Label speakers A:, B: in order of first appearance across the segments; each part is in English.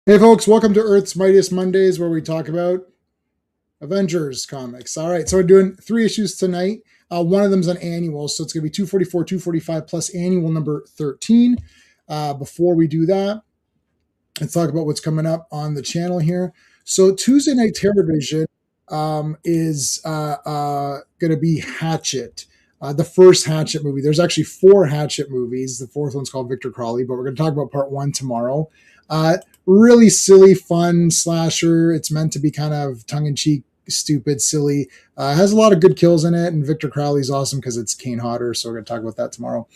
A: Hey folks, welcome to Earth's Mightiest Mondays where we talk about Avengers comics. All right, so we're doing 3 issues tonight. One of them's an annual, so it's going to be 244, 245 plus annual number 13. Before we do that, let's talk about what's coming up on the channel here. So Tuesday Night Television is going to be Hatchet. The first Hatchet movie. There's actually 4 Hatchet movies. The fourth one's called Victor Crawley, but we're going to talk about part 1 tomorrow. Really silly, fun slasher. It's meant to be kind of tongue-in-cheek, stupid, silly. Has a lot of good kills in it, and Victor Crowley's awesome because it's Kane Hodder, so we're going to talk about that tomorrow.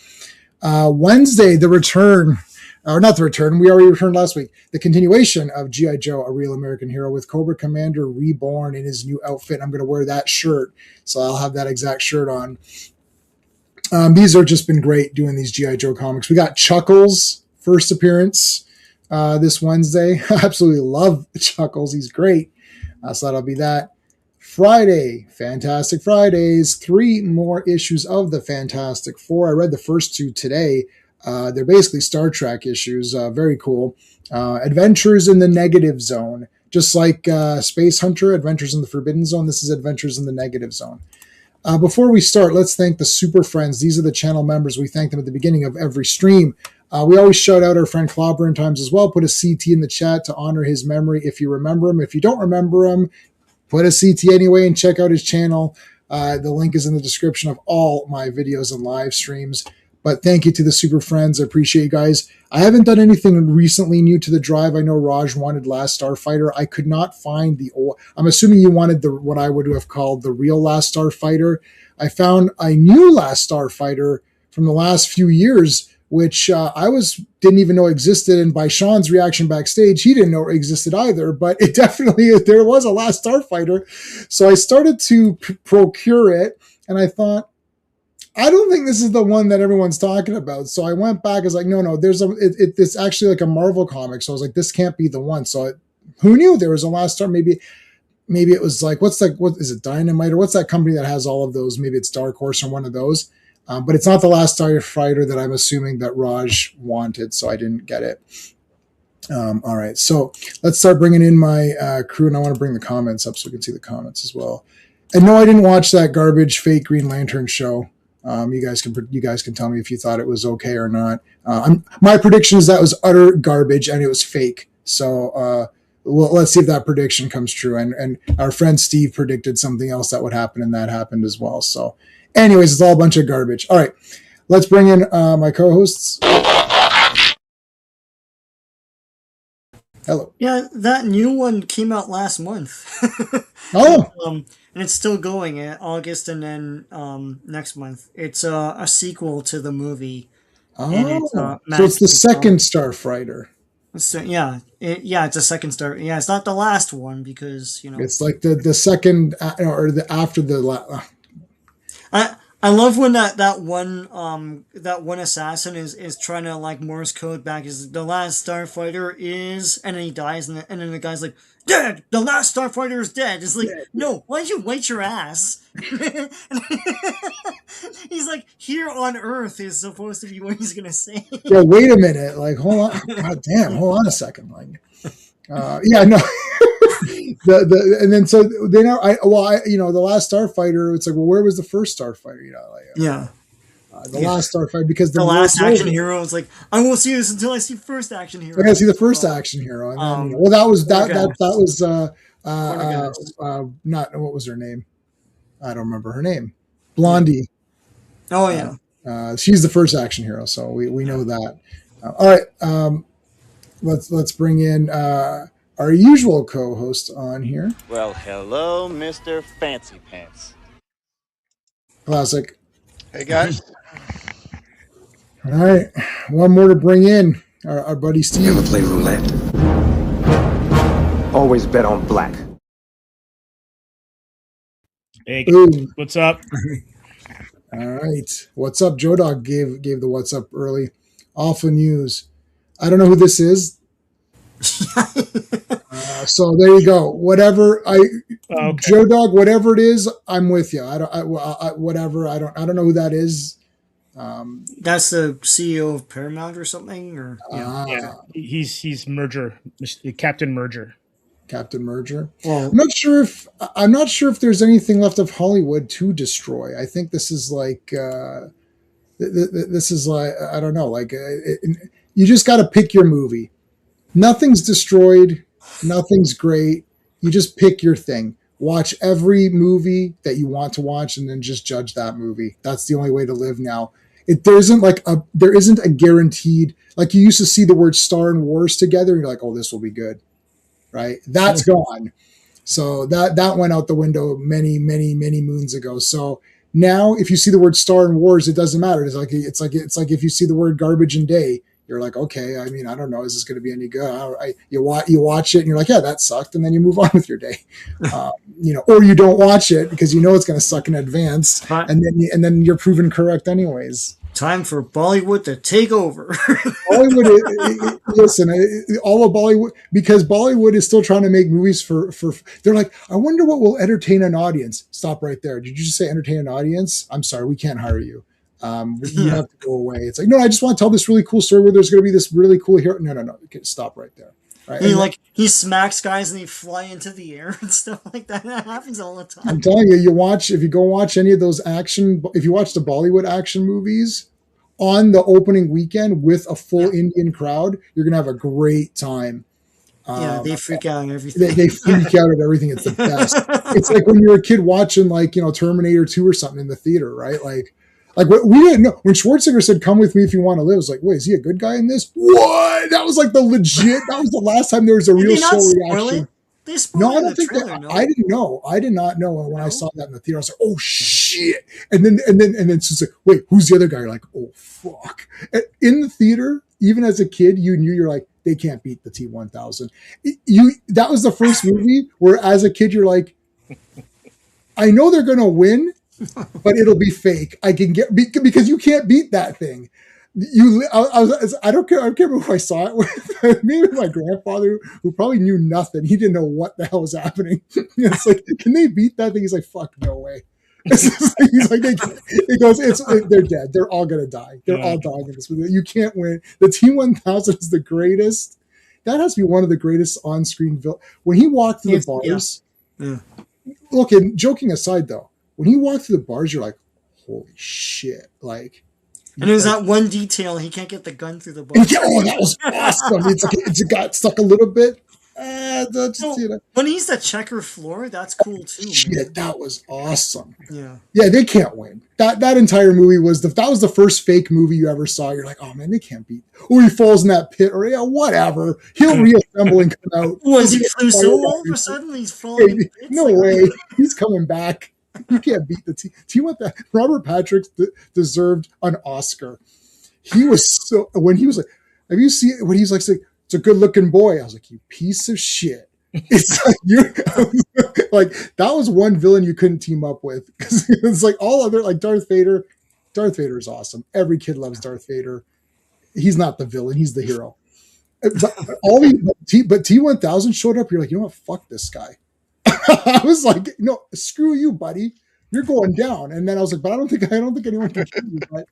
A: Wednesday, the return, or not the return, we already returned last week, the continuation of G.I. Joe, A Real American Hero, with Cobra Commander reborn in his new outfit. I'm going to wear that shirt, so I'll have that exact shirt on. These have just been great doing these G.I. Joe comics. We got Chuckles' first appearance this Wednesday. I absolutely love Chuckles. He's great. So that'll be that. Friday, Fantastic Fridays, 3 more issues of the Fantastic Four. I read the first 2 today. They're basically Star Trek issues. Very cool. Adventures in the Negative Zone. Just like Space Hunter, Adventures in the Forbidden Zone, this is Adventures in the Negative Zone. Before we start, let's thank the Super Friends. These are the channel members. We thank them at the beginning of every stream. We always shout out our friend Clobber in times as well. Put a CT in the chat to honor his memory if you remember him. If you don't remember him, put a CT anyway and check out his channel. The link is in the description of all my videos and live streams. But thank you to the Super Friends. I appreciate you guys. I haven't done anything recently new to the drive. I know Raj wanted Last Starfighter. I could not find the old. I'm assuming you wanted what I would have called the real Last Starfighter. I found a new Last Starfighter from the last few years, which I didn't even know existed. And by Sean's reaction backstage, he didn't know it existed either. But it definitely, there was a Last Starfighter. So I started to procure it, and I thought, I don't think this is the one that everyone's talking about. So I went back. I was like, no, it's actually like a Marvel comic. So I was like, this can't be the one. So who knew there was a Last Star? Maybe it was like, what is it, Dynamite, or what's that company that has all of those? Maybe it's Dark Horse or one of those. But it's not the Last Starfighter that I'm assuming that Raj wanted, so I didn't get it. All right, so let's start bringing in my crew, and I want to bring the comments up so we can see the comments as well. And no, I didn't watch that garbage fake Green Lantern show. You guys can tell me if you thought it was okay or not. My prediction is that was utter garbage and it was fake. So well, let's see if that prediction comes true. And our friend Steve predicted something else that would happen, and that happened as well. So anyways, it's all a bunch of garbage. All right, let's bring in my co-hosts. Hello.
B: Yeah, that new one came out last month.
A: Oh.
B: And it's still going in August and then next month. It's a sequel to the movie. And it's
A: So it's the second Starfighter.
B: So it's a second star. Yeah, it's not the last one because
A: it's like the second or the after the last.
B: I love when that one assassin is trying to like Morse code back is the last Starfighter is, and then he dies, and then the guy's like, dead, the last Starfighter is dead. It's like, no, why don't you wait your ass? He's like, here on Earth is supposed to be what he's gonna say.
A: Yeah, wait a minute, like hold on, god damn, hold on a second, like yeah, no. And then so they know the last Starfighter, it's like, well, where was the first Starfighter? Last Starfighter, because
B: the last action hero is like, I won't see this until I see first action hero.
A: I gotta see the first action hero, and then that was not, what was her name? I don't remember her name. Blondie.
B: Oh yeah.
A: She's the first action hero, so we know that. All right, let's bring in our usual co-host on here.
C: Well, hello, Mr. Fancy Pants.
A: Classic.
D: Hey, guys.
A: All right, one more to bring in, our buddy Steve.
E: You ever play roulette? Always bet on black.
F: Hey, what's up?
A: All right, what's up? Joe Dog gave the what's up early. Awful news. I don't know who this is. So there you go. Whatever Joe Dog, whatever it is, I'm with you. Whatever. I don't know who that is.
B: That's the CEO of Paramount or something, or yeah.
F: Yeah, he's merger, Captain Merger.
A: Captain Merger.
B: Well,
A: I'm not sure if there's anything left of Hollywood to destroy. I think this is like this is like I don't know. Like you just got to pick your movie. Nothing's destroyed. Nothing's great. You just pick your thing. Watch every movie that you want to watch, and then just judge that movie. That's the only way to live now. There isn't a guaranteed, like you used to see the word Star and Wars together, and you're like, oh, this will be good, right? That's gone. So that went out the window many, many, many moons ago. So now, if you see the word Star and Wars, it doesn't matter. It's like if you see the word Garbage and Day, you're like, okay, I mean, I don't know, is this going to be any good? You watch it, and you're like, yeah, that sucked, and then you move on with your day, or you don't watch it because you know it's going to suck in advance, and then you're proven correct anyways.
B: Time for Bollywood to take over.
A: Bollywood, listen, all of Bollywood, because Bollywood is still trying to make movies for. They're like, I wonder what will entertain an audience. Stop right there. Did you just say entertain an audience? I'm sorry, we can't hire you. You have to go away. It's like, no, I just want to tell this really cool story where there's going to be this really cool hero. No. Stop right there. Right?
B: He smacks guys and they fly into the air and stuff like that. That happens all the time.
A: I'm telling you, if you go watch any of those if you watch the Bollywood action movies on the opening weekend with a full Indian crowd, you're going to have a great time.
B: They freak out on everything.
A: They freak out at everything. It's the best. It's like when you were a kid watching Terminator 2 or something in the theater, right? Like we didn't know when Schwarzenegger said, "Come with me if you want to live." I was like, "Wait, is he a good guy in this?" What? That was like the legit. That was the last time there was a real slow reaction.
B: They spoiled
A: I don't think
B: trailer,
A: that.
B: no?
A: I didn't know. I did not know when I saw that in the theater. I was like, "Oh shit!" And then it's like, "Wait, who's the other guy?" You're like, "Oh fuck!" And in the theater, even as a kid, you knew you're like, they can't beat the T-1000. That was the first movie where, as a kid, you're like, I know they're gonna win, but it'll be fake. I can get because you can't beat that thing. I don't care. I don't remember who I saw it with. Me and my grandfather, who probably knew nothing. He didn't know what the hell was happening. It's like, can they beat that thing? He's like, fuck, no way. He's like, he goes, they're dead. They're all gonna die. They're all dying in this movie. You can't win. The T-1000 is the greatest. That has to be one of the greatest on-screen villains. When he walked through the bars. Yeah. Look, and joking aside, though, when he walked through the bars, you're like, holy shit! Like,
B: and there's that one detail: he can't get the gun through the bars.
A: Oh, that was awesome! It got stuck a little bit.
B: When he's the checker floor, that's cool too.
A: Shit,
B: man.
A: That was awesome.
B: Yeah,
A: they can't win. That entire movie was the first fake movie you ever saw. You're like, oh man, they can't beat. Or he falls in that pit, or whatever. He'll reassemble and come out.
B: Was he flew so all of a sudden he's falling?
A: No way, he's coming back. You can't beat the T-1000. Robert Patrick deserved an Oscar. He was so when he was like, have you seen when he's like saying, it's a good looking boy. I was like, you piece of shit. It's like like that was one villain you couldn't team up with because it's like all other like Darth Vader. Darth Vader is awesome. Every kid loves Darth Vader. He's not the villain. He's the hero. But T-1000 showed up. You're like, you know what? Fuck this guy. I was like, no, screw you, buddy. You're going down. And then I was like, but I don't think anyone can kill you. But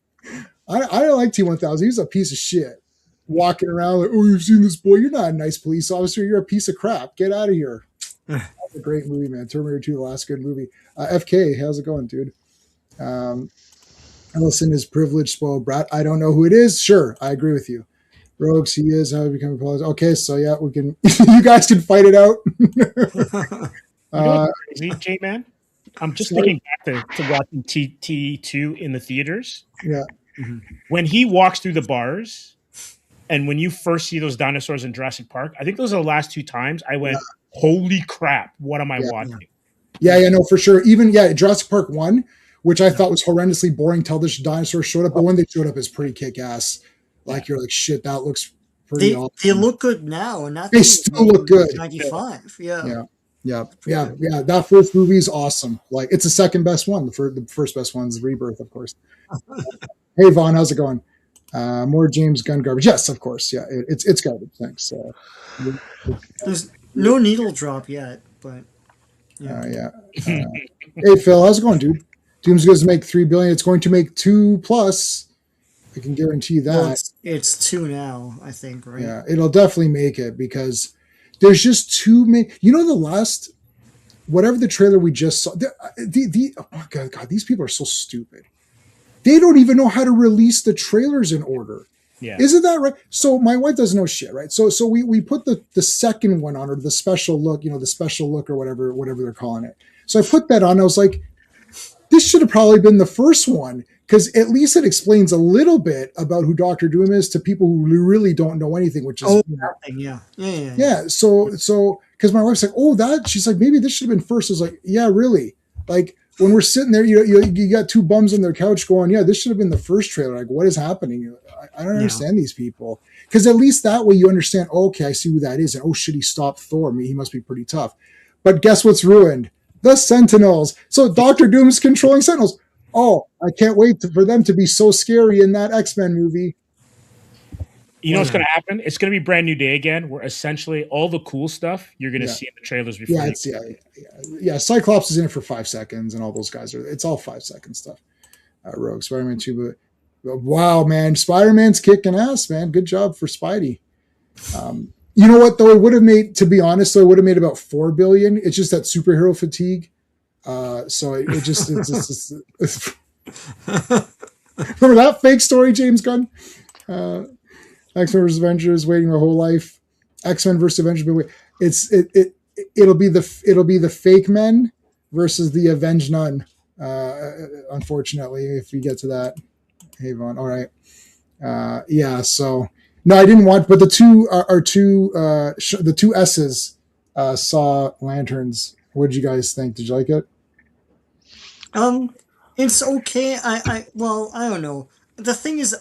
A: I don't like T-1000. He's a piece of shit. Walking around like, oh, you've seen this boy. You're not a nice police officer. You're a piece of crap. Get out of here. That's a great movie, man. Terminator 2, the last good movie. FK, how's it going, dude? Ellison is privileged, spoiled brat. I don't know who it is. Sure, I agree with you. Rogues, he is. How he become a police? Okay, so yeah, we can. You guys can fight it out.
F: J man, I'm just thinking back to watching T2 in the theaters.
A: Yeah.
F: Mm-hmm. When he walks through the bars. And when you first see those dinosaurs in Jurassic Park, I think those are the last two times I went, holy crap, what am I watching?
A: Yeah, no, for sure. Even, Jurassic Park 1, which I thought was horrendously boring till this dinosaur showed up. But when they showed up, it's pretty kick-ass. Like, you're like, shit, that looks pretty awesome.
B: They look good now. And
A: they still look good.
B: 95,
A: Yeah. That first movie is awesome. Like, it's the second best one. The first best one's Rebirth, of course. Hey, Vaughn, how's it going? More James Gunn garbage. Yes, of course. Yeah, it's garbage. Thanks.
B: There's no needle drop yet, but
A: hey Phil, how's it going, dude? Doom's going to make $3 billion. It's going to make $2+ I can guarantee
B: Well,
A: that.
B: it's 2 now, I think, right?
A: Yeah, it'll definitely make it because there's just too many. You know, the last whatever the trailer we just saw. Oh my God, these people are so stupid. They don't even know how to release the trailers in order.
F: Yeah.
A: Isn't that right? So my wife doesn't know shit, right? So we put the second one on, or the special look, the special look or whatever they're calling it. So I put that on. I was like, this should have probably been the first one because at least it explains a little bit about who Doctor Doom is to people who really don't know anything, which is
B: Nothing, yeah.
A: yeah. So because my wife's like, oh, that she's like, maybe this should have been first. I was like, yeah, really. Like when we're sitting there, you got two bums on their couch going, yeah, this should have been the first trailer. Like, what is happening? I don't understand these people because at least that way you understand. Oh, okay, I see who that is, and oh shit, he stopped Thor. He must be pretty tough. But guess what's ruined? The Sentinels. So Doctor Doom's controlling Sentinels. Oh, I can't wait for them to be so scary in that X-Men movie.
F: You know what's going to happen? It's going to be Brand New Day again, where essentially all the cool stuff you're going to see in the trailers before.
A: Yeah. Cyclops is in it for 5 seconds, and all those guys are. It's all 5 second stuff. Rogue, Spider-Man 2, but wow, man, Spider-Man's kicking ass, man. Good job for Spidey. You know what though? It would have made, to be honest, though, it would have made about 4 billion. It's just that superhero fatigue. So it just remember that fake story, James Gunn? X-Men vs. Avengers, waiting my whole life. X-Men vs. Avengers, it'll be the fake men versus the Avenged None. Unfortunately, if we get to that. Hey, Vaughn. All right. Yeah. So no, I didn't watch, but the two S's saw Lanterns. What did you guys think? Did you like it?
B: It's okay. I don't know. The thing is,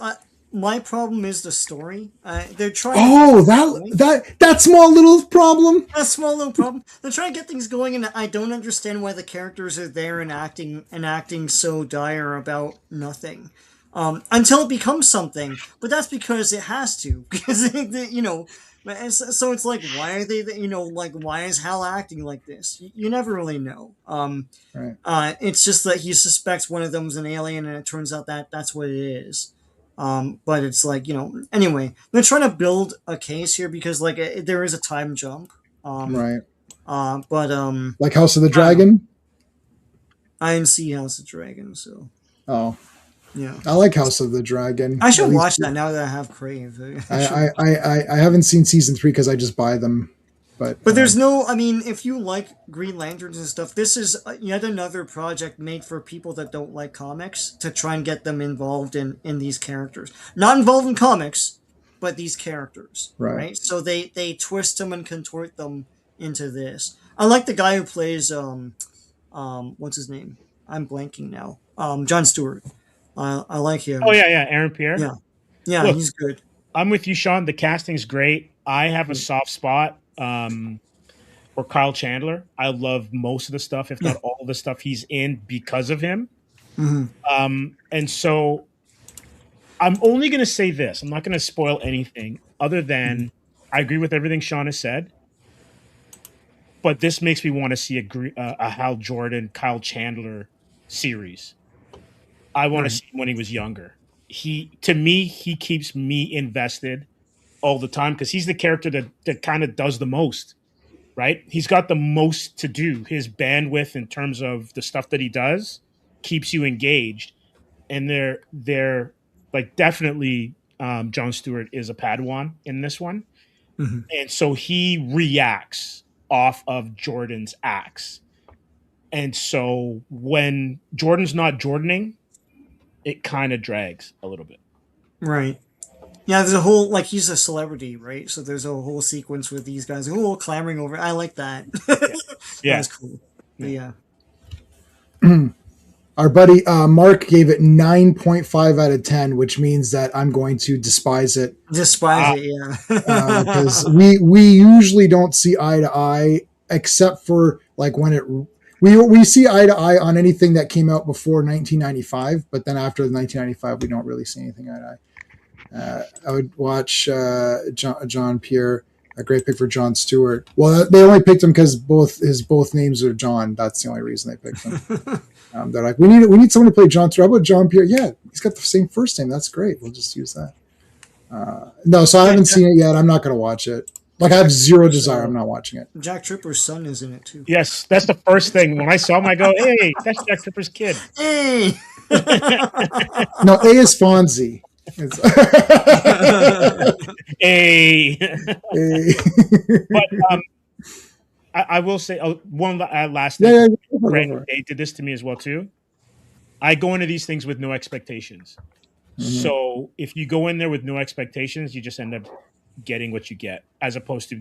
B: my problem is the story. They're trying.
A: Oh, that small little problem.
B: A small little problem. They're trying to get things going, and I don't understand why the characters are there and acting so dire about nothing. Until it becomes something, but that's because it has to. Because so it's like, why are they? Why is Hal acting like this? You never really know.
A: Right.
B: It's just that he suspects one of them's an alien, and it turns out that that's what it is. But it's like, anyway, they're trying to build a case here because there is a time jump.
A: Right.
B: But
A: like House of the Dragon.
B: I didn't see House of the Dragon, so.
A: Oh.
B: Yeah.
A: I like House of the Dragon.
B: I should watch that now that I have Crave.
A: I haven't seen season 3 because I just buy them. But
B: there's no, if you like Green Lanterns and stuff, this is yet another project made for people that don't like comics to try and get them involved in these characters. Not involved in comics, but these characters. Right? So they twist them and contort them into this. I like the guy who plays, what's his name? I'm blanking now. Jon Stewart. I like him.
F: Oh, yeah, Aaron Pierre.
B: Yeah, look, he's good.
F: I'm with you, Sean. The casting's great. I have a soft spot for Kyle Chandler. I love most of the stuff, if not all of the stuff he's in because of him.
B: Mm-hmm.
F: And so I'm only going to say this. I'm not going to spoil anything other than I agree with everything Sean has said. But this makes me want to see a Hal Jordan, Kyle Chandler series. I want to see him when he was younger. To me, he keeps me invested all the time because he's the character that kind of does the most, right? He's got the most to do. His bandwidth in terms of the stuff that he does keeps you engaged. And they're like definitely Jon Stewart is a Padawan in this one.
B: Mm-hmm.
F: And so he reacts off of Jordan's acts. And so when Jordan's not Jordaning, it kind of drags a little bit.
B: Right. Yeah, there's a whole, he's a celebrity, right? So there's a whole sequence with these guys who are clamoring over. I like that.
F: Yeah.
B: That's cool. But yeah.
A: Our buddy Mark gave it 9.5 out of 10, which means that I'm going to despise it.
B: Despise it, yeah.
A: Because we usually don't see eye to eye, except for when we see eye to eye on anything that came out before 1995, but then after 1995, we don't really see anything eye to eye. I would watch John Pierre. A great pick for John Stewart. Well, they only picked him because both names are John. That's the only reason they picked him. They're like, we need someone to play John Stewart. How about John Pierre? Yeah, he's got the same first name. That's great. We'll just use that. No, so I haven't seen it yet. I'm not going to watch it. Like, I have zero desire. I'm not watching it.
B: Jack Tripper's son is in it too.
F: Yes, that's the first thing. When I saw him, I go, hey, that's Jack Tripper's kid.
B: Hey.
A: No, A is Fonzie.
F: Hey.
A: But
F: I will say one last
A: yeah,
F: thing.
A: yeah,
F: Brandon, they did this to me as well too. I go into these things with no expectations.
A: Mm-hmm.
F: So if you go in there with no expectations, you just end up getting what you get, as opposed to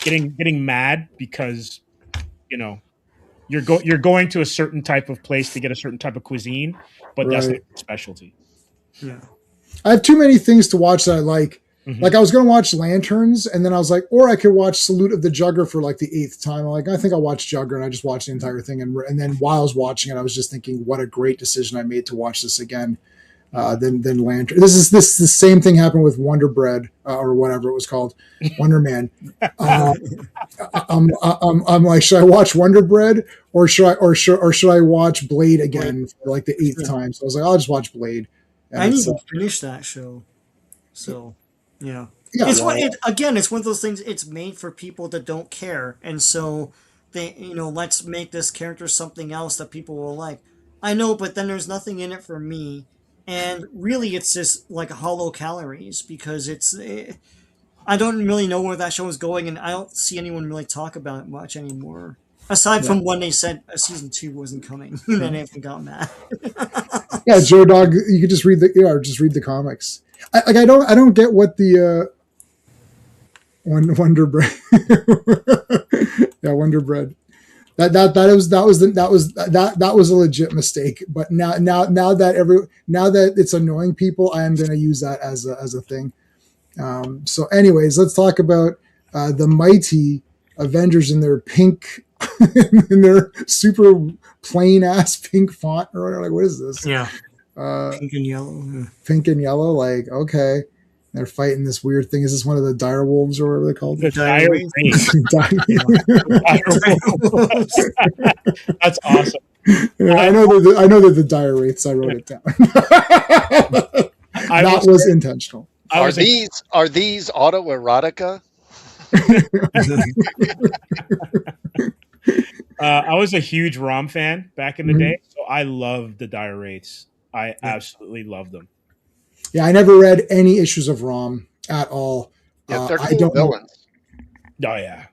F: getting mad because you're going to a certain type of place to get a certain type of cuisine, but that's not your specialty.
B: Yeah.
A: I have too many things to watch that I like.
F: Mm-hmm.
A: Like I was going to watch Lanterns, and then I was like, or I could watch Salute of the Jugger for like the 8th time. I'm like, I think I'll watch Jugger, and I just watched the entire thing. And then while I was watching it, I was just thinking, what a great decision I made to watch this again. Than Lantern. This is the same thing happened with Wonder Bread or whatever it was called, Wonder Man. I'm like, should I watch Wonder Bread or should I watch Blade again for like the 8th time? So I was like, I'll just watch Blade. And
B: I need to finish that show. So yeah, it's it's one of those things. It's made for people that don't care, and so they let's make this character something else that people will like. I know, but then there's nothing in it for me. And really, it's just like hollow calories because I don't really know where that show is going, and I don't see anyone really talk about it much anymore. Aside from when they said season 2 wasn't coming, and then everyone got mad.
A: Yeah, Joe Dog, you could just read the comics. I don't get what the Wonder Bread. Yeah, Wonder Bread. That was a legit mistake. But now that it's annoying people, I am going to use that as a thing. So, anyways, let's talk about the mighty Avengers in their pink, in their super plain ass pink font or whatever. Like, what is this?
B: Yeah, pink and yellow. Yeah.
A: Pink and yellow. Like, okay. They're fighting this weird thing. Is this one of the dire wolves or whatever they called it?
F: The dire wraiths. That's awesome.
A: Yeah, I know they're the dire wraiths. I wrote it down. That was intentional.
D: Are these autoerotica?
F: I was a huge ROM fan back in the day, so I loved the dire wraiths. I absolutely loved them.
A: Yeah, I never read any issues of ROM at all.
D: Yeah, they're cool villains.
F: Oh yeah,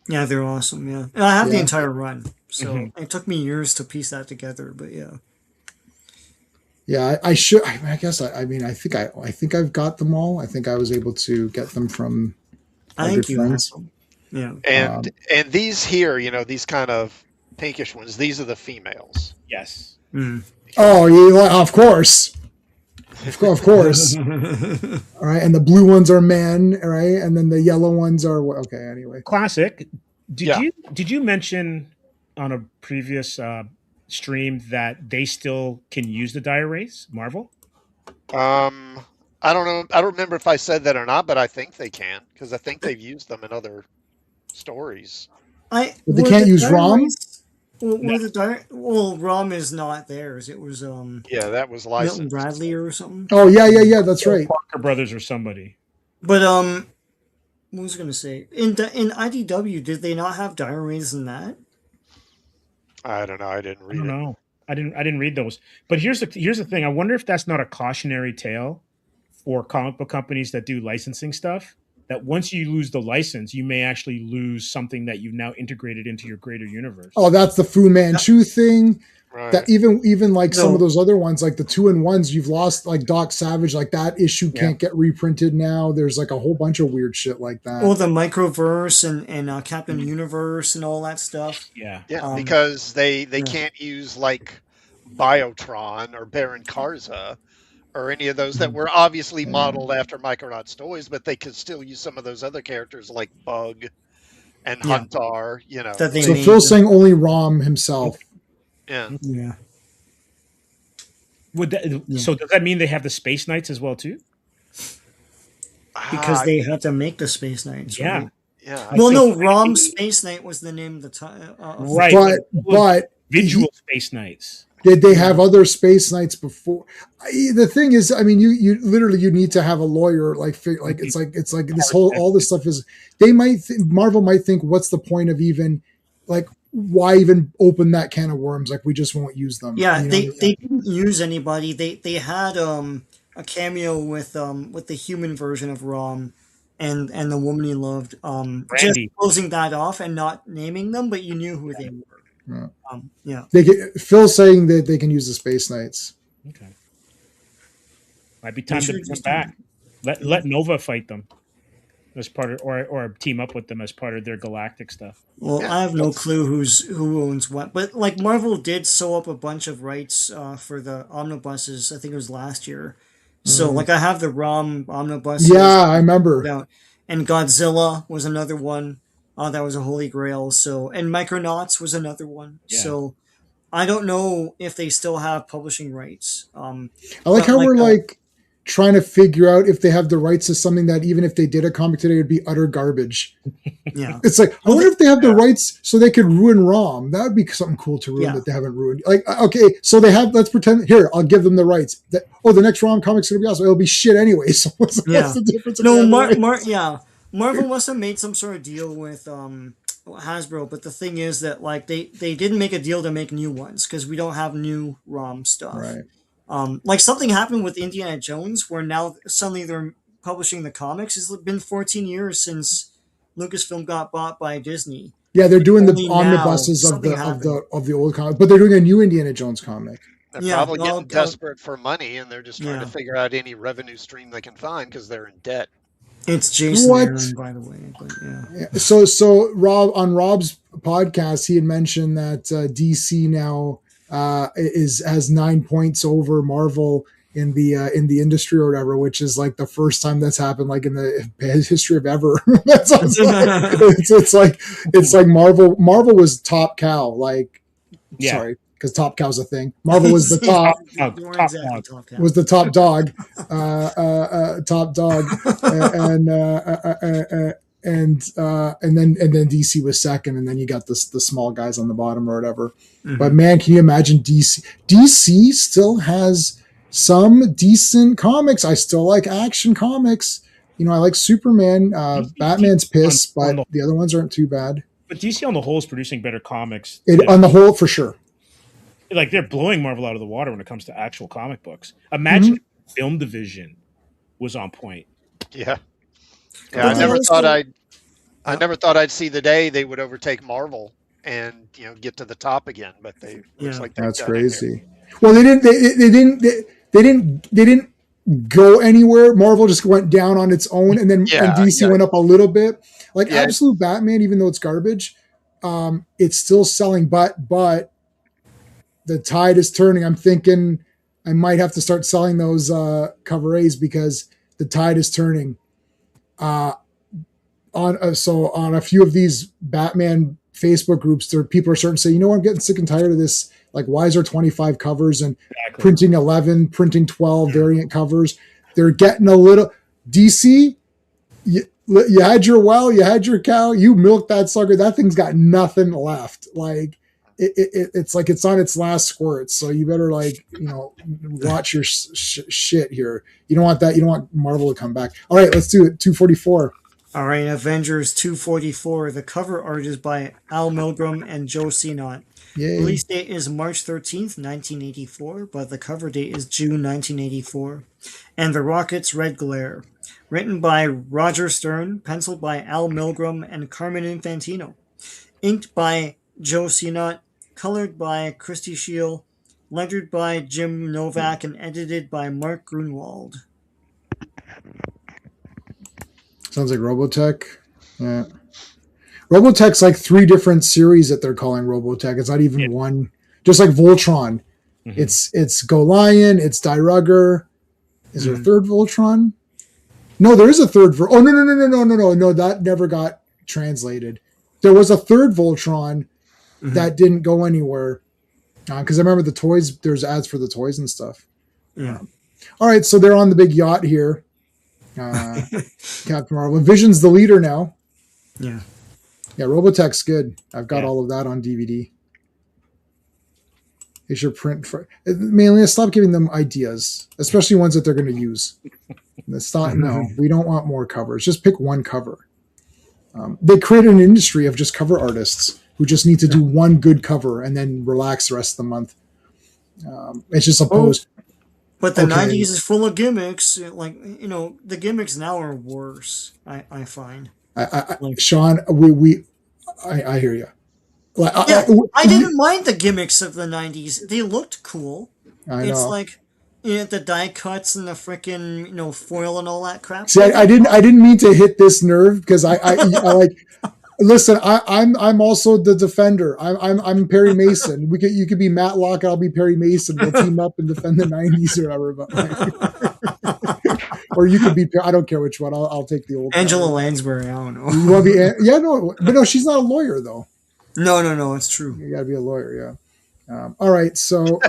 B: yeah, they're awesome. Yeah, and I have the entire run, so it took me years to piece that together. But yeah,
A: I should. I guess. I think I've got them all. I think I was able to get them from.
B: I think you have them. Yeah,
D: and these here, these kind of pinkish ones. These are the females.
F: Yes.
B: Mm.
A: Oh, yeah, of course. Of course. All right, and the blue ones are men, all right, and then the yellow ones are okay. Anyway,
F: classic. Did you mention on a previous stream that they still can use the dire wraiths, Marvel?
D: I don't know. I don't remember if I said that or not, but I think they can because I think they've used them in other stories.
A: But they can't use ROM.
B: ROM is not theirs. It was
D: that was licensed.
B: Milton Bradley or something.
A: Oh yeah, that's right.
F: Parker Brothers or somebody.
B: But what was I going to say? In IDW, did they not have dire wraiths in that?
D: I don't know. I didn't read it.
F: No, I didn't read those. But here's the thing. I wonder if that's not a cautionary tale for comic book companies that do licensing stuff. That once you lose the license, you may actually lose something that you've now integrated into your greater universe.
A: Oh, that's the Fu Manchu thing.
D: Right.
A: That even like some of those other ones, like the 2-in-1s, you've lost like Doc Savage, like that issue can't get reprinted now. There's like a whole bunch of weird shit like that.
B: Oh, the Microverse and Captain Universe and all that stuff.
F: Yeah,
D: because they can't use like Biotron or Baron Karza. Or any of those that were obviously modeled after Micronauts toys, but they could still use some of those other characters like Bug and Huntar,
A: So Phil's saying only ROM himself.
D: Yeah.
B: Yeah.
F: So does that mean they have the Space Knights as well too?
B: because they had to make the Space Knights,
F: Yeah.
B: right?
D: Yeah.
F: I
B: Well,
F: think
B: no, ROM Space Knight was the name of the time.
F: right,
A: but
F: visual Space Knights.
A: did they have other Space Knights before? The thing is, I mean, you literally you need to have a lawyer it's like this whole all this stuff is Marvel might think what's the point of even like why even open that can of worms? Like we just won't use them.
B: Yeah,
A: You know?
B: they didn't use anybody. They had a cameo with the human version of Rom and the woman he loved. Just
F: Randy.
B: closing that off and not naming them, but you knew who they were.
A: Yeah.
B: Yeah.
A: Phil's saying that they can use the Space Knights.
F: Okay. Might be time to
B: should
F: bring them
B: just-
F: back. Let Nova fight them as part of, or team up with them as part of their galactic stuff.
B: Well,
D: Yeah,
B: I have no clue who owns what, but like Marvel did sew up a bunch of rights for the omnibuses. I think it was last year. So like I have the ROM omnibuses.
A: Yeah, I remember.
B: About, and Godzilla was another one. That was a holy grail. So and Micronauts was another one.
F: Yeah.
B: So I don't know if they still have publishing rights.
A: I like
B: but
A: how we're
B: uh,
A: like trying to figure out if they have the rights to something that even if they did a comic today, it would be utter garbage.
B: yeah.
A: It's like, I wonder if they have the rights so they could ruin ROM. That would be something cool to ruin
B: Yeah.
A: that they haven't ruined. Like, okay, so they have, let's pretend, here, I'll give them the rights. The next ROM comic's going to be awesome. It'll be shit anyway. So what's the difference? If they
B: No,
A: have the rights?
B: Marvel must have made some sort of deal with Hasbro, but the thing is that like they didn't make a deal to make new ones because we don't have new ROM stuff.
A: Right.
B: Like something happened with Indiana Jones where now suddenly they're publishing the comics. It's been 14 years since Lucasfilm got bought by Disney.
A: Yeah, they're doing the
B: Only now
A: omnibuses of
B: something
A: the old comic, but they're doing a new Indiana Jones comic.
D: They're
B: Yeah,
D: probably
B: well,
D: getting desperate for money, and they're just trying to
B: Yeah.
D: figure out any revenue stream they can find because they're in debt.
B: It's Jason
A: What?
B: Aaron, by the way. But yeah.
A: Yeah, so Rob on Rob's podcast, he had mentioned that DC now has 9 points over Marvel in the industry or whatever, which is like the first time that's happened like in the history of ever. That sounds like it's like Marvel was top cow. Like,
F: Yeah.
A: sorry, because top cow's a thing. Marvel was the top.
B: You weren't
F: Top
B: exactly
F: dog.
B: top cow.
A: Was the top dog, top dog, and then DC was second, and then you got the small guys on the bottom or whatever. But man, can you imagine DC? DC still has some decent comics. I still like Action Comics. You know, I like Superman. Batman's piss, but the other ones aren't too bad.
F: But DC on the whole is producing better comics.
A: On the whole, for sure.
F: Like they're blowing Marvel out of the water when it comes to actual comic books. Imagine if the film division was on point.
D: Yeah.
B: But
D: I
B: they
D: never
B: also-
D: thought I'd see the day they would overtake Marvel and get to the top again. But they looks like they've
A: That's
D: done it here.
A: crazy. Well, they didn't go anywhere. Marvel just went down on its own, and then and DC went up a little bit. Like Absolute Batman, even though it's garbage, it's still selling. But the tide is turning. I'm thinking I might have to start selling those cover A's because the tide is turning. On a few of these Batman Facebook groups, people are starting to say, you know what, I'm getting sick and tired of this. Like, why is there 25 covers and printing 11, printing 12 variant covers? They're getting a little DC. You had your well, you had your cow, you milked that sucker. That thing's got nothing left. Like it's like it's on its last squirt. So you better watch your shit here. You don't want that. You don't want Marvel to come back. All right, let's do it. 244.
B: All right, Avengers 244. The cover art is by Al Milgrom and Joe Sinot.
A: Yay.
B: Release date is March 13th, 1984, but the cover date is June 1984. And The Rocket's Red Glare. Written by Roger Stern, penciled by Al Milgrom and Carmen Infantino. Inked by Joe Sinot, colored by Christy Scheel, lettered by Jim Novak, and edited by Mark Grunwald.
A: Sounds like Robotech. Yeah. Robotech's like 3 different series that they're calling Robotech. It's not even one. Just like Voltron. Mm-hmm. It's Golion, it's Dyrugger. Is there a third Voltron? No, there is a third. Oh, no, that never got translated. There was a third Voltron that didn't go anywhere. Because I remember the toys, there's ads for the toys and stuff.
B: Yeah.
A: All right, so they're on the big yacht here. Captain Marvel. Vision's the leader now.
B: Yeah.
A: Yeah, Robotech's good. I've got
F: Yeah.
A: all of that on DVD. They should print for mainly. Stop giving them ideas, especially ones that they're going to use. It's not. No, we don't want more covers. Just pick one cover. They created an industry of just cover artists who just need to do one good cover and then relax the rest of the month. It's just opposed.
B: But the
A: Okay.
B: 90s is full of gimmicks. Like, the gimmicks now are worse, I find.
A: Sean, I hear you. Like,
B: Yeah, I didn't mind the gimmicks of the 90s. They looked cool.
A: I
B: It's
A: know.
B: like the die cuts and the freaking foil and all that crap.
A: See, I didn't mean to hit this nerve because I like. Listen, I'm also the defender. I'm Perry Mason. You could be Matlock, I'll be Perry Mason. We'll team up and defend the 90s or whatever. But or you could be. I don't care which one. I'll take the old
B: Angela
A: one.
B: Lansbury. I don't know.
A: You want to be? Yeah, no, but no, she's not a lawyer though.
B: No, it's true.
A: You got to be a lawyer. Yeah. All right. So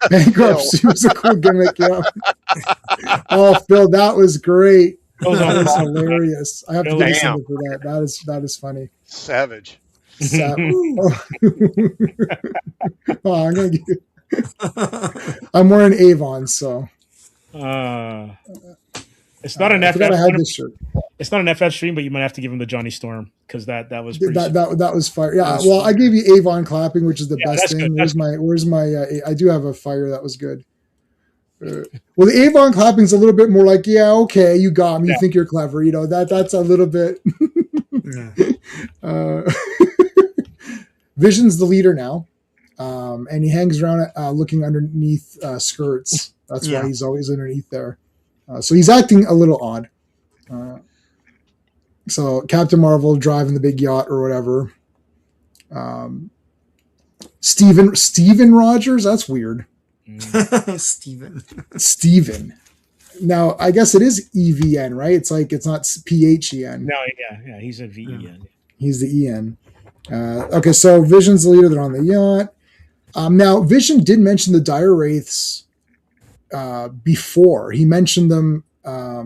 A: bankruptcy was a cool gimmick. Yeah. Oh, Phil, that was great. That was hilarious. I have to give you something for that. That is funny.
D: Savage.
A: Oh, I'm gonna get. I'm wearing Avon, so.
F: It's not an
A: I forgot I had
F: FF.
A: this shirt.
F: It's not an FF stream, but you might have to give him the Johnny Storm because that was pretty.
A: That was fire. Yeah. Well, I gave you Avon clapping, which is the best thing.
F: Good,
A: Where's my? I do have a fire that was good. Well, the Avon clapping's a little bit more like, yeah, okay, you got me. You think you're clever, that's a little bit. Vision's the leader now, and he hangs around looking underneath skirts. That's why he's always underneath there. So he's acting a little odd. So Captain Marvel driving the big yacht or whatever. Steven Rogers, that's weird. Steven. Now, I guess it is EVN, right? It's not PHEN.
F: No, yeah, he's a VEN.
A: He's the EN. Okay, so Vision's the leader. They're on the yacht. Now, Vision did mention the Dire Wraiths before. He mentioned them a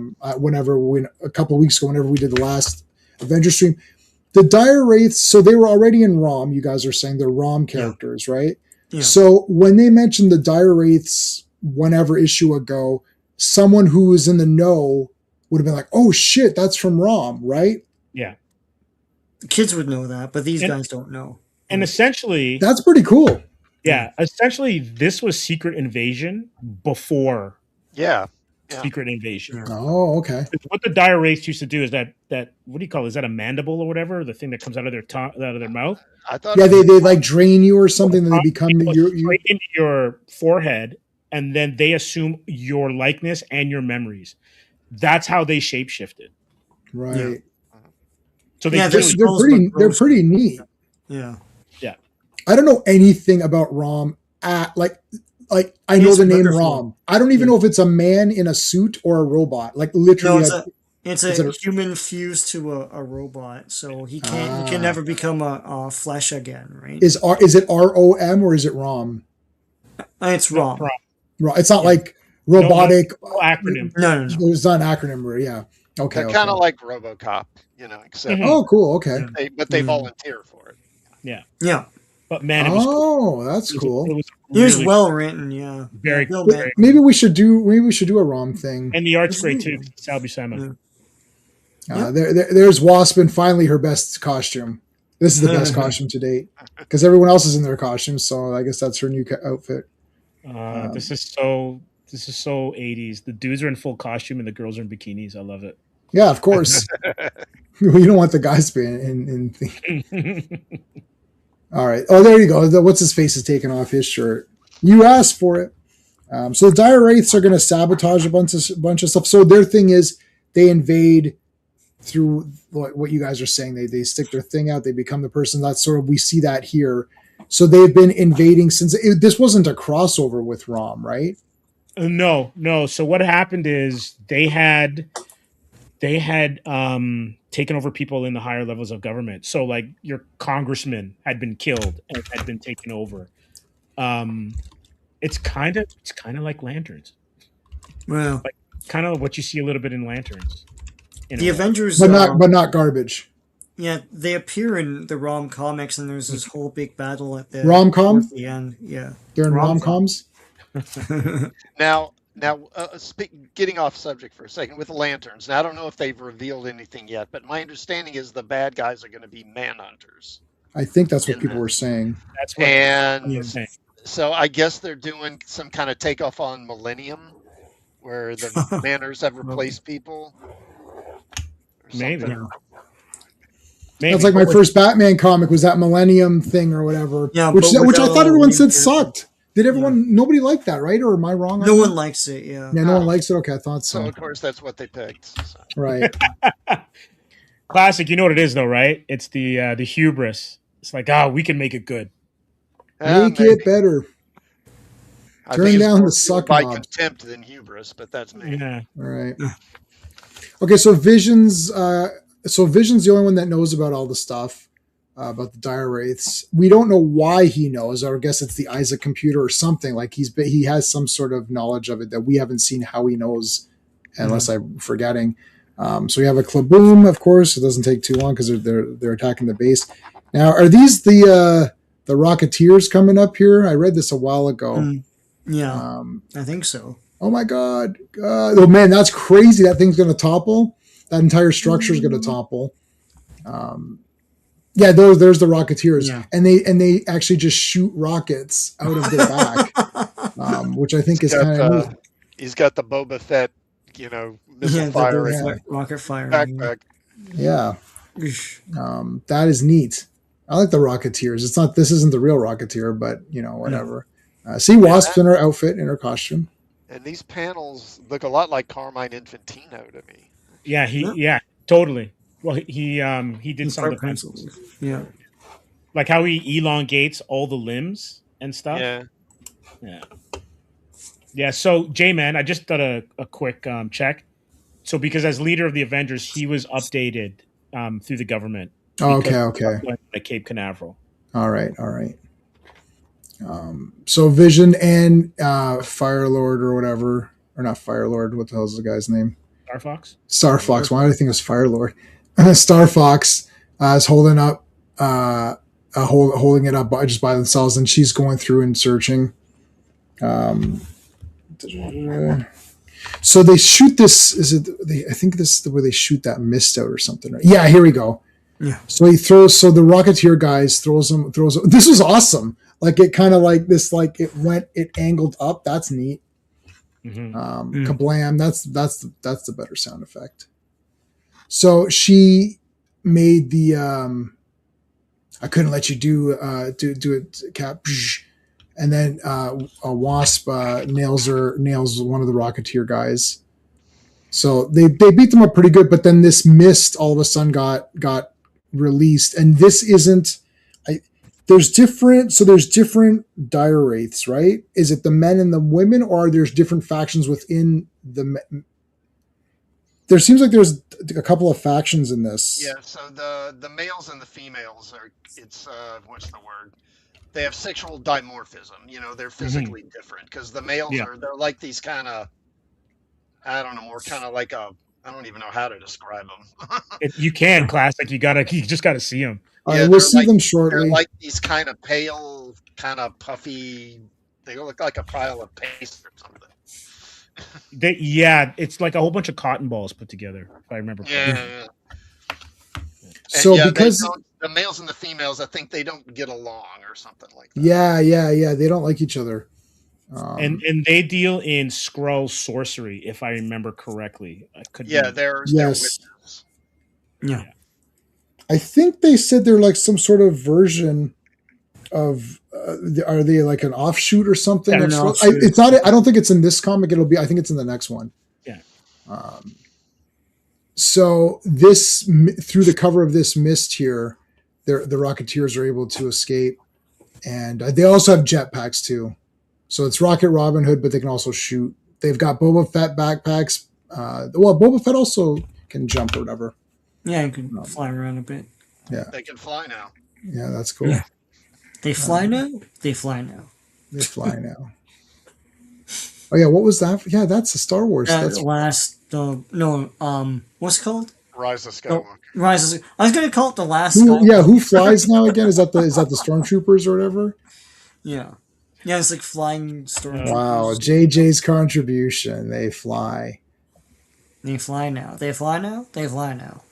A: couple of weeks ago, whenever we did the last Avengers stream. The Dire Wraiths, so they were already in ROM. You guys are saying they're ROM characters, right? Yeah. So when they mentioned the Dire Wraiths whenever issue ago, someone who was in the know would have been like, oh shit, that's from ROM, right?
F: Yeah.
B: The kids would know that, but these guys don't know.
F: And essentially...
A: That's pretty cool.
F: Yeah. Essentially, this was Secret Invasion before Secret Invasion.
A: Oh, okay.
F: What the Dire Wraiths used to do is that what do you call it? Is that a mandible or whatever? The thing that comes out of their tongue, out of their mouth?
D: I thought
A: they like drain you or something, then they become
F: straight into your forehead, and then they assume your likeness and your memories. That's how they shapeshifted.
A: Right.
F: Yeah. So
A: they're pretty neat.
B: Yeah.
F: Yeah.
A: I don't know anything about ROM. Like I know the name ROM. I don't even know if it's a man in a suit or a robot. Like literally,
B: it's a human fused to a robot, so he can never become a flesh again, right?
A: Is it ROM or is it ROM?
B: It's ROM.
A: It's not like robotic.
F: No acronym.
B: No.
A: It's not an acronym. Yeah. Okay.
D: They're kind of like RoboCop, except
A: oh, cool. Okay.
D: They volunteer for it.
F: Yeah.
B: Yeah.
F: But man, it was cool.
A: That's cool.
B: It was well written, yeah.
F: Very cool.
A: Maybe we should do a ROM thing.
F: And the art's great too. Sal Buscema.
A: There's Wasp and finally her best costume. This is the best costume to date because everyone else is in their costumes, so I guess that's her new outfit.
F: This is so 80s. The dudes are in full costume and the girls are in bikinis. I love it.
A: Yeah, of course. You don't want the guys to be in All right. Oh, there you go. What's his face is taking off his shirt. You asked for it. So the Dire Wraiths are going to sabotage a bunch of stuff. So their thing is they invade through what you guys are saying. They stick their thing out. They become the person. That's sort of, we see that here. So they've been invading since this wasn't a crossover with ROM, right?
F: No. So what happened is they had taken over people in the higher levels of government. So like your congressman had been killed and had been taken over. It's kind of like Lanterns.
B: Well,
F: kind of what you see a little bit in Lanterns. In
B: The
F: a way.
B: Avengers,
A: but not garbage.
B: yeah, they appear in the rom comics, and there's this whole big battle at the
A: Rom-com?
B: towards the end. Yeah,
A: They're in
B: Rom-com.
A: rom-coms.
D: Now, getting off subject for a second with the lanterns. Now, I don't know if they've revealed anything yet, but my understanding is the bad guys are going to be manhunters.
A: I think that's what
D: in
A: people were
D: this.
A: saying.
F: That's what
D: And
F: I'm saying.
D: so I guess they're doing some kind of takeoff on Millennium, where the manners have replaced people. Or
F: Maybe.
D: something.
B: Yeah.
F: Maybe.
A: That's like my first Batman comic was that Millennium thing or whatever.
B: Yeah,
A: which
B: but
A: I
B: without
A: thought
B: all
A: everyone
B: the
A: said
B: Rangers.
A: sucked. Did everyone? Nobody liked that, right? Or am I wrong? On
B: No
A: that?
B: one likes it. Yeah.
A: Yeah, no one
D: Oh.
A: likes it. Okay, I thought
D: So
A: so.
D: of course that's what they picked. So.
A: Right.
F: Classic. You know what it is, though, right? It's the hubris. It's like, we can make it good.
A: Make
D: Maybe.
A: it better.
D: I
A: Turn
D: think it's
A: down
D: more
A: the suck
D: by
A: mob.
D: contempt than hubris, but that's me.
F: Yeah.
A: All right. Okay, so Vision's the only one that knows about all the stuff about the dire wraiths. We don't know why he knows, or I guess it's the Isaac computer or something. Like he has some sort of knowledge of it that we haven't seen how he knows, unless I'm forgetting. So we have a Klaboom, of course. It doesn't take too long because they're attacking the base. Now, are these the Rocketeers coming up here? I read this a while ago.
B: Yeah, I think so.
A: Oh my God. Oh man, that's crazy. That thing's going to topple. That entire structure is going to topple. Yeah, there's the Rocketeers.
B: Yeah.
A: And they actually just shoot rockets out of their back, which I think is kind of neat.
D: He's got the Boba Fett, missile
B: Yeah,
D: firing
B: rocket fire.
D: backpack.
A: Yeah. That is neat. I like the Rocketeers. This isn't the real Rocketeer, but whatever. See Wasp in her outfit, in her costume.
D: And these panels look a lot like Carmine Infantino to me.
F: Yeah. Yeah. Totally. Well, he did some of the pencils.
B: Yeah.
F: Like how he elongates all the limbs and stuff.
D: Yeah.
F: Yeah. So, J-Man, I just did a quick check. So, because as leader of the Avengers, he was updated through the government.
A: Oh, okay.
F: At Cape Canaveral.
A: All right. So Vision and Firelord or whatever, or not Firelord. What the hell is the guy's name? Star Fox. Why do I think it was Firelord? Star Fox is holding up, holding it up just by themselves, and she's going through and searching. So they shoot this. I think this is the way they shoot that mist out or something. Right? Yeah, here we go.
B: Yeah.
A: So he throws. So the Rocketeer guys throws them. This was awesome. Like it kind of like this. Like it angled up. That's neat. Kablam. That's the better sound effect. So she made the. I couldn't let you do it, Cap. And then a Wasp nails one of the Rocketeer guys. So they beat them up pretty good, but then this mist all of a sudden got released, and this isn't. There's different dire wraiths, right? Is it the men and the women, or are there different factions within the? There seems like there's a couple of factions in this.
D: Yeah. So the males and the females are. It's what's the word? They have sexual dimorphism. They're physically different because the males they're like these kind of. I don't know, more kind of like I don't even know how to describe them.
F: You can, Classic. You just gotta see them.
A: We'll see them shortly.
D: They're like these kind of pale, kind of puffy. They look like a pile of paste or something.
F: It's like a whole bunch of cotton balls put together, if I remember correctly.
D: Yeah.
A: So because
D: the males and the females, I think they don't get along or something like that.
A: Yeah. They don't like each other.
F: And they deal in Skrull sorcery, if I remember correctly.
D: They're
A: yes.
D: witches.
B: Yeah.
A: I think they said they're like some sort of version of. Are they like an offshoot or something?
B: Yeah,
A: it's not. I don't think it's in this comic. It'll be. I think it's in the next one.
F: Yeah.
A: So this through the cover of this mist here, the Rocketeers are able to escape, and they also have jetpacks too. So it's Rocket Robin Hood, but they can also shoot. They've got Boba Fett backpacks. Boba Fett also can jump or whatever.
B: Yeah, you can fly around a bit.
A: Yeah,
D: they can fly now.
A: Yeah, that's cool.
B: Yeah. They fly now. They fly now.
A: They fly now. Oh yeah, what was that? Yeah, that's a Star Wars.
B: That
A: That's
B: last no what's it called?
D: Rise of
B: Oh,
D: Skywalker.
B: Rises. I was gonna call it the last
A: who. Yeah,
B: Skywalker.
A: who flies now again? Is that the stormtroopers or whatever?
B: Yeah, yeah. It's like flying
A: Wow,
B: stormtroopers.
A: JJ's contribution. They fly.
B: They fly now. They fly now. They fly now.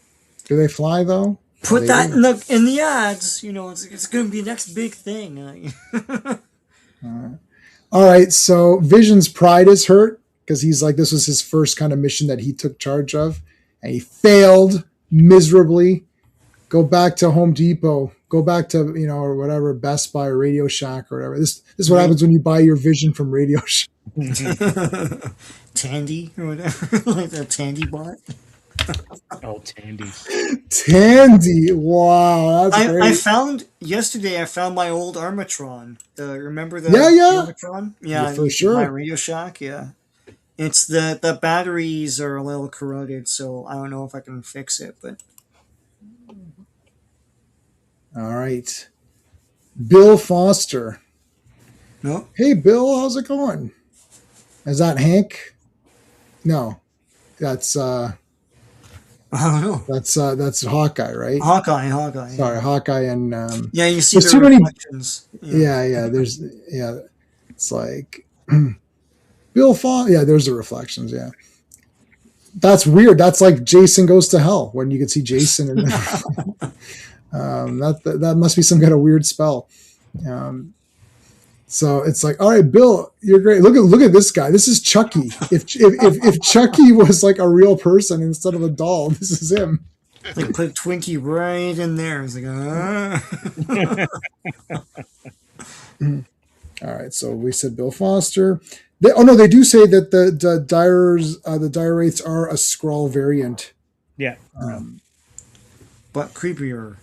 A: Do they fly though? Are
B: Put
A: they
B: that
A: real?
B: in the ads. You know, it's gonna be the next big thing.
A: All right, so Vision's pride is hurt because he's like, this was his first kind of mission that he took charge of, and he failed miserably. Go back to Home Depot. Go back to or whatever, Best Buy or Radio Shack or whatever. This is what happens when you buy your Vision from Radio Shack.
B: Tandy or whatever, like the Tandy bot.
F: Oh, Tandy.
A: Tandy, wow, that's great.
B: I found yesterday. I found my old Armatron. Remember the
A: Yeah.
B: Armatron?
A: Yeah, for
B: my
A: sure.
B: Radio Shack. Yeah, it's the batteries are a little corroded, so I don't know if I can fix it. But
A: All right, Bill Foster.
B: no,
A: Hey, Bill, how's it going? Is that Hank? No, that's
B: I don't know.
A: that's Hawkeye, right?
B: Hawkeye.
A: Sorry, Hawkeye and
B: Yeah, you see
A: there's
B: the
A: too many.
B: reflections.
A: Yeah. It's like Bill Foster. Yeah, there's the reflections. Yeah, that's weird. That's like Jason Goes to Hell when you can see Jason. And that must be some kind of weird spell. So it's like, all right, Bill, you're great. Look at this guy. This is Chucky. If Chucky was like a real person instead of a doll, this is him.
B: Like put Twinkie right in there. It's like,
A: All right, so we said Bill Foster. They do say that the dire wraiths are a Skrull variant.
F: Yeah.
B: but creepier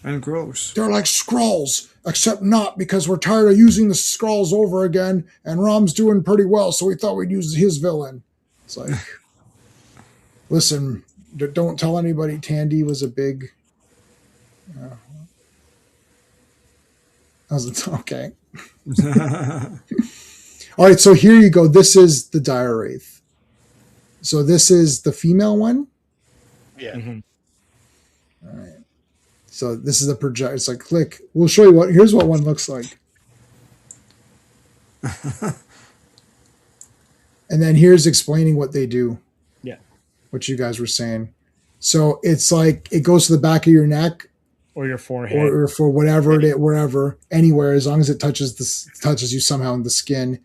B: and gross.
A: They're like Skrulls, except not, because we're tired of using the Skrulls over again, and Rom's doing pretty well, so we thought we'd use his villain. It's like, listen, don't tell anybody Tandy was a big... okay. All right, so here you go. This is the Dire Wraith. So this is the female one?
D: Yeah.
F: Mm-hmm.
A: All right. So this is the project. It's like, click. We'll show you what. Here's what one looks like. And then here's explaining what they do.
F: Yeah.
A: What you guys were saying. So it's like it goes to the back of your neck,
F: or your forehead,
A: or for whatever it is, wherever, anywhere, as long as it touches you somehow in the skin,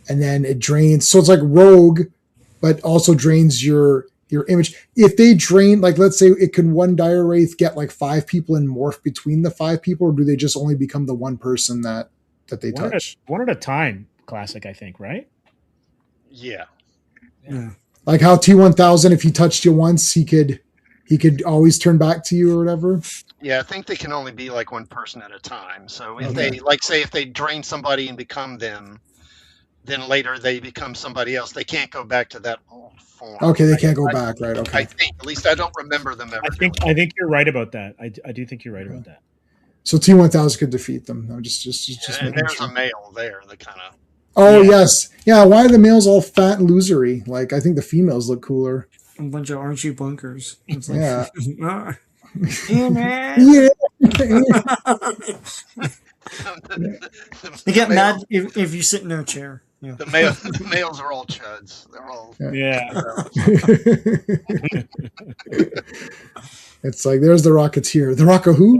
A: and then it drains. So it's like Rogue, but also drains your image. If they drain, like, let's say it can one Dire Wraith get like 5 people and morph between the 5 people, or do they just only become the one person that they touch?
F: One at a time. Classic, I think, right?
D: Yeah.
B: Yeah.
A: Like how T-1000, if he touched you once, he could always turn back to you or whatever.
D: Yeah, I think they can only be like one person at a time. So if
A: Okay.
D: they, like, say if they drain somebody and become them, then later they become somebody else. They can't go back to that old form.
A: Okay, they can't go back, right?
D: I
A: Okay.
D: think. At least I don't remember them ever.
F: I think you're right about that. I do think you're right about that.
A: So T-1000 could defeat them. No, just
D: And
A: making
D: there's
A: sure.
D: a male there that kind of.
A: Oh,
F: Yeah.
A: yes. Yeah, why are the males all fat and losery? Like, I think the females look cooler.
B: A bunch of Archie bunkers. It's like,
A: Yeah.
B: yeah, man.
A: Yeah.
B: They get mad if you sit in their chair. Yeah.
D: The males are all chuds. They're all.
F: Yeah.
A: It's like, there's the Rocketeer. The Rock of who?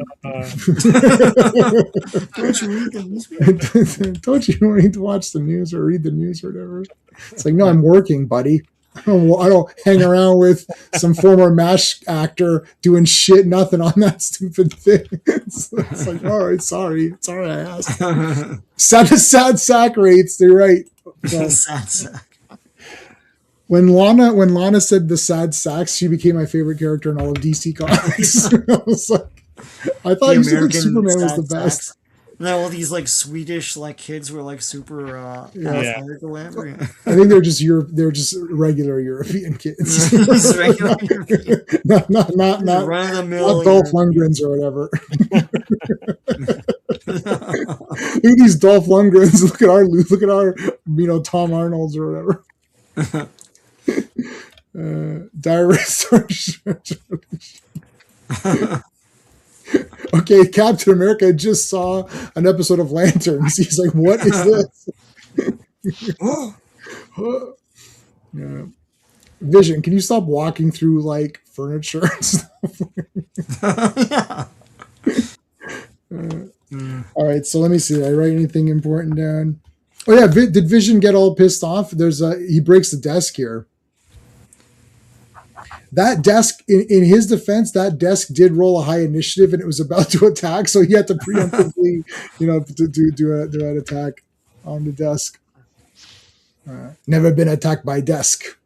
B: Don't you read the newspaper?
A: Don't you need to watch the news or read the news or whatever? It's like, no, I'm working, buddy. I don't hang around with some former MASH actor doing shit nothing on that stupid thing. It's like, all right, sorry. Sorry I asked. Sad sack rates, they're right. So,
B: Sad sack.
A: when Lana said the sad sacks, she became my favorite character in all of DC Comics. I was like, I thought you said like Superman was the best.
B: Sacks. Now all these like Swedish like kids were like super athletic or whatever. Yeah.
A: I think they're just regular European kids.
B: Just regular European.
A: not
B: Run of the mill.
A: Dolph Lundgrens or whatever. at these Dolph Lundgrens. Look at our Tom Arnold's or whatever. Diary. Okay, Captain America just saw an episode of Lanterns. He's like, "What is this?" Yeah. Vision, can you stop walking through like furniture and stuff?
B: Yeah.
A: All right, so let me see. Did I write anything important down? Oh yeah, did Vision get all pissed off? He breaks the desk here. That desk, in his defense, that desk did roll a high initiative and it was about to attack, so he had to preemptively, do an attack on the desk. Never been attacked by desk.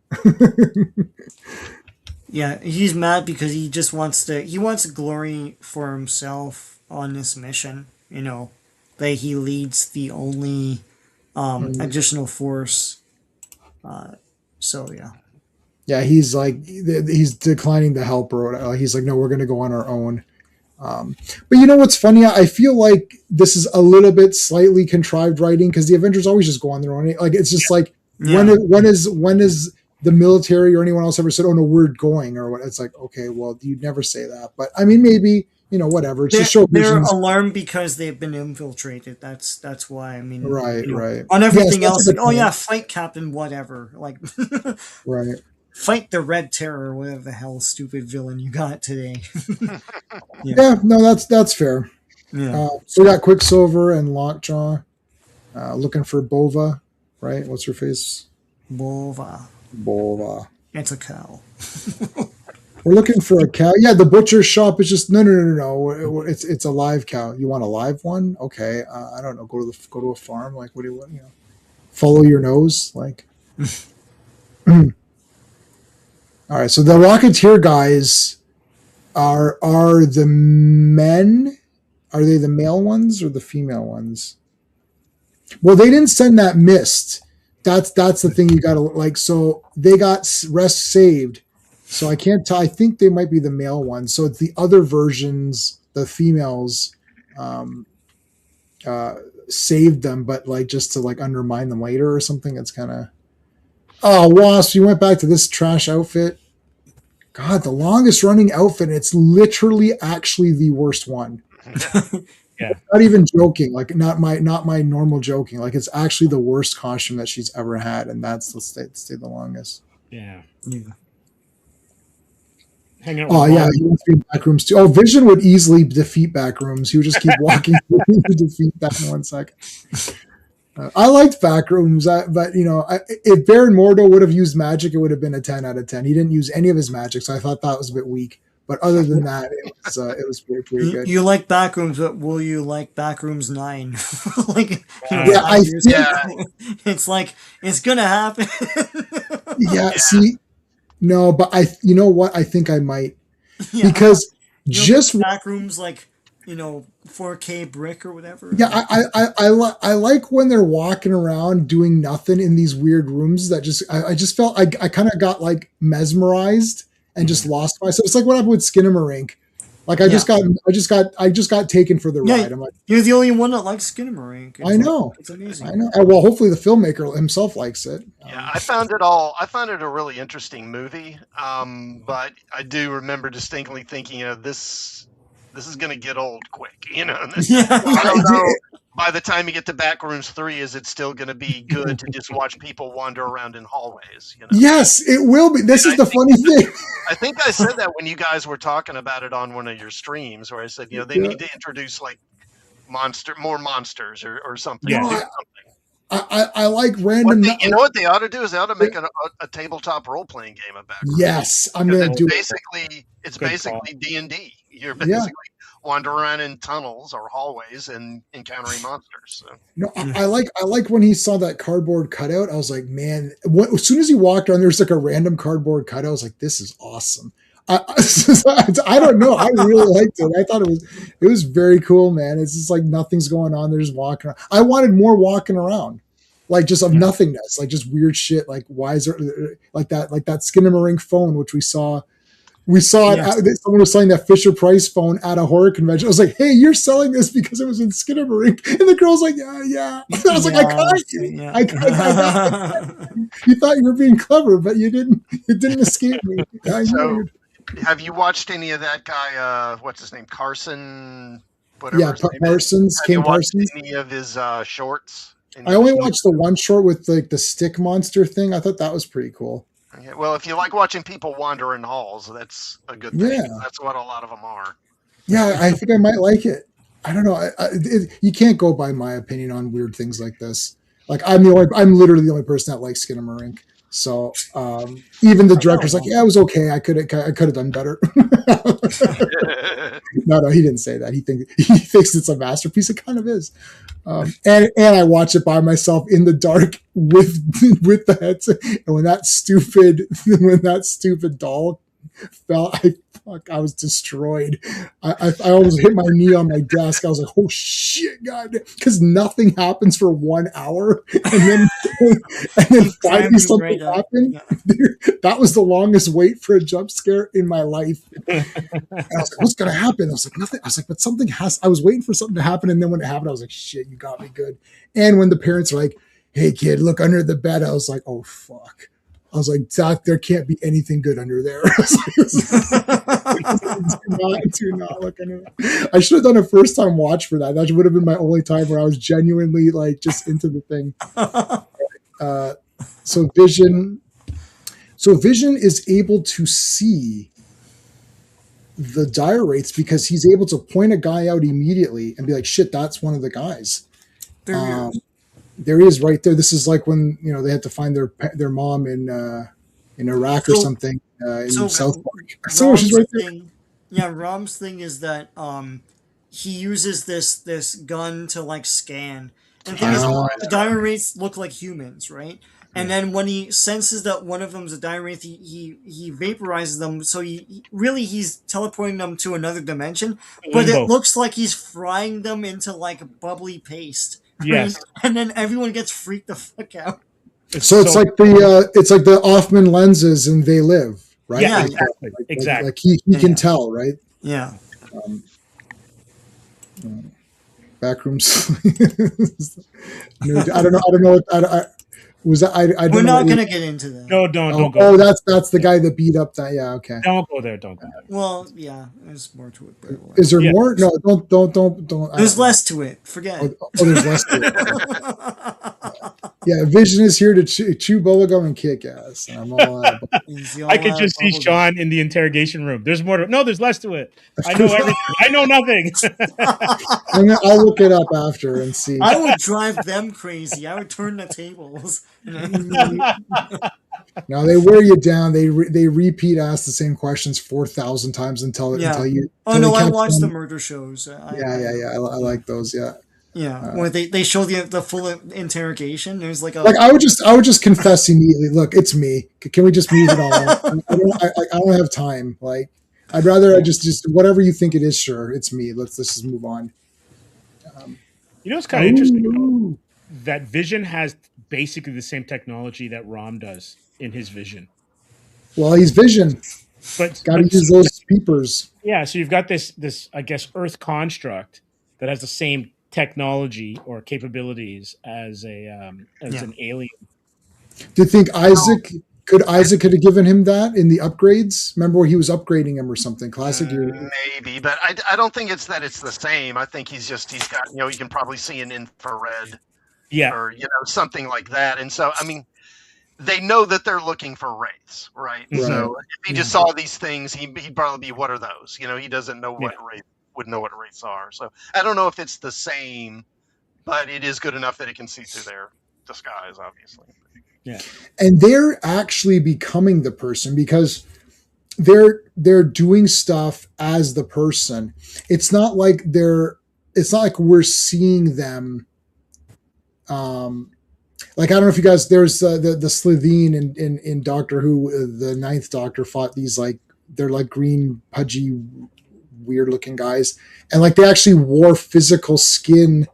B: Yeah, he's mad because he just wants glory for himself on this mission. That he leads the only additional force. So yeah.
A: Yeah, he's declining the help or whatever. He's like, no, we're going to go on our own. But you know what's funny? I feel like this is a little bit slightly contrived writing because the Avengers always just go on their own. Like it's just like when is the military or anyone else ever said, "Oh no, we're going," or what? It's like, okay, well, you'd never say that. But I mean, maybe whatever. It's just show
B: they're
A: Vision's
B: alarmed because they've been infiltrated. That's why. I mean,
A: right.
B: On everything
A: Yes,
B: else,
A: that's a
B: like,
A: good
B: oh yeah,
A: point.
B: fight Captain, whatever. Like,
A: Right.
B: fight the Red Terror, whatever the hell stupid villain you got today.
A: Yeah, no, that's fair.
B: Yeah.
A: So we got Quicksilver and Lockjaw looking for Bova, right? What's her face?
B: Bova. It's a cow.
A: We're looking for a cow. Yeah, the butcher shop is just no. It's a live cow. You want a live one? Okay. I don't know. Go to a farm. Like, what do you want? Follow your nose. Like. All right. So the Rocketeer guys are the men. Are they the male ones or the female ones? Well, they didn't send that mist. That's the thing you got to like. So they got rest saved. So I can't tell. I think they might be the male ones. So it's the other versions, the females, saved them, but like just to like undermine them later or something. It's kind of. Oh, Wasp! You went back to this trash outfit. God, the longest running outfit. It's literally actually the worst one.
F: Yeah.
A: Not even joking. Like not my normal joking. Like it's actually the worst costume that she's ever had, and that's stay the longest.
F: Yeah.
B: Yeah.
A: Oh yeah, he wants to be in back rooms too. Oh, Vision would easily defeat back rooms. He would just keep walking to defeat that in 1 second. I liked back rooms, but if Baron Mordo would have used magic, it would have been a 10 out of 10. He didn't use any of his magic, so I thought that was a bit weak. But other than that, it was pretty good.
B: You like Backrooms, but will you like Backrooms 9? It's like it's gonna happen.
A: Yeah, see, no, but you know what? I think I might
B: Yeah.
A: because just
B: Backrooms, like 4K brick or whatever.
A: yeah, I like when they're walking around doing nothing in these weird rooms. That I just felt I kind of got like mesmerized and just lost myself. It's like what happened with Skinamarink. Like I just got taken for the ride. I'm like,
B: you're the only one that likes Skinamarink.
A: I know.
B: It's amazing.
A: I know. Well, hopefully the filmmaker himself likes it.
D: Yeah, I found it a really interesting movie. But I do remember distinctly thinking, this is going to get old quick. I don't know. By the time you get to Backrooms 3, is it still going to be good to just watch people wander around in hallways?
A: Yes, it will be. This is the funny thing.
D: I think I said that when you guys were talking about it on one of your streams, where I said, they need to introduce like more monsters or something.
F: Yeah.
D: Do something.
A: I like random.
D: What they ought to do is they ought to make a tabletop role playing game of Backrooms.
A: Yes, I'm going to do
D: it. It's basically D&D. You're basically wandering around in tunnels or hallways and encountering monsters. So.
A: No, I like when he saw that cardboard cutout. I was like, man. As soon as he walked on, there's like a random cardboard cutout. I was like, this is awesome. I don't know. I really liked it. I thought it was very cool, man. It's just like nothing's going on. They're just walking around. I wanted more walking around, like just of nothingness, like just weird shit. Like why is there like that Skinamarink phone, which we saw We saw it.
B: Yes.
A: Someone was selling that Fisher Price phone at a horror convention. I was like, "Hey, you're selling this because it was in Skinamarink," and the girl's like, "Yeah, yeah." I was like, "I caught you.
B: Yeah.
A: I got you. Thought you were being clever, but you didn't. It didn't escape me. I
D: So-
A: knew you."
D: Have you watched any of that guy? What's his name? Carson. Whatever
A: Yeah,
D: his name is?
A: Parsons,
D: Have you
A: King
D: watched
A: Parsons.
D: any of his shorts?
A: I only watched the one short with like the stick monster thing. I thought that was pretty cool.
D: Okay, well, if you like watching people wander in halls, that's a good thing.
A: Yeah.
D: That's what a lot of them are.
A: Yeah, I think I might like it. I don't know. You can't go by my opinion on weird things like this. Like I'm literally the only person that likes Skinamarink. So even the director's like, yeah, it was okay. I could have done better. No, he didn't say that. He thinks it's a masterpiece. It kind of is. And I watch it by myself in the dark with the headset. And when that stupid doll fell, I was destroyed. I almost hit my knee on my desk. I was like, oh shit, God, because nothing happens for 1 hour, and then finally something happened. Yeah. That was the longest wait for a jump scare in my life. And I was like, what's gonna happen? I was like, nothing. I was like, but something has. I was waiting for something to happen, and then when it happened, I was like, shit, you got me good. And when the parents are like, hey kid, look under the bed, I was like, oh fuck. I was like, Doc, there can't be anything good under there. Do not look under there. I should have done a first time watch for that. That would have been my only time where I was genuinely like just into the thing. So Vision is able to see the dire wraiths because he's able to point a guy out immediately and be like, shit, that's one of the guys. There he is right there. This is like when they had to find their mom in Iraq or something in South Park. So she's right there.
B: Rom's thing is that he uses this gun to like scan. And the thing is, the dire wraiths look like humans, right? And then when he senses that one of them's a dire wraith, he vaporizes them. So he's teleporting them to another dimension. But it looks like he's frying them into like bubbly paste.
F: Yes,
B: and then everyone gets freaked the fuck out.
A: So it's like the Hoffman lenses and They Live, right?
F: Yeah,
A: like,
F: exactly.
A: Like he can tell, right?
B: Yeah.
A: Backrooms. No, I don't know.
B: We're not gonna get into that.
F: No, don't go.
A: Oh, that's the guy that beat up that. Yeah, okay.
F: Don't go there. Don't go there.
B: Well, yeah, there's more to it.
A: Is there more? No, don't.
B: There's less to it. Forget it.
A: Oh, there's less to it. Yeah, Vision is here to chew bubblegum and kick ass. And I'm all out.
F: I could just see Sean in the interrogation room. There's more to it. No, there's less to it. I know everything. I know nothing.
A: I'll look it up after and see.
B: I would drive them crazy. I would turn the tables.
A: No, they wear you down. They repeat ask the same questions 4,000 times until you.
B: Oh no, I watch the murder shows.
A: I like those. Yeah.
B: Yeah, where they show the full interrogation. There's like
A: I would just confess immediately. Look, it's me. Can we just move it on? I don't have time. Like, I'd rather I just whatever you think it is. Sure, it's me. Let's just move on.
F: It's kind of interesting that Vision has basically the same technology that Rom does in his Vision.
A: Well, he's Vision,
F: but
A: got to use those peepers.
F: Yeah, so you've got this I guess Earth construct that has the same technology or capabilities as an alien.
A: Do you think Isaac could have given him that in the upgrades? Remember where he was upgrading him or something? Classic.
D: Maybe, but I don't think it's the same. I think he's got you can probably see an infrared, or something like that. And so I mean, they know that they're looking for wraiths, right? So if he just saw these things, he'd probably be, what are those? He doesn't know what would know what wraiths are. So I don't know if it's the same, but it is good enough that it can see through their disguise, obviously.
F: Yeah.
A: And they're actually becoming the person because they're doing stuff as the person. It's not like we're seeing them. Like, I don't know if you guys, there's the Slitheen in Doctor Who, the Ninth Doctor fought these they're like green pudgy weird looking guys, and like they actually wore physical skin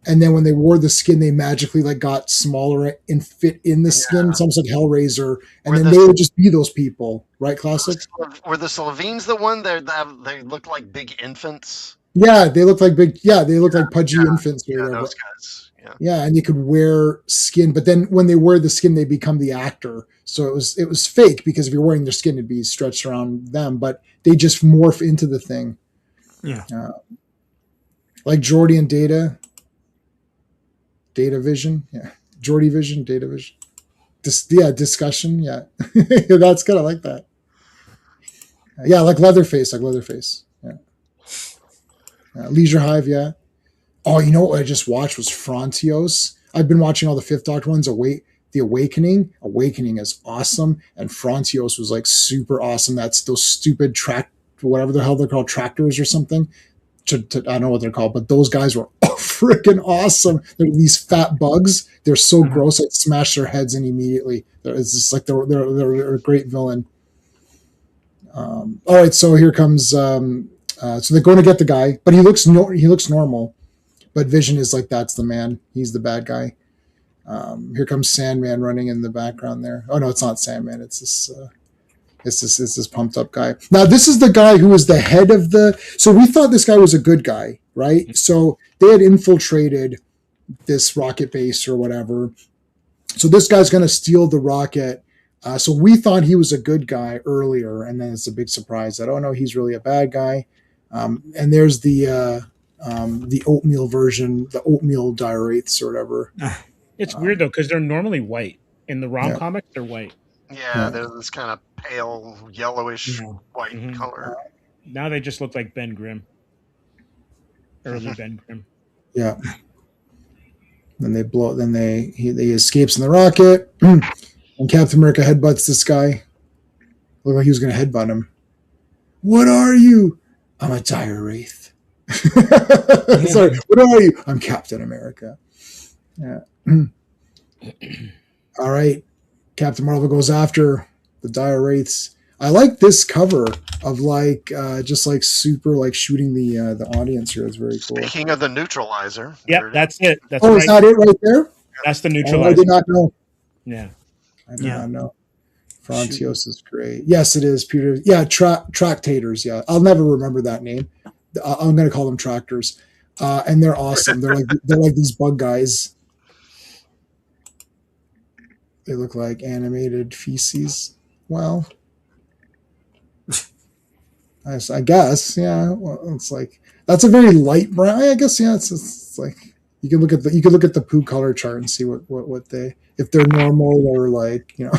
A: and then when they wore the skin, they magically like got smaller and fit in the skin. It's almost like Hellraiser, and then they would just be those people, right? Classic.
D: Were the Slovene the one they look like big infants?
A: Yeah, they look like big. Yeah, they look like pudgy infants or whatever.
D: Those guys. Yeah.
A: Yeah, and they could wear skin, but then when they wear the skin, they become the actor. So it was fake because if you're wearing their skin, it'd be stretched around them, but they just morph into the thing.
B: Yeah.
A: Like Jordy and Data Vision. Yeah. Jordy Vision, Data Vision. Discussion. Yeah. That's kind of like that. Yeah, like Leatherface. Yeah. Leisure Hive, yeah. Oh, you know what I just watched was Frontios. I've been watching all the Fifth Doctor ones. The Awakening. Awakening is awesome. And Frontios was like super awesome. That's those stupid whatever the hell they're called, tractors or something. I don't know what they're called, but those guys were freaking awesome. They're these fat bugs. They're so gross. I'd smash their heads in immediately. It's just like they're a great villain. All right, so here comes. So they're going to get the guy, but he looks normal. But Vision is like, that's the man. He's the bad guy. Here comes Sandman running in the background there. Oh no, it's not Sandman. It's this pumped up guy. Now this is the guy who was the head of the. So we thought this guy was a good guy, right? So they had infiltrated this rocket base or whatever. So this guy's going to steal the rocket. So we thought he was a good guy earlier, and then it's a big surprise that, oh no, he's really a bad guy. And there's the oatmeal version, the oatmeal diorites or whatever.
F: It's weird though, because they're normally white. In the ROM comics, they're white.
D: Yeah, they're this kind of pale, yellowish white color.
F: Now they just look like Ben Grimm. Early Ben Grimm.
A: Yeah. Then they blow. Then he escapes in the rocket, and Captain America headbutts this guy. Looked like he was going to headbutt him. What are you? I'm a dire wraith. Sorry, what are you? I'm Captain America. Yeah. All right. Captain Marvel goes after the dire wraiths. I like this cover of like just like super like shooting the audience here. It's very cool.
D: Speaking of the neutralizer.
F: Yep, that's it. That's
A: is that it right there?
F: That's the neutralizer.
A: I did not know.
F: Yeah.
A: I did not know. Frontios is great. Yes, it is, Peter. Yeah, Tractators. Yeah, I'll never remember that name. I'm going to call them Tractors, and they're awesome. They're like these bug guys. They look like animated feces. Well, I guess, yeah. Well, it's like that's a very light brown. I guess, yeah. It's like you can look at the poo color chart and see what they, if they're normal or like, you know.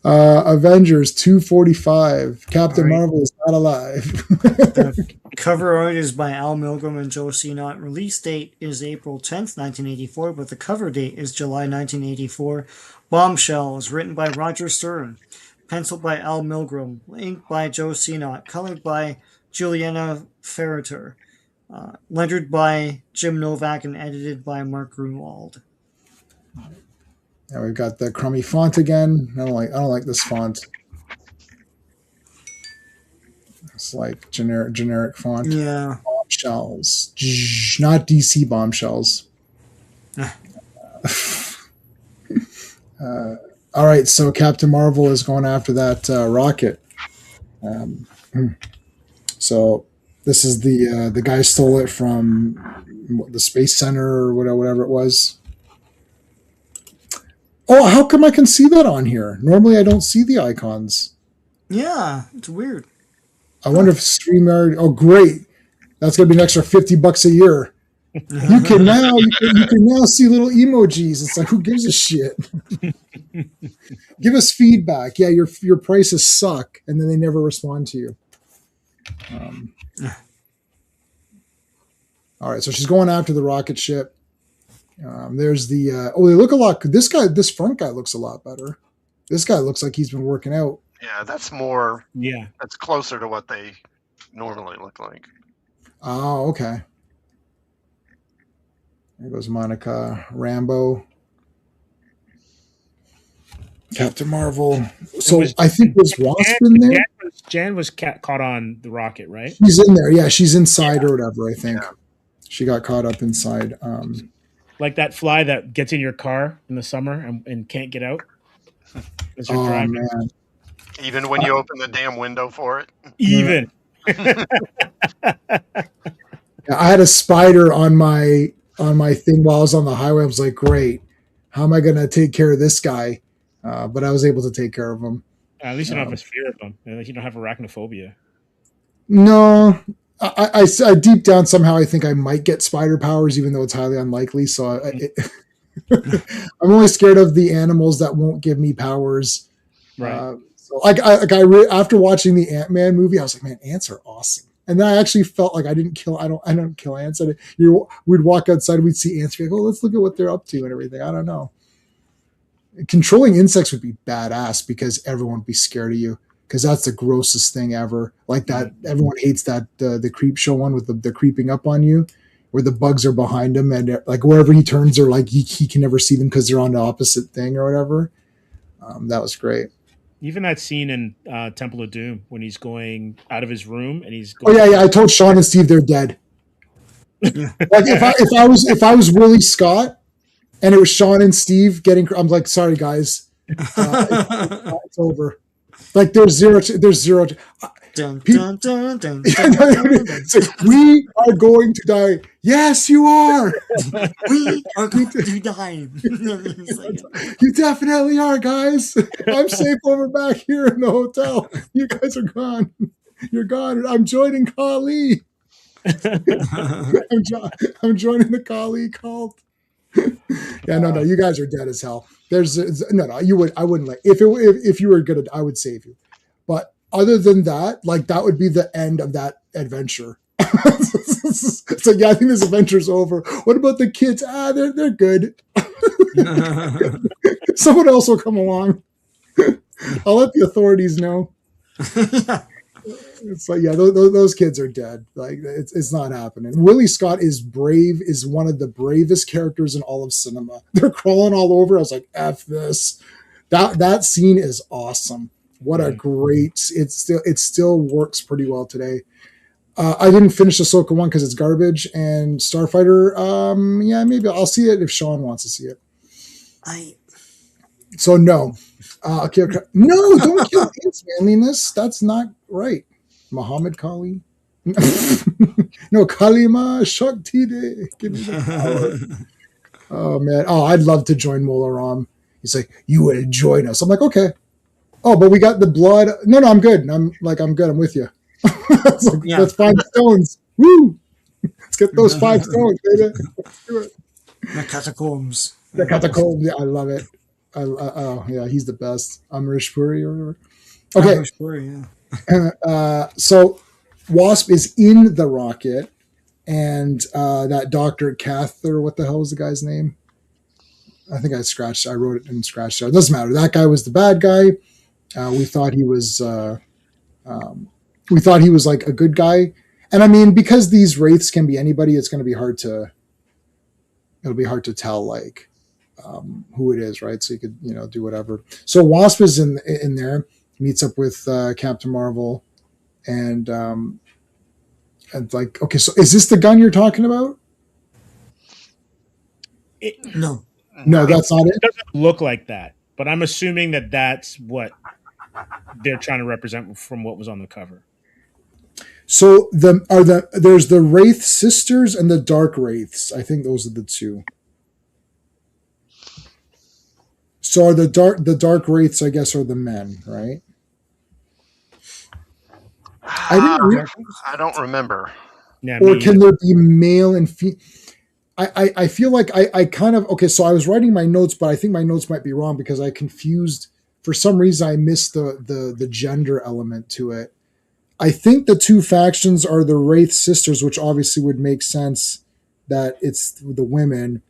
A: Avengers 245. Captain Marvel is not alive.
B: The cover art is by Al Milgrom and Joe Sinnott. Release date is April 10th, 1984, but the cover date is July 1984. Bombshell is written by Roger Stern. Penciled by Al Milgrom. Inked by Joe Sinnott. Colored by Juliana Ferreter. Lettered by Jim Novak and edited by Mark Grunwald.
A: Now we've got the crummy font again. I don't like this font. It's like generic font.
B: Yeah.
A: Bombshells. Not DC bombshells. All right, so Captain Marvel is going after that rocket. So this is the guy stole it from the Space Center or whatever it was. Oh, how come I can see that on here? Normally I don't see the icons.
B: Yeah, it's weird.
A: I wonder if StreamYard. Oh, great! That's gonna be an extra $50 a year. You can now see little emojis. It's like, who gives a shit? Give us feedback. Yeah, your prices suck, and then they never respond to you. All right, so she's going after the rocket ship. There's the they look a lot. This front guy looks a lot better. This guy looks like he's been working out.
D: Yeah, that's more.
F: Yeah,
D: that's closer to what they normally look like.
A: Oh, okay. There goes Monica Rambeau. Captain Marvel. So I think was Wasp in there?
F: Jan was caught on the rocket, right?
A: She's in there. Yeah, she's inside or whatever, I think. She got caught up inside.
F: Like that fly that gets in your car in the summer and can't get out as you're
A: Oh
F: driving.
A: man,
D: Even when you open the damn window for it.
F: Even.
A: I had a spider on my thing while I was on the highway. I was like, great, how am I going to take care of this guy? But I was able to take care of him.
F: At least you don't have a fear of them. At least you don't have arachnophobia.
A: No, I deep down somehow I think I might get spider powers, even though it's highly unlikely. So I'm only scared of the animals that won't give me powers.
F: Right.
A: So after watching the Ant-Man movie, I was like, man, ants are awesome. And then I actually felt like I don't kill ants. We'd walk outside, we'd see ants, be like, oh, let's look at what they're up to and everything. I don't know. Controlling insects would be badass because everyone would be scared of you. Because that's the grossest thing ever. Like that, everyone hates that the creep show one with the creeping up on you, where the bugs are behind him and like wherever he turns, they're like he can never see them because they're on the opposite thing or whatever. That was great.
F: Even that scene in Temple of Doom when he's going out of his room and he's
A: Oh
F: going.
A: yeah. I told Sean and Steve they're dead. Like if I was Willie Scott and it was Sean and Steve getting, I'm like, sorry guys, it's over. Like there's zero.
B: Dun, dun, dun, dun, dun,
A: It's like, we are going to die. Yes, you are.
B: we are going to die.
A: You definitely are, guys. I'm safe over back here in the hotel. You guys are gone. You're gone. I'm joining Kali. I'm joining the Kali cult. Yeah, no. You guys are dead as hell. There's no. I wouldn't let if you were gonna. I would save you. But other than that, like that would be the end of that adventure. So yeah, I think this adventure's over. What about the kids? They're good. Someone else will come along. I'll let the authorities know. It's like, yeah, those kids are dead. Like it's not happening. Willie Scott is one of the bravest characters in all of cinema. They're crawling all over. I was like, F this. That scene is awesome. What a great, it still works pretty well today. I didn't finish the Ahsoka one because it's garbage, and Starfighter, yeah, maybe I'll see it if Sean wants to see it. So no. Okay. No, don't kill his manliness. That's not right. Muhammad Kali. No, Kalima Shakti De. Give me the power. Oh man. Oh, I'd love to join Mola Ram. He's like, you would join us. I'm like, okay. Oh, but we got the blood. No, I'm good. I'm good. I'm with you. Like, yeah. That's 5 stones. Woo! Let's get those 5 stones, baby. Let's do it.
B: The catacombs.
A: The catacombs. Yeah, I love it. Oh yeah, he's the best. Amrish Puri or whatever. Okay.
B: Amrish Puri, yeah.
A: So Wasp is in the rocket, and that Dr. Kath, or what the hell was the guy's name? I think I wrote it and scratched it. It doesn't matter. That guy was the bad guy. We thought he was like a good guy. And I mean, because these wraiths can be anybody, it'll be hard to tell like who it is, right? So you could, do whatever. So Wasp is in there, meets up with Captain Marvel, and like, okay, so is this the gun you're talking about?
B: No,
A: that's not it.
F: It doesn't look like that, but I'm assuming that that's what they're trying to represent from what was on the cover.
A: So there's the Wraith Sisters and the Dark Wraiths. I think those are the two. So are the dark wraiths, I guess, are the men, right?
D: I don't remember.
F: Yeah,
A: or can there be male and female? I feel like I kind of, okay, so I was writing my notes, but I think my notes might be wrong because I confused, for some reason I missed the gender element to it. I think the two factions are the Wraith Sisters, which obviously would make sense that it's the women,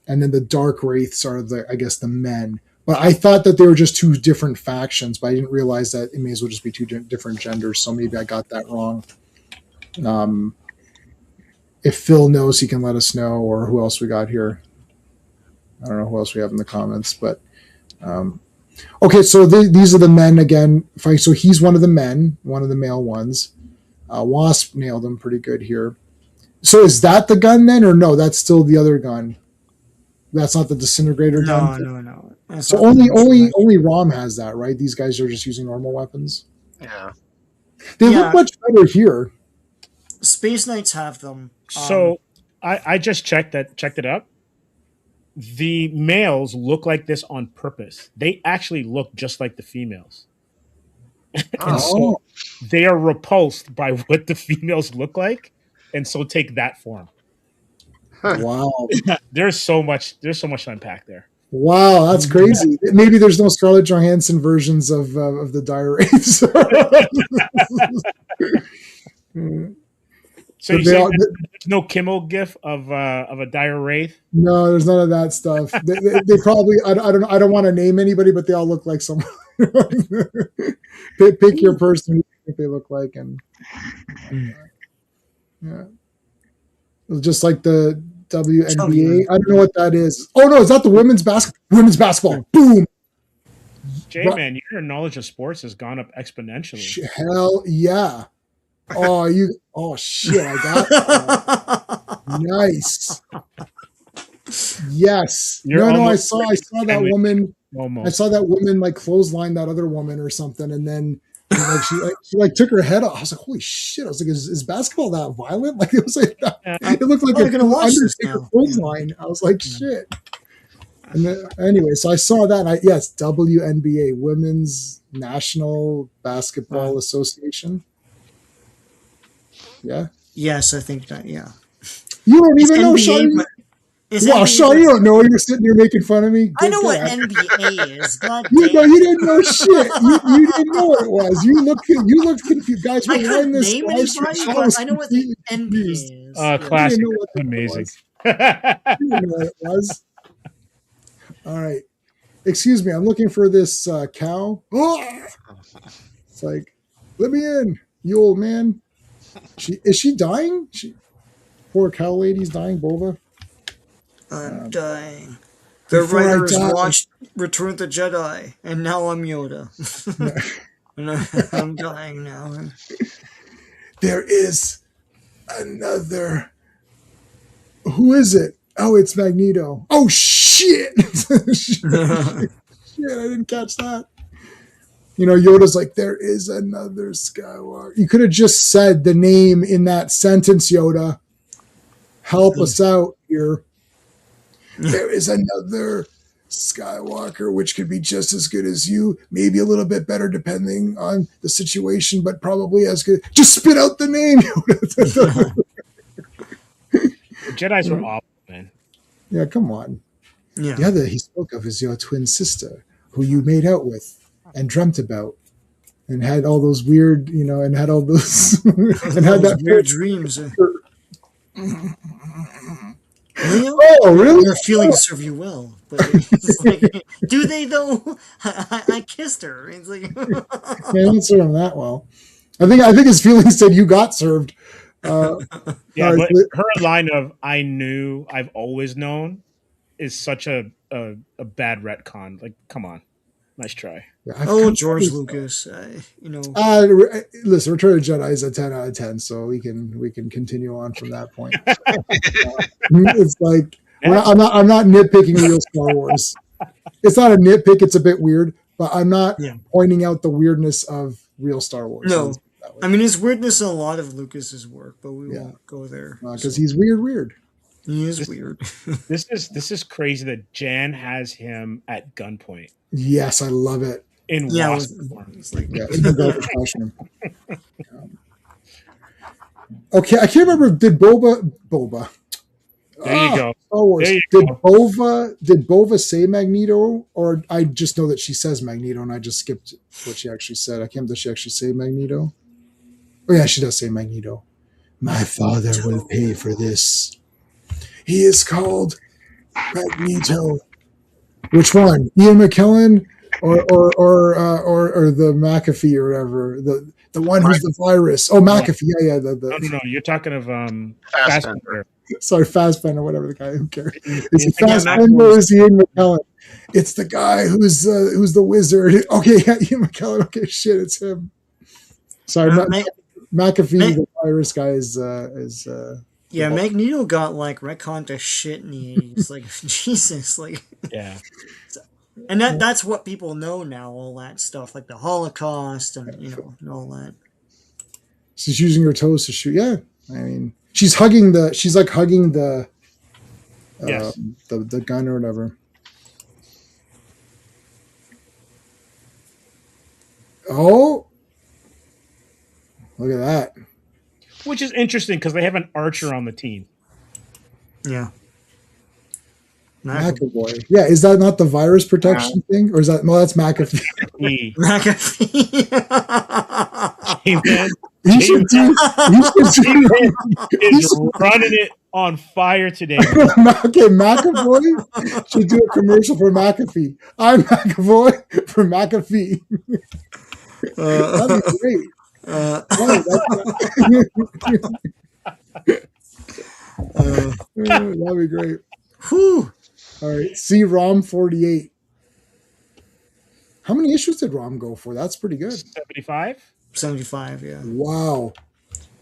A: and then the Dark Wraiths are the men. But I thought that they were just two different factions, but I didn't realize that it may as well just be two different genders. So maybe I got that wrong. If Phil knows, he can let us know, or who else we got here. I don't know who else we have in the comments, but okay. So these are the men again. So he's one of the men, one of the male ones. Wasp nailed him pretty good here. So is that the gun then, or no? That's still the other gun. That's not the disintegrator gun.
B: No. That's
A: So
B: not the
A: only ROM has that, right? These guys are just using normal weapons.
D: Yeah.
A: They
B: Yeah.
A: look much better here.
B: Space Knights have them.
F: So I just checked it up. The males look like this on purpose. They actually look just like the females. And so they are repulsed by what the females look like, and so take that form.
A: Wow.
F: There's so much to unpack there.
A: Wow, that's crazy. Maybe there's no Scarlett Johansson versions of the dire wraiths.
F: So you say there's no Kimmel gif of a dire wraith?
A: No, there's none of that stuff. They probably I don't want to name anybody, but they all look like someone. Pick your person you think they look like, and yeah, just like the WNBA. I don't know what that is. Oh no, is that the women's basketball? Boom.
F: J-Man, your knowledge of sports has gone up exponentially.
A: Hell yeah. Oh shit, I got that. Nice. Yes. I saw that woman. Almost. I saw that woman like clothesline that other woman or something, and then she took her head off. I was like, holy shit. I was like, is basketball that violent? Like it was like it looked like an Undertaker clothesline. I was like, shit. And then, anyway, so I saw that. Yes, WNBA, Women's National Basketball Association. Yeah.
B: Yes, I think that. Yeah.
A: You don't even know, Sean. Wow, Sean, you don't know. You're sitting here making fun of me.
B: I know what NBA is. God
A: you didn't know shit. You didn't know what it was. You looked confused. Guys, we're wearing this.
B: I know what the NBA is.
F: Classic. Amazing.
A: You didn't know what it was. All right. Excuse me. I'm looking for this cow. Oh! It's like, let me in, you old man. Is she dying? Poor cow lady's dying, Bova.
B: I'm dying. The writers watched Return of the Jedi, and now I'm Yoda. I'm dying now.
A: There is another. Who is it? Oh, it's Magneto. Oh, shit. Shit, I didn't catch that. Yoda's like, there is another Skywalker. You could have just said the name in that sentence, Yoda. Help us out here. There is another Skywalker, which could be just as good as you, maybe a little bit better depending on the situation, but probably as good. Just spit out the name.
F: Jedis were awful, man.
A: Yeah, come on.
B: Yeah.
A: The other he spoke of is your twin sister, who you made out with and dreamt about, and had all those weird, and had all those, and had that
B: weird dreams.
A: Oh, really?
B: Your feelings serve you well, but do they though? I kissed her. It's like,
A: yeah, don't serve him that well. I think his feelings said you got served.
F: But her line of "I knew, I've always known" is such a bad retcon. Like, come on, nice try.
A: Yeah,
B: George Lucas,
A: listen, Return of the Jedi is a 10 out of 10, so we can continue on from that point. It's like I'm not nitpicking real Star Wars. It's not a nitpick; it's a bit weird, but I'm not pointing out the weirdness of real Star Wars.
B: No, I mean his weirdness in a lot of Lucas's work, but we won't go there
A: because he's weird.
B: He is weird.
F: This is crazy that Jan has him at gunpoint.
A: Yes, I love it.
F: In
B: it's like,
A: in the classroom. Okay, I can't remember. Did Boba?
F: There you go.
A: Star Wars.
F: There you
A: go. Did Bova say Magneto, or I just know that she says Magneto, and I just skipped what she actually said. I can't. Does she actually say Magneto? Oh yeah, she does say Magneto. My father will pay for this. He is called Magneto. Which one? Ian McKellen or the McAfee or whatever? The one who's the virus. Oh, McAfee. Yeah.
F: No. You're talking of
D: Fassbender.
A: Sorry, Fassbender, whatever the guy. Who cares? Is it Fassbender or is Ian McKellen? It's the guy who's the wizard. Okay, yeah, Ian McKellen. Okay, shit, it's him. Sorry, McAfee, the virus guy is
B: Yeah,
F: People-
B: Magneto got like retconned to shit in the 80s. Like Jesus, like
F: Yeah.
B: and that's what people know now, all that stuff, like the Holocaust and and all that.
A: She's using her toes to shoot. Yeah, I mean, she's hugging the. She's like hugging
F: Yes.
A: the gun or whatever. Oh, look at that.
F: Which is interesting because they have an archer on the team.
B: Yeah.
A: McAvoy. Yeah, is that not the virus protection thing? Or is that, no, that's McAfee.
F: He,
B: McAfee.
F: J-Man
A: He should do,
F: is running it on fire today.
A: okay, McAvoy should do a commercial for McAfee. I'm McAvoy for McAfee. That'd be great. That'd be great.
B: Whew.
A: All right, see Rom 48. How many issues did Rom go for? That's pretty good.
F: 75?
B: 75, yeah.
A: Wow.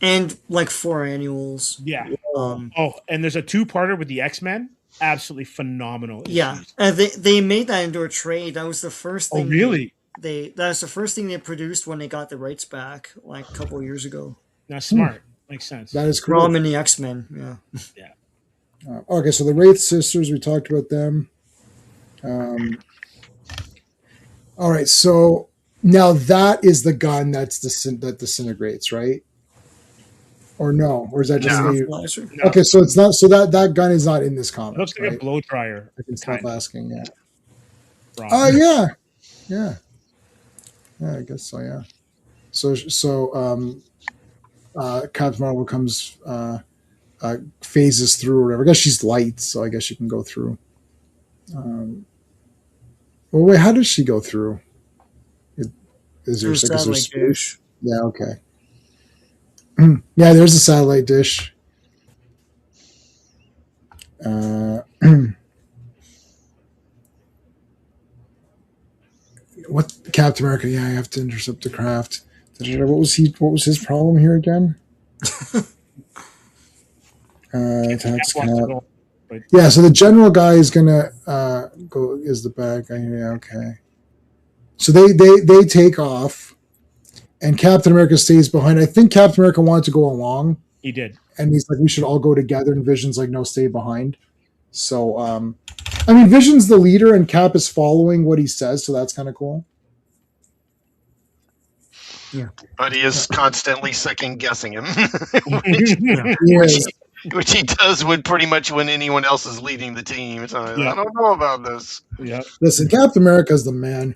B: And like 4 annuals.
F: Yeah.
B: Oh,
F: And there's a 2-parter with the X-Men. Absolutely phenomenal.
B: yeah.
F: issues.
B: And they made that into a trade. That was the first thing.
F: Oh, really?
B: That's the first thing they produced when they got the rights back, like a couple of years ago.
F: That's smart. Makes sense.
A: That is cool.
B: Rom and the X-Men, yeah.
A: Okay, so the Wraith sisters, we talked about them. All right, so now that is the gun that disintegrates, right? Or no? Or is that just
F: No.
B: Fertilizer.
F: No,
A: okay? So it's not. So that gun is not in this comic.
F: it looks like
A: right?
F: a blow dryer.
A: I can stop
F: kind of.
A: asking. Yeah.
F: Wrong.
A: Yeah. I guess so. Yeah. So Captain Marvel comes phases through or whatever. I guess she's light, so I guess she can go through. Well, wait, how does she go through? Is there
B: Through satellite dish.
A: Yeah, okay. Yeah, there's a satellite dish. What Captain America? Yeah, I have to intercept the craft. What was his problem here again? Attacks
F: Cap wants to
A: Cap.
F: go, but
A: Yeah, so the general guy is gonna go is the bad guy. Yeah, okay. So they take off, and Captain America stays behind. I think Captain America wanted to go along,
F: he did.
A: and he's like, "We should all go together." And Vision's like, "No, stay behind." So, I mean, Vision's the leader, and Cap is following what he says, so that's kind of cool.
D: But he is constantly second guessing him,
A: Yes.
D: which he does when pretty much when anyone else is leading the team. So
F: Yeah.
D: I don't know about this.
F: Yeah.
A: Listen, Captain America's the man.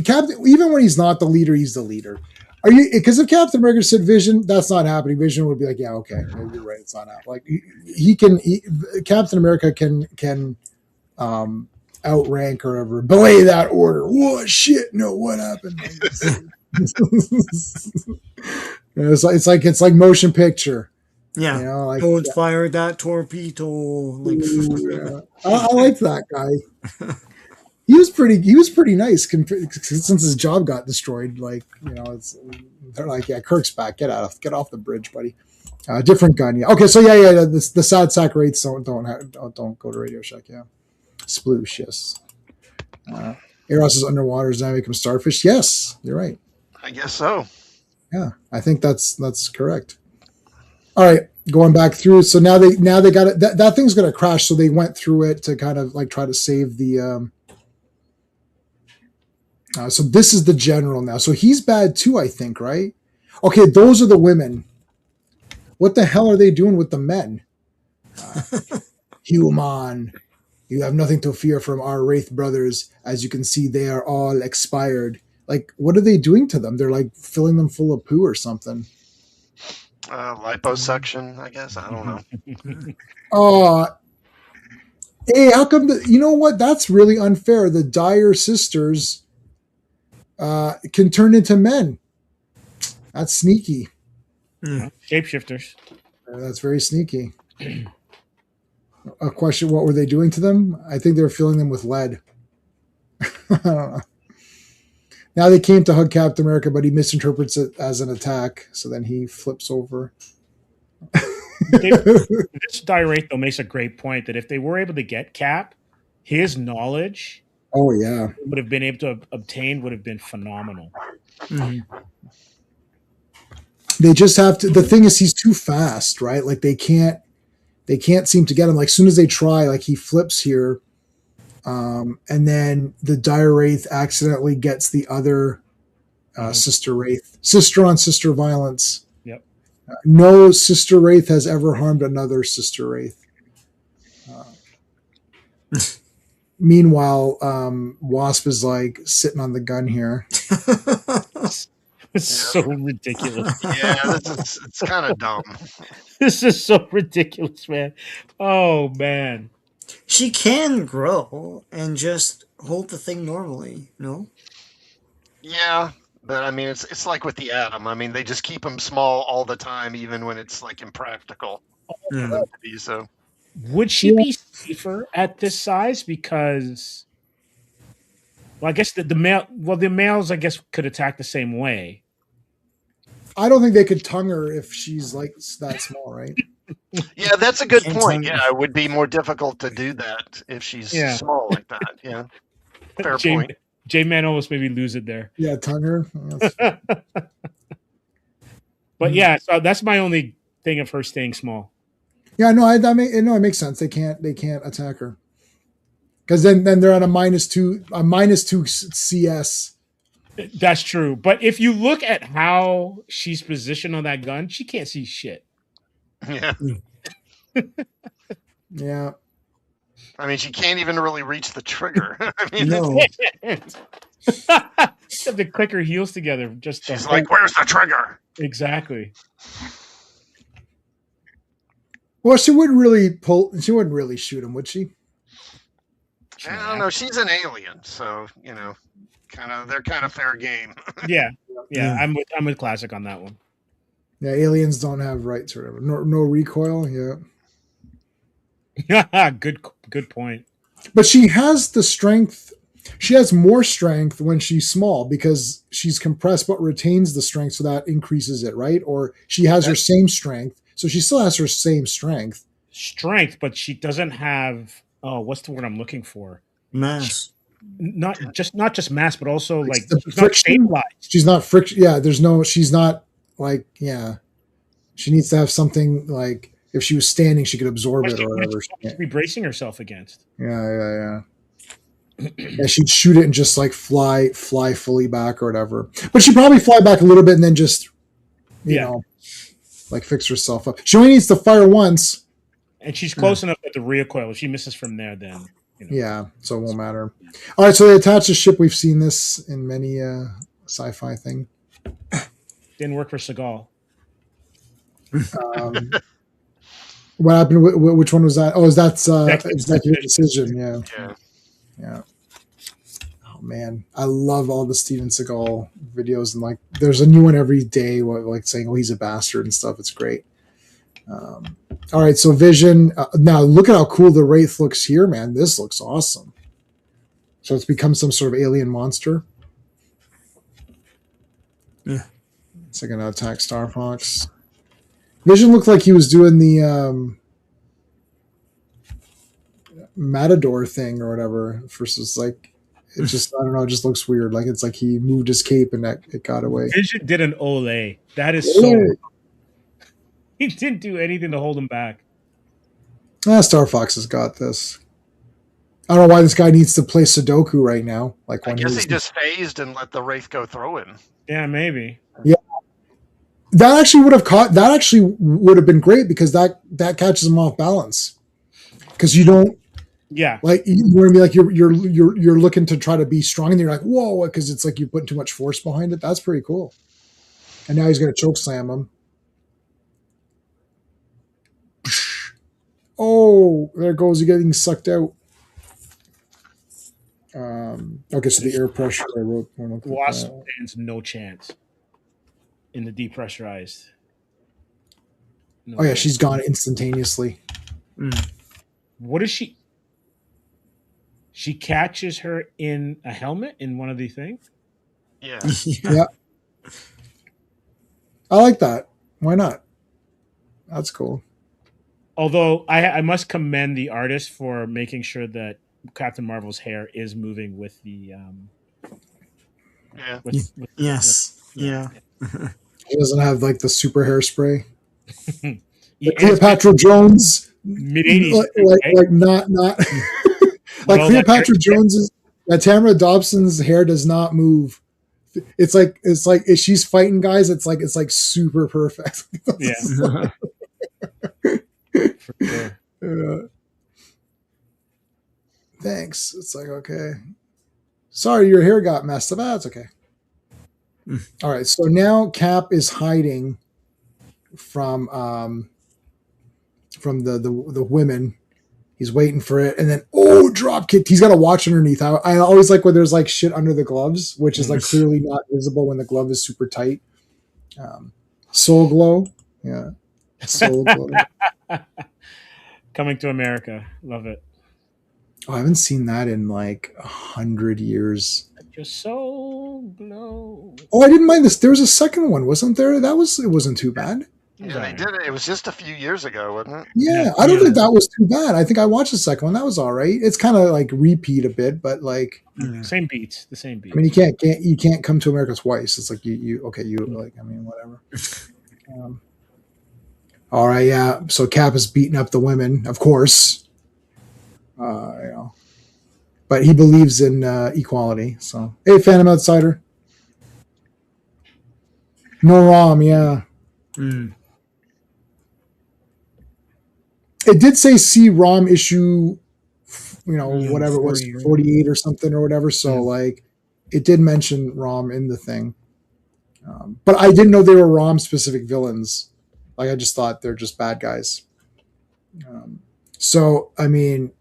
A: Captain. Even when he's not the leader, he's the leader. Are you? Because if Captain America said Vision, that's not happening. Vision would be like, yeah, okay, you're right, it's not happening. Like Captain America can outrank or whatever, belay that order. What shit? No, what happened? It's like motion picture.
B: Yeah.
A: You know, like
B: Don't fire that torpedo. Like,
A: yeah. I liked that guy. He was pretty nice since his job got destroyed. Like, you know, they're like, yeah, Kirk's back. Get off the bridge, buddy. Different gun, yeah. Okay, so yeah. The sad sack rates don't go to Radio Shack. Yeah, sploosh. Yes. Eros is underwater. Does that make him starfish? Yes, you're right.
D: I guess so.
A: Yeah, I think that's correct. All right, going back through. So now they got it. That thing's going to crash. So they went through it to kind of like try to save the. So this is the general now. So he's bad too, I think, right? Okay, those are the women. What the hell are they doing with the men? Human, you have nothing to fear from our Wraith brothers. As you can see, they are all expired. Like, what are they doing to them? They're like filling them full of poo or something.
D: Liposuction, I guess. I don't know.
A: Hey, how come you know what? That's really unfair. The Dyer sisters can turn into men. That's sneaky.
F: Shapeshifters.
A: That's very sneaky. A question: what were they doing to them? I think they were filling them with lead. I don't know. Now they came to hug Captain America, but he misinterprets it as an attack. So then he flips over.
F: This Dirate though makes a great point that if they were able to get Cap, his knowledge
A: Oh yeah.
F: would have been able to obtain would have been phenomenal.
B: Mhm.
A: They just have to. The thing is, he's too fast, right? Like they can't seem to get him. Like as soon as they try, like he flips here, and then the Dire Wraith accidentally gets the other Sister Wraith. Sister on sister violence.
F: Yep.
A: No Sister Wraith has ever harmed another Sister Wraith. Meanwhile, Wasp is like sitting on the gun here.
F: It's so ridiculous.
D: Yeah, it's kind of dumb.
F: This is so ridiculous, man. Oh man.
B: She can grow and just hold the thing normally, no?
D: Yeah, but I mean, it's like with the Atom. I mean, they just keep them small all the time, even when it's like impractical for
B: Yeah.
D: them to be. So
F: Would she be safer at this size? Because, well, I guess the male. Well, the males, I guess, could attack the same way.
A: I don't think they could tongue her if she's like that small, right?
D: yeah, that's a good
B: Can't
D: point.
B: tell me.
D: Yeah, it would be more difficult to do that if she's
F: Yeah.
D: small like that. Yeah, fair
F: J,
D: point.
F: J-Man almost made me lose it there.
A: Yeah, tongue her.
F: But yeah, so that's my only thing of her staying small.
A: Yeah, no, it makes sense. They can't attack her because then they're at a -2 CS.
F: That's true. But if you look at how she's positioned on that gun, she can't see shit.
D: Yeah,
A: Yeah,
D: I mean, she can't even really reach the trigger. I mean,
B: No.
F: Have to click her heels together. Just
D: she's like, "Where's the trigger?"
F: exactly.
A: well, she wouldn't really shoot him, would she?
D: I don't know. She's an alien, so they're kind of fair game.
F: Yeah.
B: Yeah.
F: I'm with Classic on that one.
A: Yeah, aliens don't have rights or whatever. No recoil. Yeah,
F: Good point.
A: but she has the strength. She has more strength when she's small because she's compressed but retains the strength, so that increases it, right? Or she has her same strength, so she still has her same strength.
F: Strength, but she doesn't have what's the word I'm looking for?
B: Mass.
F: Not just mass, but also like
A: the
F: she's not
A: friction.
F: stabilized.
A: She's not friction. Yeah, she's not like, yeah. She needs to have something like if she was standing, she could absorb it or whatever.
F: She'd be bracing herself against.
A: Yeah. Yeah, she'd shoot it and just like fly fully back or whatever. But she'd probably fly back a little bit and then just, you know, like fix herself up. She only needs to fire once.
F: And she's close enough at the recoil. If she misses from there, then
A: Yeah, so it won't matter. All right, so they attach the ship. We've seen this in many sci-fi thing.
F: Didn't work for Seagal.
A: What happened? Which one was that? Oh, that's Executive Decision. Yeah. Oh man, I love all the Steven Seagal videos, and like, there's a new one every day, like saying, "Oh, he's a bastard" and stuff. It's great. All right, so Vision. Now look at how cool the Wraith looks here, man. This looks awesome. So it's become some sort of alien monster.
B: Yeah.
A: It's like going to attack Star Fox. Vision looked like he was doing the Matador thing or whatever. Versus like, it just, I don't know, it just looks weird. Like it's like he moved his cape and it got away.
F: Vision did an Olay. That is so. He didn't do anything to hold him back.
A: Star Fox has got this. I don't know why this guy needs to play Sudoku right now. Like
D: I
A: when
D: guess he just phased and let the Wraith go through him.
F: Yeah, maybe.
A: That actually would have been great because that catches him off balance. Because you don't.
F: Yeah.
A: Like you're gonna be like you're looking to try to be strong and you're like, whoa, because it's like you're putting too much force behind it. That's pretty cool. And now he's gonna choke slam him. Oh, there goes he getting sucked out. Okay, so the air pressure I wrote.
F: Wasp stands no chance in the depressurized. No
A: Oh yeah,
F: chance.
A: she's gone instantaneously.
F: What is she? She catches her in a helmet in one of the things.
D: Yeah.
A: Yeah. I like that. Why not? That's cool.
F: Although I must commend the artist for making sure that Captain Marvel's hair is moving with the
D: Yeah.
F: with
B: Yes. Yeah.
A: He doesn't have like the super hairspray.
F: yeah,
A: Cleopatra Jones,
F: mid 80s,
A: like not like
F: all that
A: Cleopatra Jones's. Tamara Dobson's hair does not move. It's like if she's fighting guys. It's like super perfect.
F: Yeah, for sure.
A: Thanks. It's like, okay. Sorry, your hair got messed up. That's okay. All right. So now Cap is hiding from the women. He's waiting for it, and then drop kick. He's got a watch underneath. I always like when there's like shit under the gloves, which is like clearly not visible when the glove is super tight. Soul glow, yeah, soul glow.
F: Coming to America, love it.
A: Oh, I haven't seen that in like 100 years.
F: Your soul glow.
A: Oh, I didn't mind this. There was a second one, wasn't there? It wasn't too bad.
D: Yeah, they did it. It was just a few years ago, wasn't it?
A: Yeah, I don't think that was too bad. I think I watched the second one. That was all right. It's kind of like repeat a bit, but like
F: same beats, the same beats.
A: I mean, you can't come to America twice. It's like you like, I mean, whatever. All right, yeah. So Cap is beating up the women, of course. But he believes in equality. So, hey, Phantom Outsider. No Rom, yeah. It did say see Rom issue, whatever it was, 48 or something or whatever. So, like, it did mention Rom in the thing. But I didn't know they were Rom specific villains. Like, I just thought they're just bad guys. So, I mean,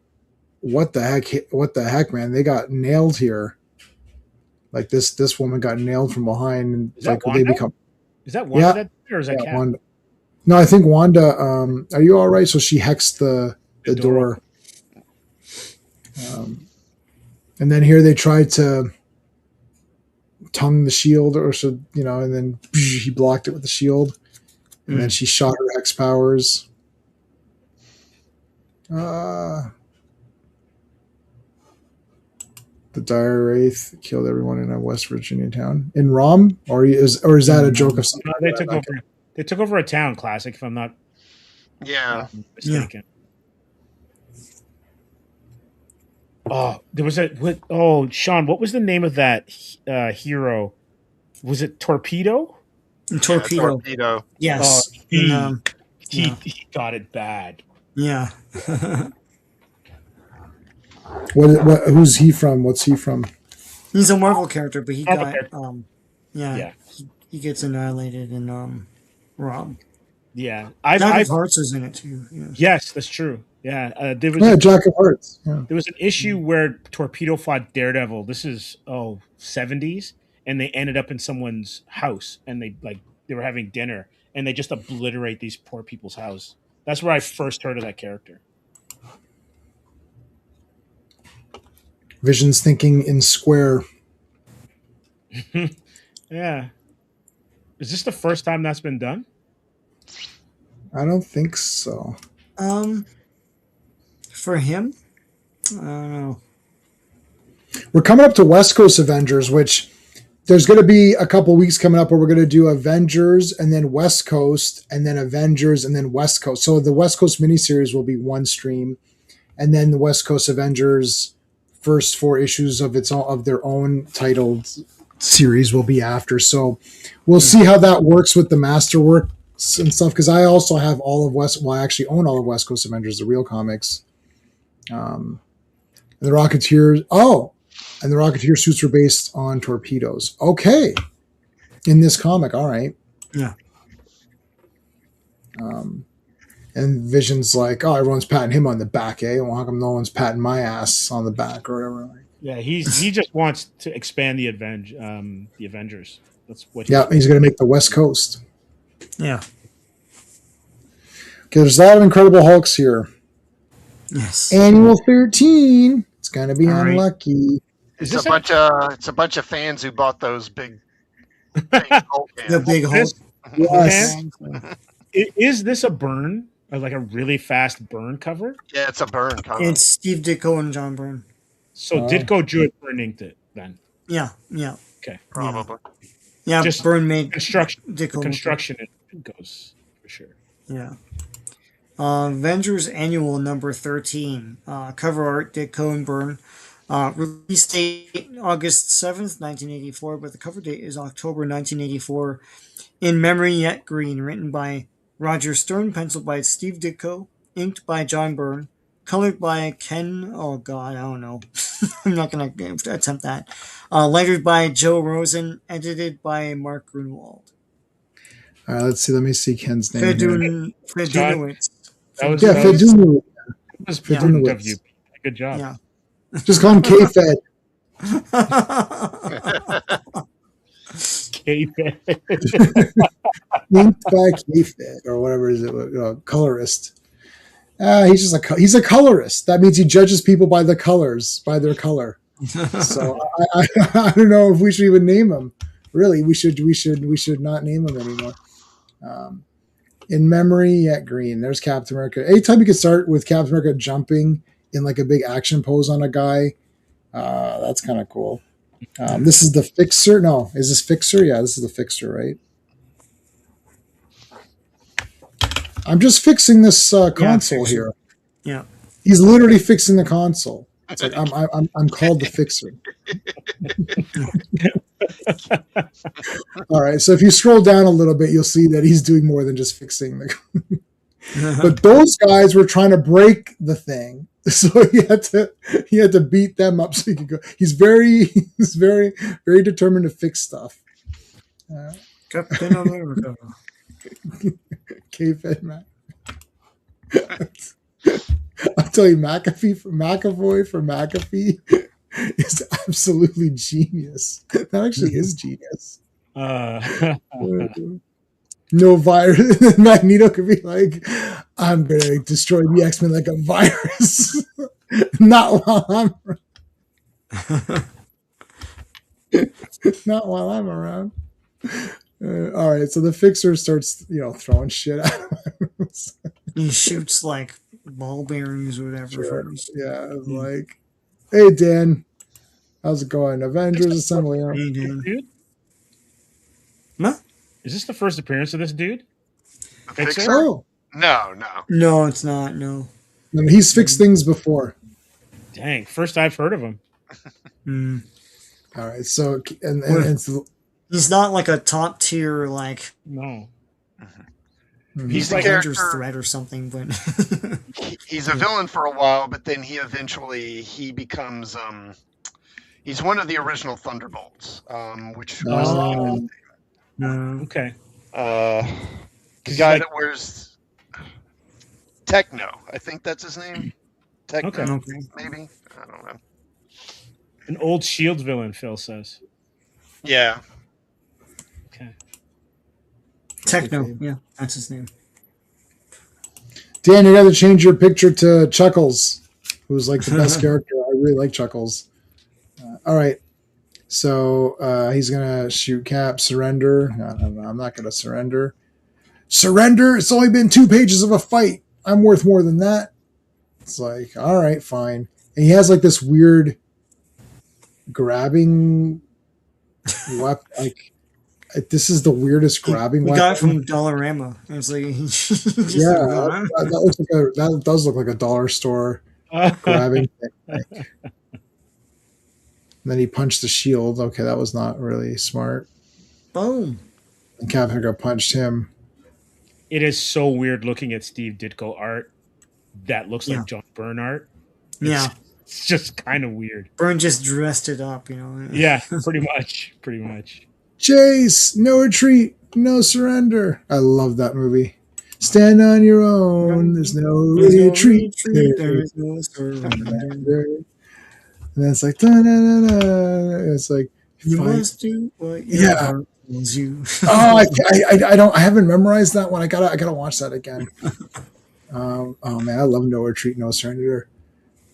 A: what the heck, man? They got nailed here. Like this woman got nailed from behind, and
F: is
A: like
F: Wanda?
A: they become.
F: Is that Wanda? Or is that Cap?
A: Wanda. No, I think Wanda. Are you all right? So she hexed the door. And then here they tried to tongue the shield, or so and then he blocked it with the shield, and then she shot her hex powers. The Dire Wraith killed everyone in a West Virginia town. In Rom? Or is that a joke of something?
F: No, they took over a town, classic, if I'm not mistaken. Oh, there was Sean, what was the name of that hero? Was it Torpedo?
B: Torpedo. Yes.
F: Oh, he got it bad.
B: Yeah.
A: Who's he from? What's he from?
B: He's a Marvel character, but he he gets annihilated in Rom.
F: Yeah,
B: Jack of Hearts is in it too. Yeah.
F: Yes, that's true. Yeah, there was
A: Jack of Hearts. Yeah.
F: There was an issue where Torpedo fought Daredevil. This is 70s, and they ended up in someone's house, and they were having dinner, and they just obliterate these poor people's house. That's where I first heard of that character.
A: Vision's thinking in square.
F: Yeah. Is this the first time that's been done?
A: I don't think so.
B: For him, I don't know.
A: We're coming up to West Coast Avengers, which there's going to be a couple weeks coming up where we're going to do Avengers and then West Coast and then Avengers and then West Coast. So the West Coast miniseries will be one stream, and then the West Coast Avengers first 4 issues of their own titled series will be after. So we'll see how that works with the masterworks and stuff, because I also have I actually own all of West Coast Avengers, the real comics. And the Rocketeer suits were based on torpedoes. Okay. In this comic, all right.
B: Yeah.
A: And Vision's like, oh, everyone's patting him on the back, eh? Well, how come no one's patting my ass on the back or whatever?
F: Yeah, he just wants to expand the Avengers. That's what.
A: He's going to make the West Coast.
B: Yeah.
A: Okay, there's a lot of Incredible Hulks here.
B: Yes.
A: Annual 13. It's going to be unlucky.
D: It's a bunch of fans who bought those big Hulk
B: the big Hulk.
A: Yes.
F: Is this a burn? Or like a really fast burn cover?
D: Yeah, it's a burn cover.
B: It's Steve Ditko and John Byrne.
F: So Ditko drew it, Byrne inked it then.
B: Yeah.
F: Okay.
D: Probably.
B: Yeah,
F: Just
B: Byrne made
F: Construction.
B: Ditko.
F: Construction it goes for sure.
B: Yeah. Avengers Annual number 13. Cover art Ditko and Byrne. Release date August 7th, 1984, but the cover date is October 1984. In Memory Yet Green, written by Roger Stern, penciled by Steve Ditko, inked by John Byrne, colored by Ken. Oh God, I don't know. I'm not gonna attempt that. Lettered by Joe Rosen, edited by Mark Grunwald.
A: All right, let's see. Let me see Ken's name.
B: Fedunowitz.
F: That was
A: Fedunowitz.
F: That was
B: Yeah.
F: prudent of you. Good job.
B: Yeah.
A: Just call him K-Fed.
F: K-Fed.
A: Inked by K-Fed or whatever is it? Colorist. He's a colorist. That means he judges people by the colors, by their color. So I don't know if we should even name him. Really, we should not name him anymore. In Memory Yet Green. There's Captain America. Anytime you can start with Captain America jumping in like a big action pose on a guy, that's kind of cool. This is the Fixer. No, is this Fixer? Yeah, this is the Fixer, right? I'm just fixing this console here.
B: Yeah.
A: He's literally fixing the console. It's like I'm called the Fixer. All right. So if you scroll down a little bit, you'll see that he's doing more than just fixing the. But those guys were trying to break the thing, so he had to beat them up so he could go. He's very very determined to fix stuff.
B: Captain America.
A: K-Fed Mac. I'll tell you, McAvoy for McAfee is absolutely genius. That actually is genius. No virus. Magneto could be like, I'm going to destroy the X-Men like a virus. Not while I'm not while I'm around. All right, so the Fixer starts, throwing shit at him.
B: He shoots like ball bearings or whatever.
A: Sure. Yeah, like, hey Dan, how's it going? Avengers Assembly.
B: Hey, Dan.
F: Dude?
B: Huh?
F: Is this the first appearance of this dude?
D: Fixer?
A: Oh,
D: No.
B: No, it's not. No.
A: and he's fixed things before.
F: Dang, first I've heard of him.
B: Mm.
A: All right, so and it's,
B: He's not like a top tier like
F: No.
B: he's like
D: character-
B: Avengers threat or something, but
D: He's a villain for a while, but then he becomes he's one of the original Thunderbolts, which was
B: no.
F: Okay.
D: the guy that wears Techno. I think that's his name. Techno,
B: Okay.
D: maybe. I don't know.
F: An old Shield villain, Phil says.
D: Yeah.
F: Okay.
B: Techno, yeah, that's his name.
A: Dan, you got to change your picture to Chuckles, who's like the best character. I really like Chuckles. All right, so he's gonna shoot Cap. Surrender. No, I'm not gonna surrender. Surrender. It's only been 2 pages of a fight. I'm worth more than that. It's like, all right, fine. And he has like this weird grabbing weapon. Like, this is the weirdest grabbing
B: We
A: weapon.
B: got it from Dollarama. It's like
A: Yeah, that does look like a dollar store grabbing thing. And then he punched the Shield. Okay, that was not really smart.
B: Boom.
A: And Captain America punched him.
F: It is so weird looking at Steve Ditko art that looks
B: Yeah.
F: like John Byrne art.
B: Yeah.
F: It's just kind of weird.
B: Byrne just dressed it up,
F: Yeah, pretty much. Pretty much.
A: Chase, no retreat, no surrender. I love that movie. Stand on your own. There's no retreat.
B: There's no surrender.
A: And then it's like, da-da-da-da. It's like,
B: You
A: fight.
B: must do what your heart tells you.
A: Oh, I haven't memorized that one. I gotta watch that again. Oh man, I love No Retreat, No Surrender.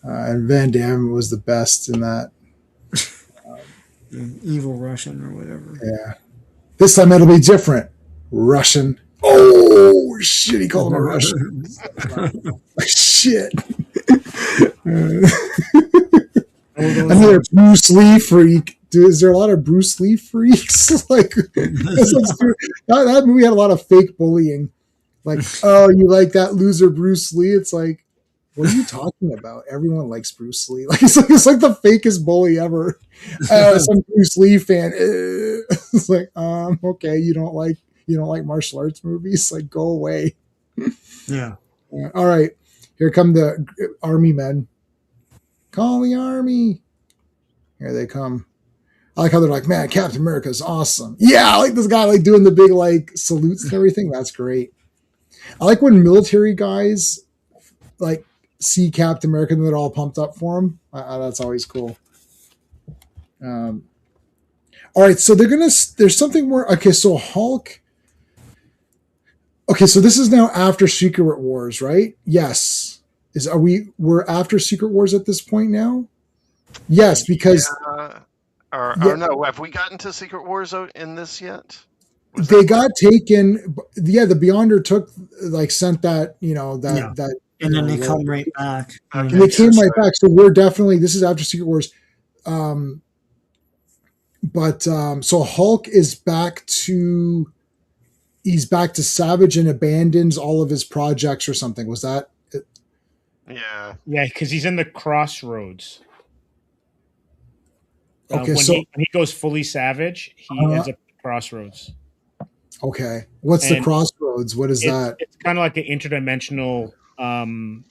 A: And Van Damme was the best in that.
B: Evil Russian or whatever.
A: Yeah. This time it'll be different. Russian. Oh shit! He called him a Russian. Shit. Another Bruce Lee freak. Dude, is there a lot of Bruce Lee freaks? Like that movie had a lot of fake bullying. Like, oh, you like that loser Bruce Lee? It's like, what are you talking about? Everyone likes Bruce Lee. Like it's like the fakest bully ever. Some Bruce Lee fan. It's like, okay, you don't like martial arts movies? Like, go away.
B: Yeah.
A: All right, here come the army men. Call the army. Here they come. I like how they're like, man, Captain America is awesome. Yeah, I like this guy like doing the big like salutes and everything. That's great. I like when military guys like see Captain America and they're all pumped up for him. That's always cool. All right, so there's something more. Okay, so Hulk. Okay, so this is now after Secret Wars, right? Yes. We're after Secret Wars at this point now? Yes, because
D: or no, have we gotten to Secret Wars in this yet?
A: They got taken. Yeah, the Beyonder sent that, that.
B: And then they come right back.
A: Okay. And they came right back. So we're definitely, this is after Secret Wars. So Hulk is he's back to Savage and abandons all of his projects or something. Was that it?
F: Yeah, because he's in the Crossroads.
A: Okay,
F: when he goes fully Savage, he ends up at the Crossroads.
A: Okay, what's the Crossroads? What is that?
F: It's kind of like an interdimensional kind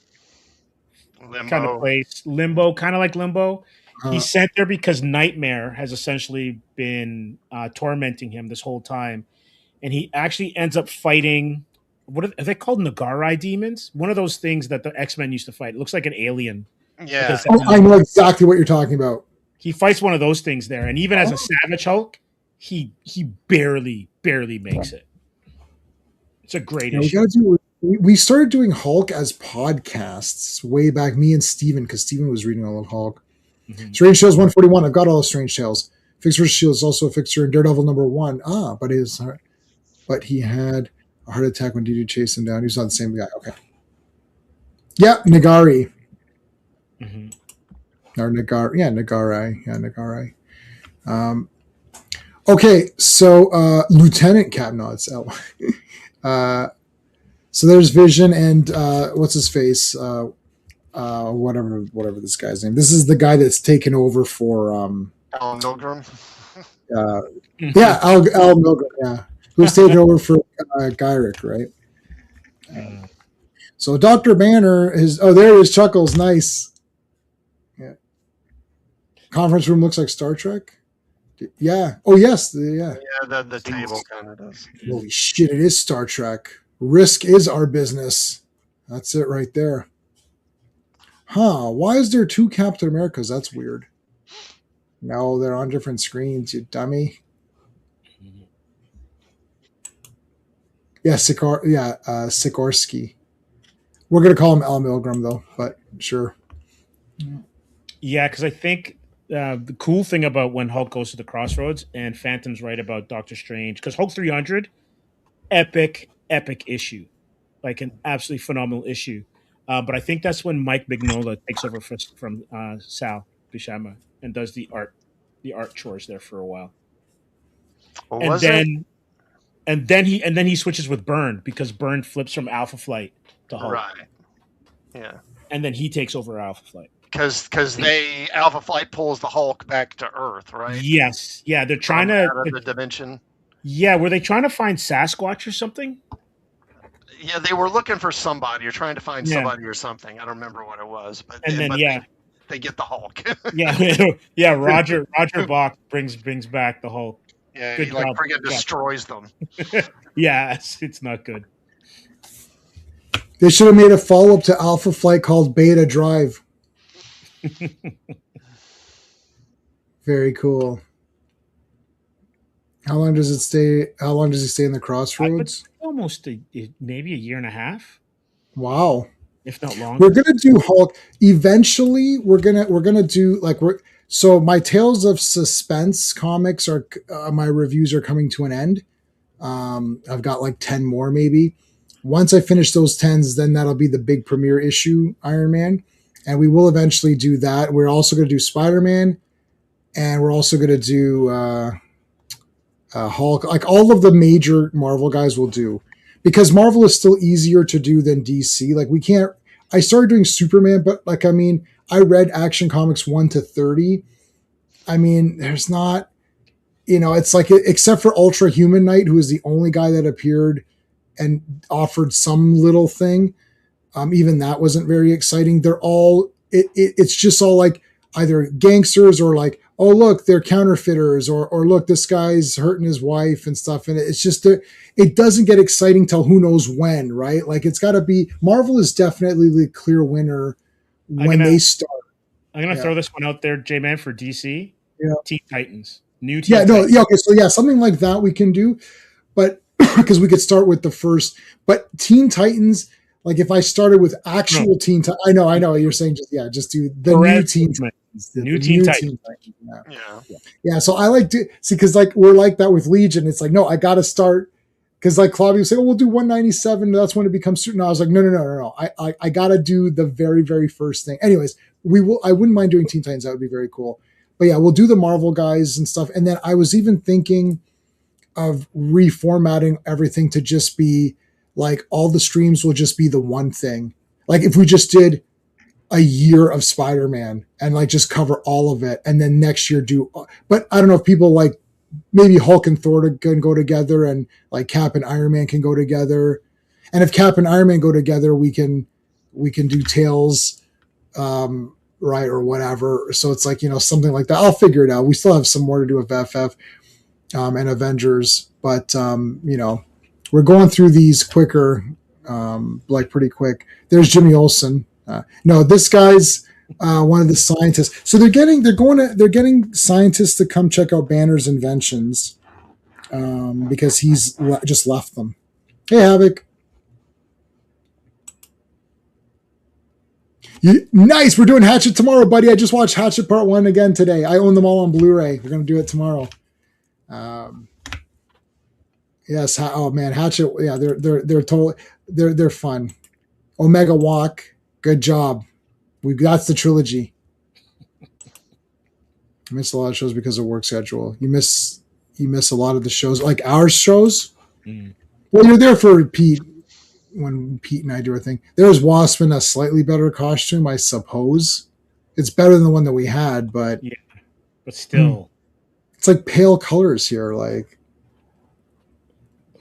F: of place, limbo, kind of like Limbo. He's sent there because Nightmare has essentially been tormenting him this whole time, and he actually ends up fighting. What are they called? Nagarai demons? One of those things that the X-Men used to fight. It looks like an alien.
D: Yeah,
A: I know exactly what you're talking about.
F: He fights one of those things there, and even as a Savage Hulk, he barely makes it. It's a great issue.
A: We started doing Hulk as podcasts way back, me and Steven, because Steven was reading all of Hulk. Mm-hmm. Strange Tales 141. I've got all of Strange Tales. Fixer vs. Shield is also a fixture in Daredevil #1. But he had a heart attack when Didi chased him down. He was not the same guy. Okay. Yeah, Nagari.
F: Mm-hmm.
A: Or Nagari. Yeah, Nagarai. Yeah, Nagarai. Okay, so Lieutenant Capnod's so there's Vision and what's his face? Whatever this guy's name. This is the guy that's taken over for
D: Alan Milgram.
A: Yeah, Al Milgram. Yeah, who's taken over for Gyrick, right? So Dr. Banner is. Oh, there is Chuckles. Nice. Yeah. Conference room looks like Star Trek. Yeah. Oh yes. Yeah.
D: Yeah. The table kind of does.
A: Holy shit! It is Star Trek. Risk is our business. That's it right there. Huh. Why is there two Captain Americas? That's weird. No, they're on different screens, you dummy. Yeah, Sikorsky. We're going to call him Al Milgram, though, but sure.
F: Yeah, because I think the cool thing about when Hulk goes to the Crossroads, and Phantom's right about Doctor Strange, because Hulk 300, epic issue. Like an absolutely phenomenal issue. But I think that's when Mike Mignola takes over from Sal Buscema and does the art chores there for a while. And then he switches with Byrne because Byrne flips from Alpha Flight to Hulk.
D: Right. Yeah.
F: And then he takes over Alpha Flight.
D: Because Alpha Flight pulls the Hulk back to Earth, right?
F: Yes. Yeah, they're trying to
D: out of the dimension.
F: Yeah, were they trying to find Sasquatch or something?
D: Yeah, they were looking for somebody or trying to find somebody or something. I don't remember what it was, but they get the Hulk.
F: yeah. Roger Bach brings back the Hulk.
D: Yeah, good he job. Friggin' destroys them.
F: Yeah, it's not good.
A: They should have made a follow-up to Alpha Flight called Beta Drive. Very cool. How long does he stay in the Crossroads?
F: Almost maybe a year and a half.
A: Wow.
F: If not longer.
A: We're gonna do Hulk. Eventually, we're gonna do so my Tales of Suspense comics my reviews are coming to an end. I've got like 10 more maybe. Once I finish those 10s, then that'll be the big premiere issue Iron Man. And we will eventually do that. We're also going to do Spider-Man, and we're also going to do Hulk. Like all of the major Marvel guys will do, because Marvel is still easier to do than DC. Like we can't. I started doing Superman, but like I mean, I read Action Comics 1 to 30. I mean, there's not. It's like except for Ultra Human Knight, who is the only guy that appeared and offered some little thing. Even that wasn't very exciting. They're all it's just all like either gangsters or like, oh look, they're counterfeiters, or look, this guy's hurting his wife and stuff. And it's just it doesn't get exciting till who knows when, right? Like it's got to be Marvel is definitely the clear winner when they start.
F: I'm gonna throw this one out there, J-Man, for DC.
A: Yeah.
F: Teen Titans. New Teen Titans.
A: Okay, so something like that we can do, but because we could start with the first, but Teen Titans, like if I started with actual Teen Titans, I know you're saying just do the new Teen Titans.
F: New Teen Titans.
A: Yeah. So I like to see, because like we're like that with Legion. It's like, no, I got to start, because like Claudia would say, oh, we'll do 197. That's when it becomes certain. I was like, no. I got to do the very, very first thing. Anyways, I wouldn't mind doing Teen Titans. That would be very cool. But yeah, we'll do the Marvel guys and stuff. And then I was even thinking of reformatting everything to just be like all the streams will just be the one thing. Like if we just did a year of Spider-Man and like just cover all of it, and then next year but I don't know if people like maybe Hulk and Thor can go together, and like Cap and Iron Man can go together. And if Cap and Iron Man go together, we can do Tales, right, or whatever. So it's like, something like that. I'll figure it out. We still have some more to do with FF and Avengers, but we're going through these quicker, like pretty quick. There's Jimmy Olsen. No, this guy's one of the scientists. So they're getting scientists to come check out Banner's inventions, because he's just left them. Hey, Havoc. Nice. We're doing Hatchet tomorrow, buddy. I just watched Hatchet Part 1 again today. I own them all on Blu-ray. We're going to do it tomorrow. Yes. Oh man, Hatchet. Yeah, they're totally they're fun. Omega Walk. Good job. That's the trilogy. I miss a lot of shows because of work schedule. You miss a lot of the shows, like our shows. Well, you're there for Pete when Pete and I do our thing. There's Wasp in a slightly better costume, I suppose. It's better than the one that we had, but
F: still,
A: it's like pale colors here. Like,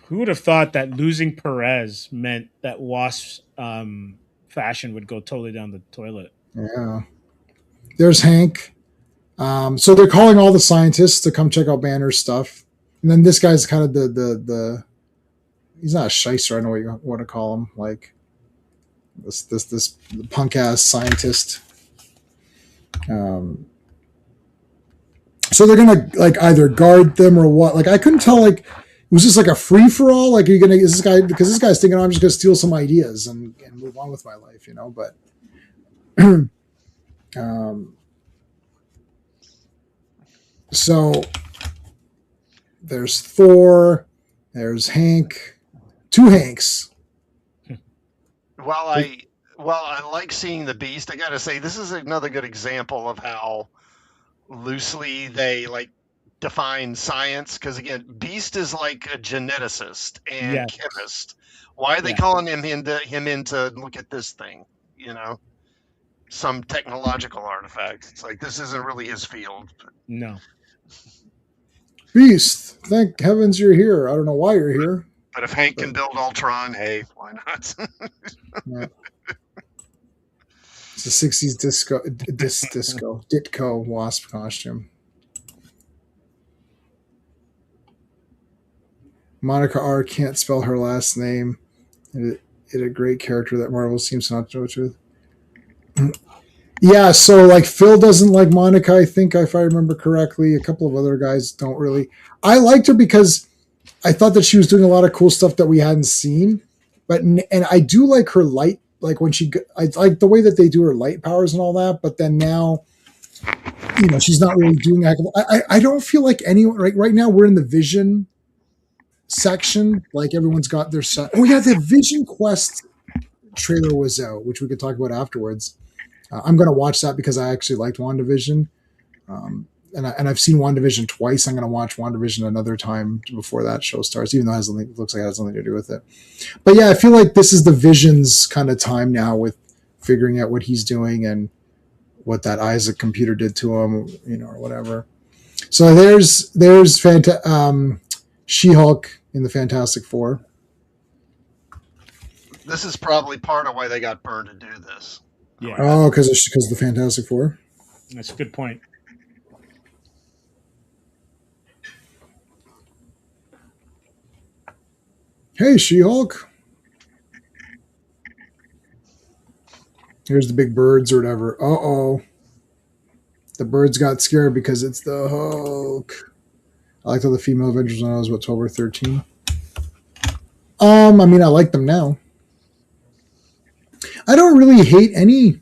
F: who would have thought that losing Perez meant that Wasp's fashion would go totally down the toilet?
A: Yeah. There's Hank. So they're calling all the scientists to come check out Banner's stuff, and then this guy's kind of the he's not a shyster. I know what you want to call him. Like this punk ass scientist. So they're gonna like either guard them or what? Like I couldn't tell. Like was this like a free for all? Like is this guy, because this guy's thinking, oh, I'm just gonna steal some ideas and move on with my life, But so there's Thor, there's Hank, two Hanks.
D: Well, I like seeing the Beast. I gotta say, this is another good example of how loosely they like define science. Because again, Beast is like a geneticist and chemist. Why are they calling him in to look at this thing? Some technological artifact. It's like this isn't really his field.
F: No.
A: Beast, thank heavens you're here. I don't know why you're here.
D: But if Hank can build Ultron, hey, why not?
A: Yeah. It's a 60s Ditko Wasp costume. Monica R. can't spell her last name. It a great character that Marvel seems to not know with. Yeah, so like Phil doesn't like Monica, I think, if I remember correctly. A couple of other guys don't really. I liked her because I thought that she was doing a lot of cool stuff that we hadn't seen. And I do like her light, like when I like the way that they do her light powers and all that. But then now, she's not really doing that. I don't feel like anyone right now. We're in the Vision section. Like everyone's got their set. Oh yeah, the Vision Quest trailer was out, which we could talk about afterwards. I'm going to watch that because I actually liked WandaVision. And I've seen WandaVision twice. I'm going to watch WandaVision another time before that show starts, even though it looks like it has something to do with it. But yeah, I feel like this is the Vision's kind of time now with figuring out what he's doing and what that Isaac computer did to him, or whatever. So there's She-Hulk in the Fantastic Four.
D: This is probably part of why they got burned to do this.
F: Yeah.
A: Oh, because of the Fantastic Four.
F: That's a good point.
A: Hey, She-Hulk. Here's the big birds or whatever. Uh-oh. The birds got scared because it's the Hulk. I liked all the female Avengers when I was, 12 or 13. I mean, I like them now. I don't really hate any.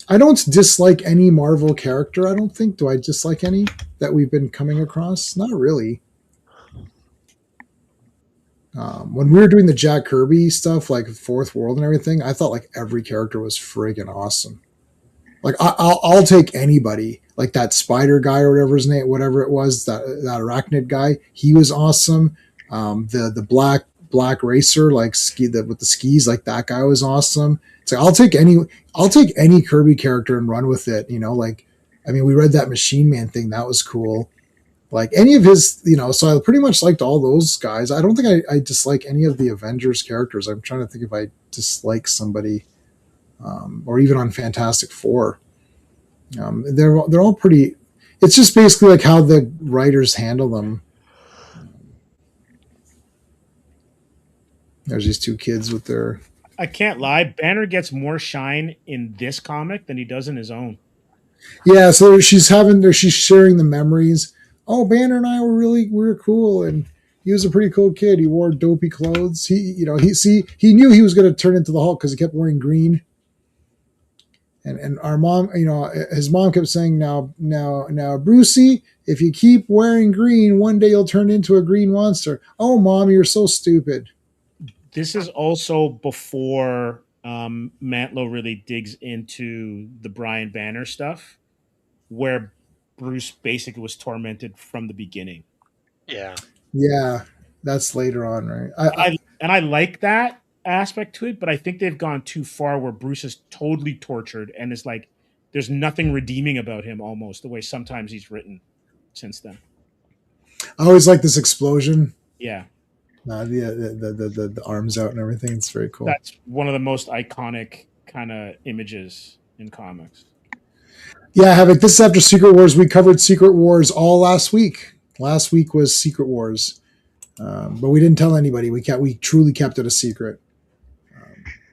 A: I don't dislike any Marvel character, I don't think. Do I dislike any that we've been coming across? Not really. When we were doing the Jack Kirby stuff, like Fourth World and everything, I thought like every character was friggin' awesome. Like I'll take anybody, like that spider guy or whatever it was, that arachnid guy. He was awesome. The black racer, like with the skis, like that guy was awesome. So I'll take any Kirby character and run with it. Like, I mean, we read that Machine Man thing, that was cool. Like any of his, so I pretty much liked all those guys. I don't think I dislike any of the Avengers characters. I'm trying to think if I dislike somebody, or even on Fantastic Four. They're all pretty. It's just basically like how the writers handle them. There's these two kids with their.
F: I can't lie. Banner gets more shine in this comic than he does in his own.
A: Yeah, so she's sharing the memories. Oh, Banner and I we were cool, and he was a pretty cool kid. He wore dopey clothes. He knew he was going to turn into the Hulk because he kept wearing green. And our mom, his mom kept saying, now, Brucey, if you keep wearing green, one day you'll turn into a green monster. Oh, Mom, you're so stupid.
F: This is also before Mantlo really digs into the Brian Banner stuff, where Bruce basically was tormented from the beginning.
D: Yeah.
A: Yeah, that's later on, right?
F: I like that aspect to it, but I think they've gone too far where Bruce is totally tortured and is like, there's nothing redeeming about him almost, the way sometimes he's written since then.
A: I always like this explosion.
F: Yeah.
A: The arms out and everything. It's very cool.
F: That's one of the most iconic kind of images in comics.
A: Yeah, Havoc, this is after Secret Wars. We covered Secret Wars all last week. Last week was Secret Wars. But we didn't tell anybody. We truly kept it a secret.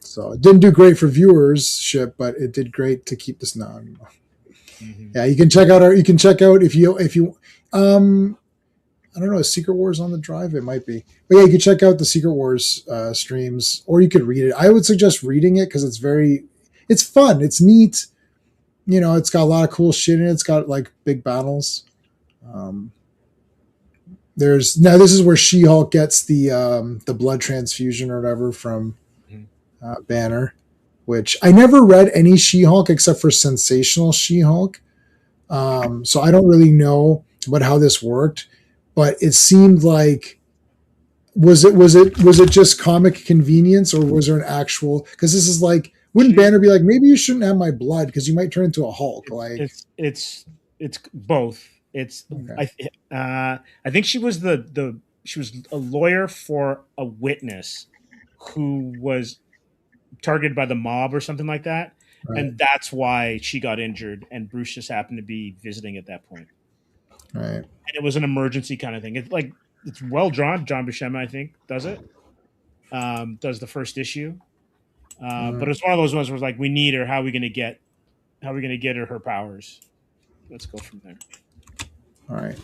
A: So it didn't do great for viewership, but it did great to keep this non. Mm-hmm. Yeah, you can check out if you I don't know, is Secret Wars on the drive? It might be. But yeah, you can check out the Secret Wars streams, or you could read it. I would suggest reading it because it's fun. It's neat. It's got a lot of cool shit in it. It's got like big battles. This is where She-Hulk gets the blood transfusion or whatever from Banner, which I never read any She-Hulk except for Sensational She-Hulk. So I don't really know about how this worked. But it seemed like was it just comic convenience, or was there an actual? Because this is like, wouldn't Banner be like, maybe you shouldn't have my blood because you might turn into a Hulk?
F: It's both. It's okay. I think she was she was a lawyer for a witness who was targeted by the mob or something like that, right. And that's why she got injured, and Bruce just happened to be visiting at that point.
A: Right.
F: And it was an emergency kind of thing. It's well drawn. John Buscema, I think, does it. Does the first issue. But it's one of those ones where it's like, we need her. How are we going to get her powers? Let's go from there.
A: All right.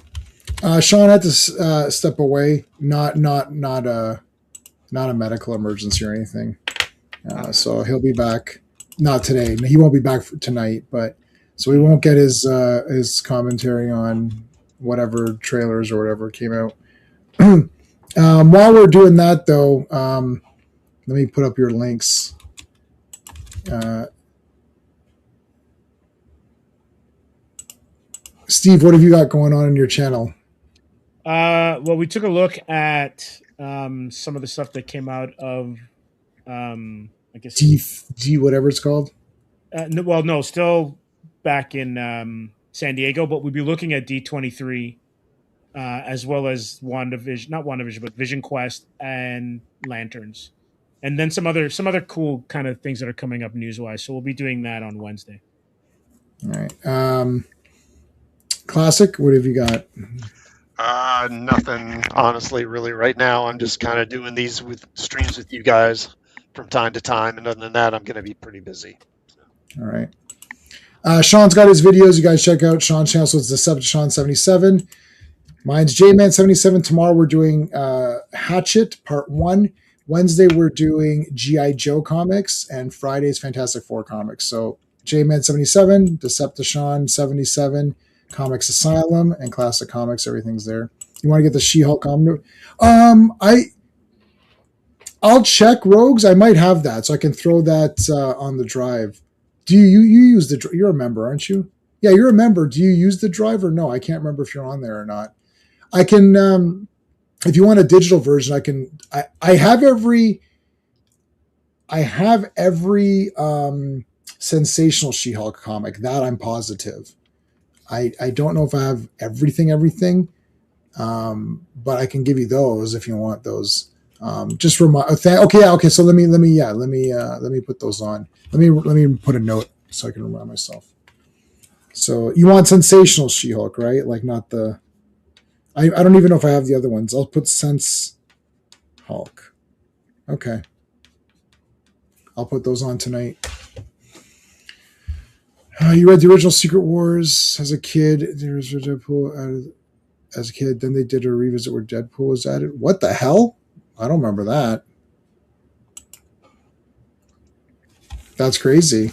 A: Sean had to step away. Not a medical emergency or anything. So he'll be back. Not today. He won't be back tonight, but so we won't get his commentary on whatever trailers or whatever came out. While we're doing that, though, let me put up your links. Steve, what have you got going on in your channel?
F: Well, we took a look at some of the stuff that came out of, I guess,
A: G whatever it's called.
F: no, still back in San Diego, but we'd be looking at D23, as well as WandaVision, not WandaVision, but Vision Quest and Lanterns, and then some other cool kind of things that are coming up news wise. So we'll be doing that on Wednesday.
A: All right. Classic, what have you got?
D: Nothing, honestly, really, right now. I'm just kind of doing these with streams with you guys from time to time, and other than that, I'm going to be pretty busy.
A: All right. Sean's got his videos. You guys check out Sean's channel. So it's Decepticon77. Mine's JMan77. Tomorrow we're doing Hatchet Part 1. Wednesday we're doing G.I. Joe comics. And Friday's Fantastic Four comics. So JMan77, Decepticon77, Comics Asylum, and Classic Comics. Everything's there. You want to get the She-Hulk comic? I'll check Rogues. I might have that, so I can throw that on the drive. Do you use the? You're a member, aren't you? Yeah, you're a member. Do you use the drive or no? I can't remember if you're on there or not. I can, if you want a digital version, I can. I have every sensational She-Hulk comic. That I'm positive. I don't know if I have everything, but I can give you those if you want those. Just remind. Okay. So let me put those on. Let me put a note so I can remind myself. So you want sensational She-Hulk, right? Like not the. I don't even know if I have the other ones. I'll put Sense Hulk. Okay. I'll put those on tonight. You read the original Secret Wars as a kid. There was Deadpool as a kid. Then they did a revisit where Deadpool was added. What the hell? I don't remember that. That's crazy.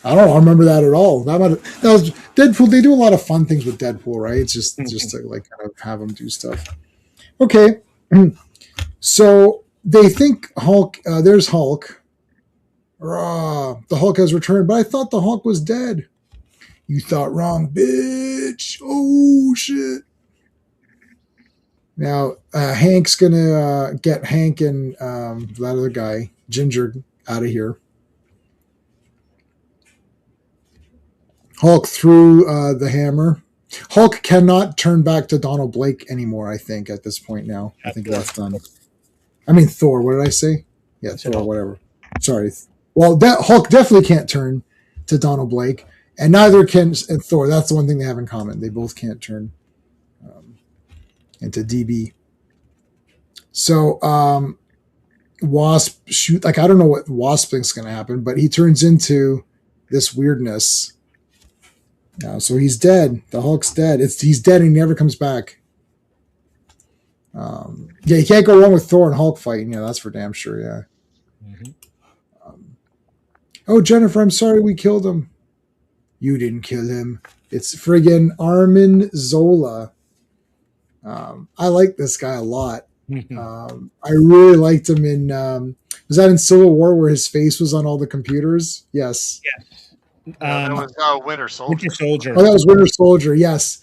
A: I don't remember that at all. That was Deadpool. They do a lot of fun things with Deadpool, right? It's just to like kind of have them do stuff. Okay, so they think Hulk. There's Hulk. The Hulk has returned, but I thought the Hulk was dead. You thought wrong, bitch. Oh shit. Now, Hank's gonna get Hank and that other guy, Ginger, out of here. Hulk threw the hammer. Hulk cannot turn back to Donald Blake anymore, I think, at this point now. I think that's done. I mean, Thor. What did I say? Yeah, Thor, whatever. Sorry. Well, Hulk definitely can't turn to Donald Blake, and neither can Thor. That's the one thing they have in common. They both can't turn into DB. So Wasp shoot like I don't know what Wasp thinks is going to happen, but he turns into this weirdness. So he's dead. The Hulk's dead. He's dead and he never comes back. Yeah, you can't go wrong with Thor and Hulk fighting. Yeah, that's for damn sure. Yeah. Mm-hmm. Oh, Jennifer, I'm sorry we killed him. You didn't kill him. It's friggin' Armin Zola. I like this guy a lot. I really liked him in was that in Civil War where his face was on all the computers? Yes.
D: That was Winter Soldier.
A: Oh, that was Winter Soldier. Yes.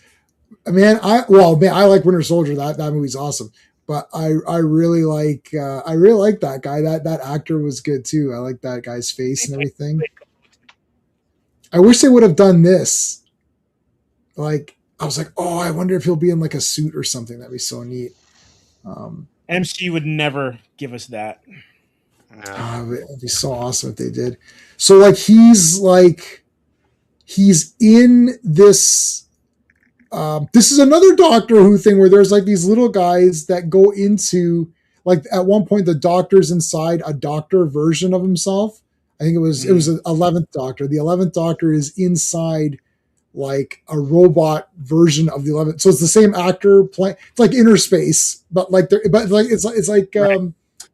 A: I like Winter Soldier. That movie's awesome. But I really like that guy. That actor was good too. I like that guy's face and everything. I wish they would have done this. Like I was like, oh, I wonder if he'll be in like a suit or something. That'd be so neat.
F: MC would never give us that.
A: No. It'd be so awesome if they did. So like he's in this. This is another Doctor Who thing where there's like these little guys that go into like at one point the Doctor's inside a Doctor version of himself. I think it was an 11th Doctor. The 11th Doctor is inside like a robot version of the 11th. So it's the same actor playing. It's like Inner Space, but it's like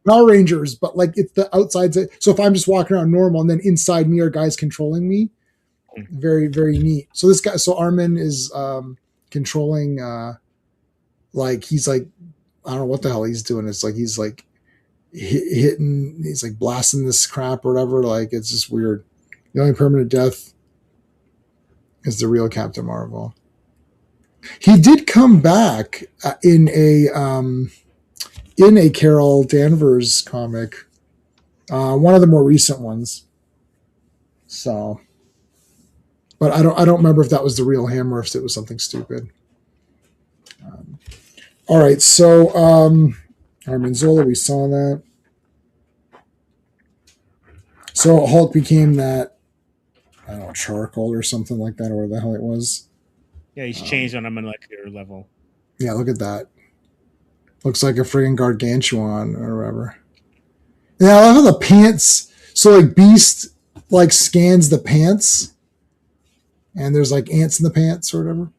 A: Power Rangers, but like it's the outside. So if I'm just walking around normal and then inside me are guys controlling me, very, very neat. So this guy, Armin is controlling, like he's like I don't know what the hell he's doing. It's like he's like hitting, he's like blasting this crap or whatever. Like it's just weird. The only permanent death is the real Captain Marvel. He did come back in a Carol Danvers comic, one of the more recent ones. So, but I don't remember if that was the real him or if it was something stupid. All right, so Armin Zola, we saw that. So Hulk became that, I don't know, charcoal or something like that, or whatever the hell it was.
F: Yeah, he's changed on a molecular level.
A: Yeah, look at that. Looks like a friggin' gargantuan or whatever. Yeah, I love how the pants. So like Beast like scans the pants, and there's like ants in the pants or whatever.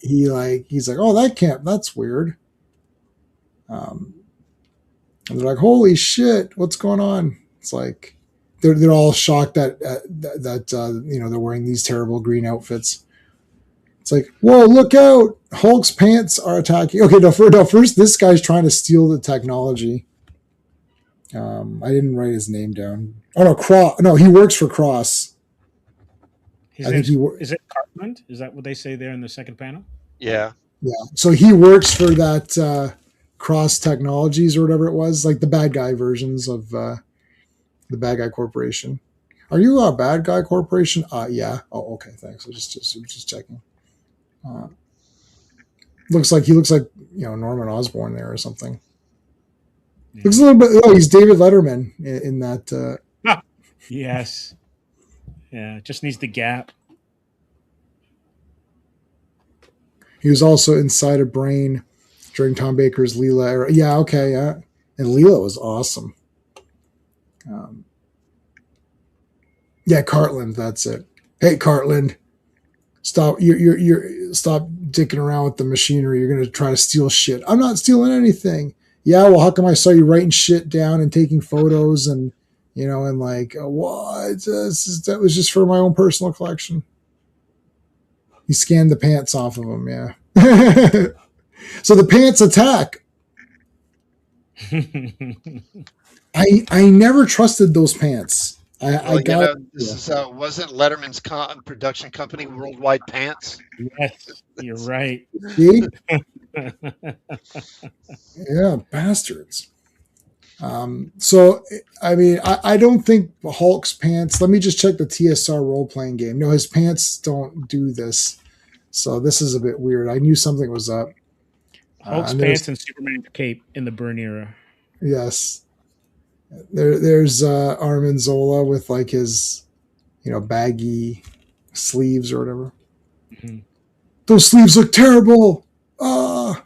A: He's like, oh, that's weird. And they're like, holy shit, what's going on? It's like they're all shocked that they're wearing these terrible green outfits. It's like, whoa, look out! Hulk's pants are attacking. Okay, first this guy's trying to steal the technology. I didn't write his name down. Oh no, Cross. No, he works for Cross.
F: Is it Cartland? Is that what they say there in the second panel?
D: Yeah.
A: Yeah. So he works for that Cross Technologies or whatever it was, like the bad guy versions of the bad guy corporation. Are you a bad guy corporation? Yeah. Oh, okay. Thanks. I just checking. Looks like Norman Osborn there or something. Yeah. Looks a little bit. Oh, he's David Letterman in that.
F: Yes. Yeah, just needs the gap.
A: He was also inside a brain during Tom Baker's Leela era. Yeah, okay, yeah. And Leela was awesome. Yeah, Cartland, that's it. Hey, Cartland, stop! You're stop dicking around with the machinery. You're gonna try to steal shit. I'm not stealing anything. Yeah, well, how come I saw you writing shit down and taking photos and and like what? That was just for my own personal collection. He scanned the pants off of him. Yeah. So the pants attack. I never trusted those pants.
D: This wasn't Letterman's production company, Worldwide Pants.
F: Yes, you're right.
A: See? Yeah, bastards. So I mean, I don't think Hulk's pants. Let me just check the TSR role playing game. No, his pants don't do this. So this is a bit weird. I knew something was up.
F: Hulk's pants and Superman's cape in the Byrne era.
A: Yes. There's Armin Zola with like his, baggy sleeves or whatever. Mm-hmm. Those sleeves look terrible. No,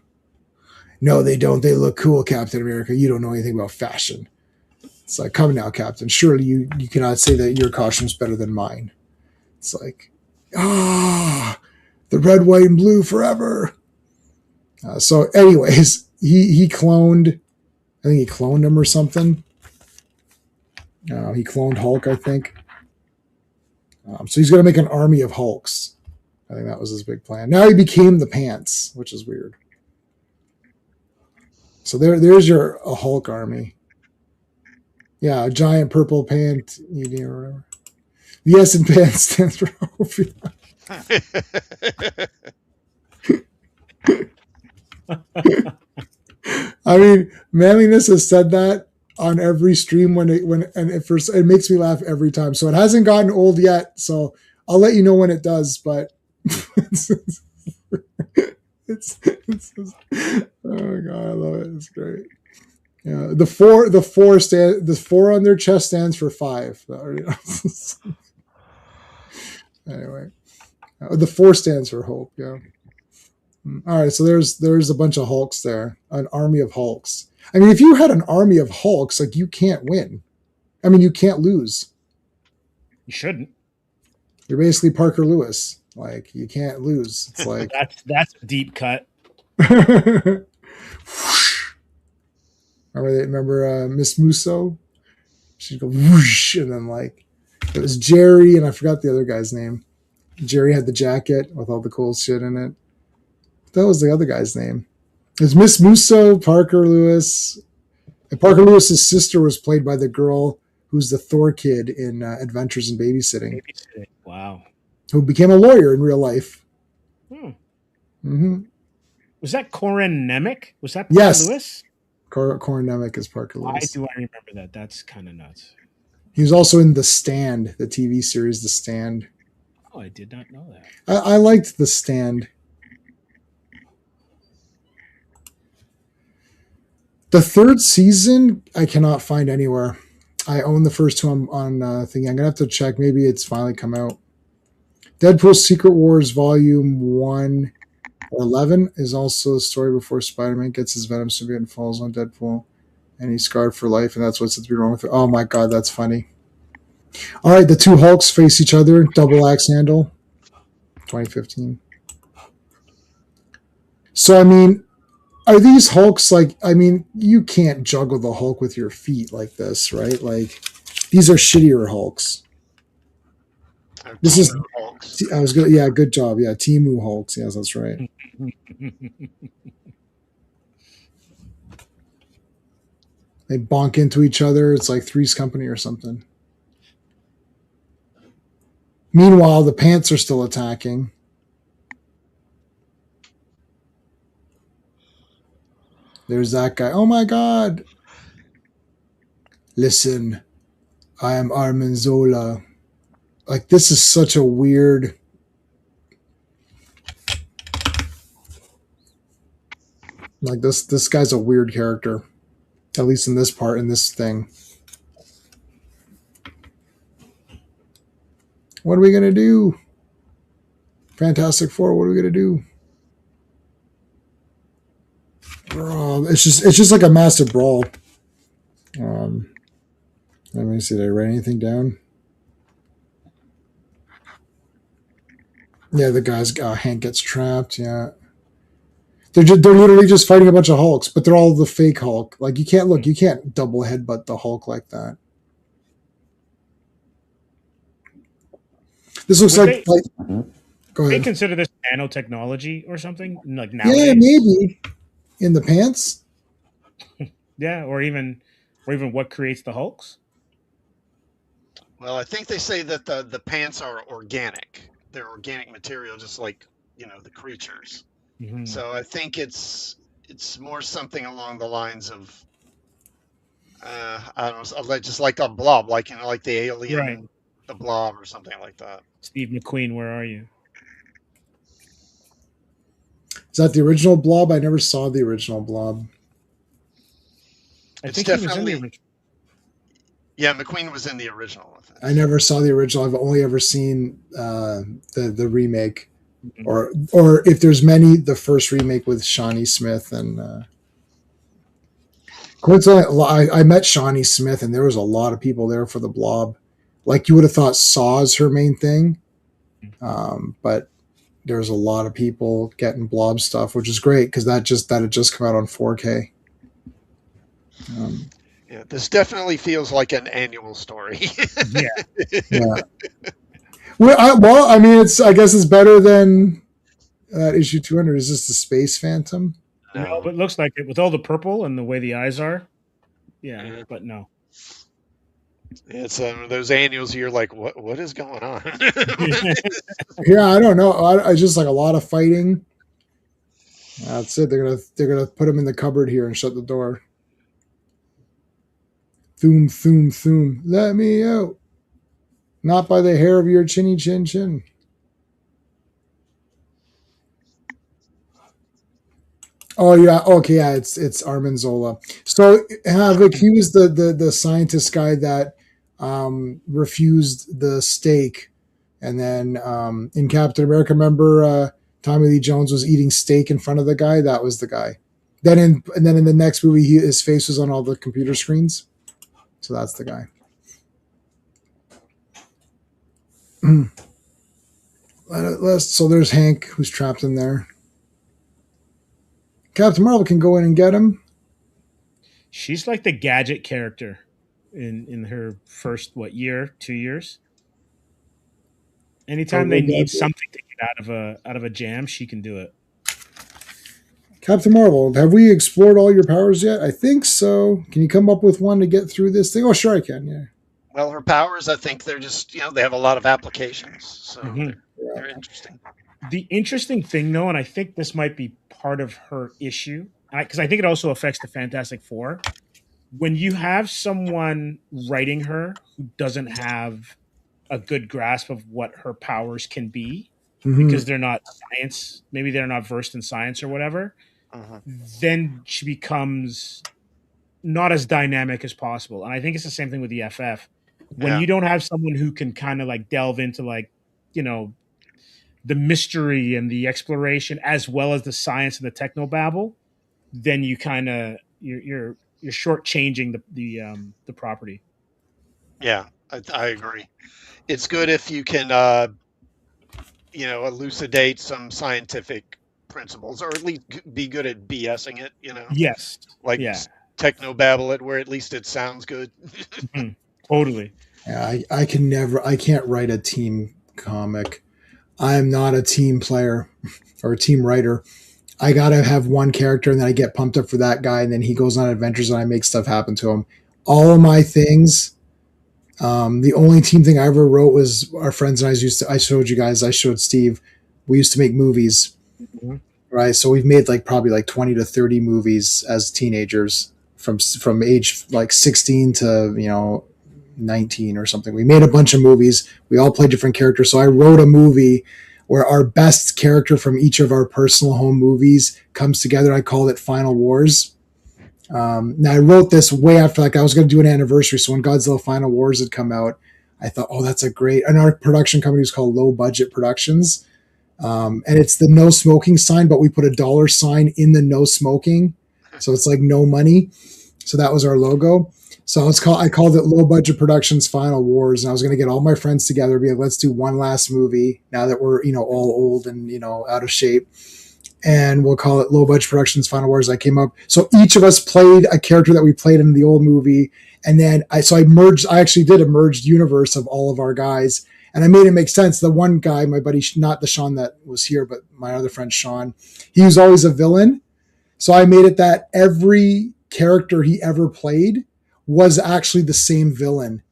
A: they don't. They look cool, Captain America. You don't know anything about fashion. It's like, come now, Captain. Surely you cannot say that your costume's better than mine. It's like, the red, white, and blue forever. So anyways, he cloned, I think he cloned him or something. He cloned Hulk, I think. So he's going to make an army of Hulks. I think that was his big plan. Now he became the pants, which is weird. So there's your Hulk army. Yeah, a giant purple pant or whatever. The S in pants stands for hope. I mean, Manliness has said that on every stream it makes me laugh every time. So it hasn't gotten old yet. So I'll let you know when it does. But it's oh god, I love it. It's great. Yeah, the four on their chest stands for 5. Anyway, the 4 stands for hope. Yeah. All right, so there's a bunch of Hulks there, an army of Hulks. I mean, if you had an army of Hulks, like you can't win. I mean, you can't lose.
F: You shouldn't.
A: You're basically Parker Lewis. Like you can't lose. It's like
F: that's a deep cut.
A: Remember Miss Musso? She'd go whoosh, and then like it was Jerry, and I forgot the other guy's name. Jerry had the jacket with all the cool shit in it. That was the other guy's name. It's Miss Musso, Parker Lewis. And Parker Lewis's sister was played by the girl who's the Thor kid in Adventures in Babysitting,
F: Babysitting. Wow.
A: who became a lawyer in real life.
F: Hmm.
A: Mm-hmm.
F: Was that Corin Nemec? Was that Parker
A: Yes,
F: Lewis?
A: Corin Nemec is Parker
F: Why
A: Lewis.
F: do I remember that? That's kind of nuts.
A: He was also in The Stand, the TV series The Stand.
F: Oh, I did not know that.
A: I liked The Stand. The third season, I cannot find anywhere. I own the first two on thingy. I'm gonna have to check. Maybe it's finally come out. Deadpool Secret Wars Volume 1 or 11 is also the story before Spider-Man gets his Venom symbiote and falls on Deadpool, and he's scarred for life, and that's what's to be wrong with it. Oh my god, that's funny. All right, the two Hulks face each other. Double axe handle, 2015. So I mean, are these Hulks like? I mean, you can't juggle the Hulk with your feet like this, right? Like, these are shittier Hulks. This is.
D: Hulks.
A: I was good. Yeah, good job. Yeah, Timu Hulks. Yes, that's right. They bonk into each other. It's like Three's Company or something. Meanwhile, the pants are still attacking. There's that guy. Oh my god. Listen, I am Armin Zola. Like, this is such a weird. Like, this guy's a weird character. At least in this part, in this thing. What are we gonna do? Fantastic Four, what are we gonna do? It's just like a massive brawl. Let me see. Did I write anything down? Yeah, the guy's Hank gets trapped. Yeah, they're literally just fighting a bunch of Hulks, but they're all the fake Hulk. Like, you can't double headbutt the Hulk like that. This looks
F: Would
A: like go
F: they
A: ahead.
F: consider this nanotechnology or something like
A: Yeah,
F: nowadays?
A: maybe in the pants.
F: Yeah, or even what creates the Hulks?
D: Well, I think they say that the pants are organic. They're organic material, just like the creatures.
F: Mm-hmm.
D: So I think it's more something along the lines of I don't know, just like a blob, like like the
F: Right.
D: alien, the blob, or something like that.
F: Steve McQueen, where are you?
A: Is that the original Blob? I never saw the original Blob.
F: I
D: It's
F: think he was in the
D: definitely
F: original.
D: Yeah, McQueen was in the original.
A: I never saw the original. I've only ever seen the remake,
F: Mhm.
A: or if there's many, the first remake with Shawnee Smith and. Coincidentally, I met Shawnee Smith, and there was a lot of people there for the Blob. Like, you would have thought Saw is her main thing, but there's a lot of people getting Blob stuff, which is great because that had just come out on 4K.
D: Yeah, this definitely feels like an annual story.
F: Yeah.
A: Yeah. Well, I mean, I guess it's better than issue 200. Is this the Space Phantom?
F: No, but it looks like it with all the purple and the way the eyes are. Yeah,
D: Yeah.
F: but no.
D: It's those annuals. You're like, what is going on?
A: Yeah, I don't know. I just like a lot of fighting. That's it. They're gonna put him in the cupboard here and shut the door. Thoom, thoom, thoom. Let me out. Not by the hair of your chinny chin chin. Oh yeah, okay, yeah. It's Armin Zola. So Vic, he was the scientist guy that refused the steak, and then in Captain America, remember Tommy Lee Jones was eating steak in front of the guy. That was the guy. Then in the next movie, his face was on all the computer screens. So that's the guy. So there's Hank, who's trapped in there. Captain Marvel can go in and get him.
F: She's like the gadget character in her first 2 years. Anytime they need something to get out of a jam, she can do it.
A: Captain Marvel, have we explored all your powers yet? I think so. Can you come up with one to get through this thing? Oh, sure I can. Yeah.
D: Well, her powers, I think they're just, they have a lot of applications, so
F: Mhm.
D: they're interesting.
F: The interesting thing, though, and I think this might be part of her issue, because I think it also affects the Fantastic Four. When you have someone writing her who doesn't have a good grasp of what her powers can be,
A: Mm-hmm.
F: because they're not science, maybe they're not versed in science or whatever,
D: Mhm.
F: then she becomes not as dynamic as possible. And I think it's the same thing with the FF. When
D: Yeah.
F: you don't have someone who can kind of like delve into like, you know, the mystery and the exploration as well as the science and the techno babble, then you kind of you're shortchanging the property.
D: Yeah, I agree. It's good if you can, elucidate some scientific principles, or at least be good at BSing it.
F: Yes.
D: Like
F: Yeah.
D: techno babble it where at least it sounds good.
F: Mhm. Totally.
A: Yeah, I can't write a team comic. I'm not a team player or a team writer. I gotta have one character and then I get pumped up for that guy and then he goes on adventures and I make stuff happen to him. All of my things, the only team thing I ever wrote was our friends and I showed you guys, I showed Steve, we used to make movies,
F: Mhm.
A: right? So we've made like probably like 20 to 30 movies as teenagers from age like 16 to, 19 or something. We made a bunch of movies. We all played different characters. So I wrote a movie where our best character from each of our personal home movies comes together. I called it Final Wars. Now I wrote this way after, like I was going to do an anniversary. So when Godzilla Final Wars had come out, I thought, oh, that's a great. And our production company was called Low Budget Productions, and it's the no smoking sign, but we put a dollar sign in the no smoking, so it's like no money. So that was our logo. So I called it Low Budget Productions Final Wars, and I was going to get all my friends together, be like, let's do one last movie now that we're all old and out of shape, and we'll call it Low Budget Productions Final Wars. I came up, so each of us played a character that we played in the old movie, and then I merged. I actually did a merged universe of all of our guys, and I made it make sense. The one guy, my buddy, not the Sean that was here, but my other friend Sean, he was always a villain. So I made it that every character he ever played was actually the same villain,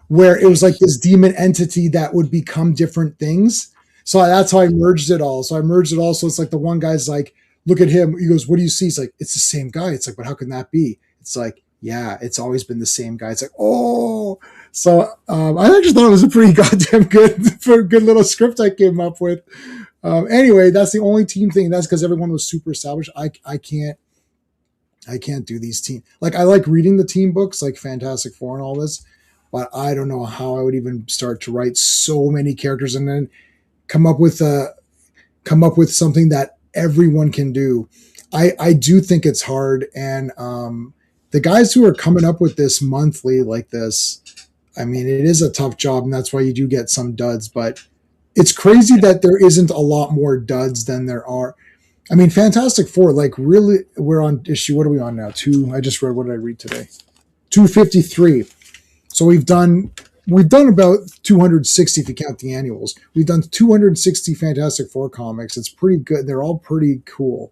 A: where it was like this demon entity that would become different things. So that's how I merged it all. So I merged it all. So it's like the one guy's like, look at him. He goes, what do you see? He's like, it's the same guy. It's like, but how can that be? It's like, yeah, it's always been the same guy. It's like, oh. So I actually thought it was a pretty goddamn good little script I came up with. Anyway, that's the only team thing. That's because everyone was super established. I can't do these team. Like I like reading the team books, like Fantastic Four and all this, but I don't know how I would even start to write so many characters and then come up with something that everyone can do. I do think it's hard, and the guys who are coming up with this monthly like this, I mean, it is a tough job, and that's why you do get some duds. But it's crazy that there isn't a lot more duds than there are. I mean, Fantastic Four, like really, we're on issue. What are we on now? I just read. What did I read today? 253. So we've done about 260 if you count the annuals. We've done 260 Fantastic Four comics. It's pretty good. They're all pretty cool.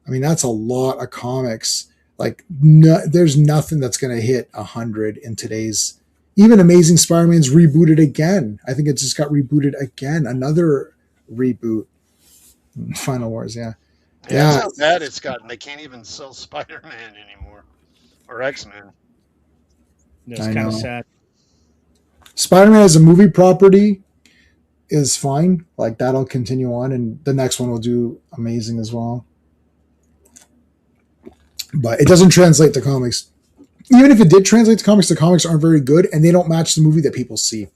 A: I mean, that's a lot of comics. Like, no, there's nothing that's going to hit 100 in today's. Even Amazing Spider-Man's rebooted again. I think it just got rebooted again. Another reboot. Final Wars, yeah.
D: Yeah, that's how bad it's gotten. They can't even sell Spider-Man anymore or X-Men.
F: It's kind of sad.
A: Spider-Man as a movie property is fine. Like that'll continue on, and the next one will do amazing as well. But it doesn't translate to comics. Even if it did translate to comics, the comics aren't very good, and they don't match the movie that people see.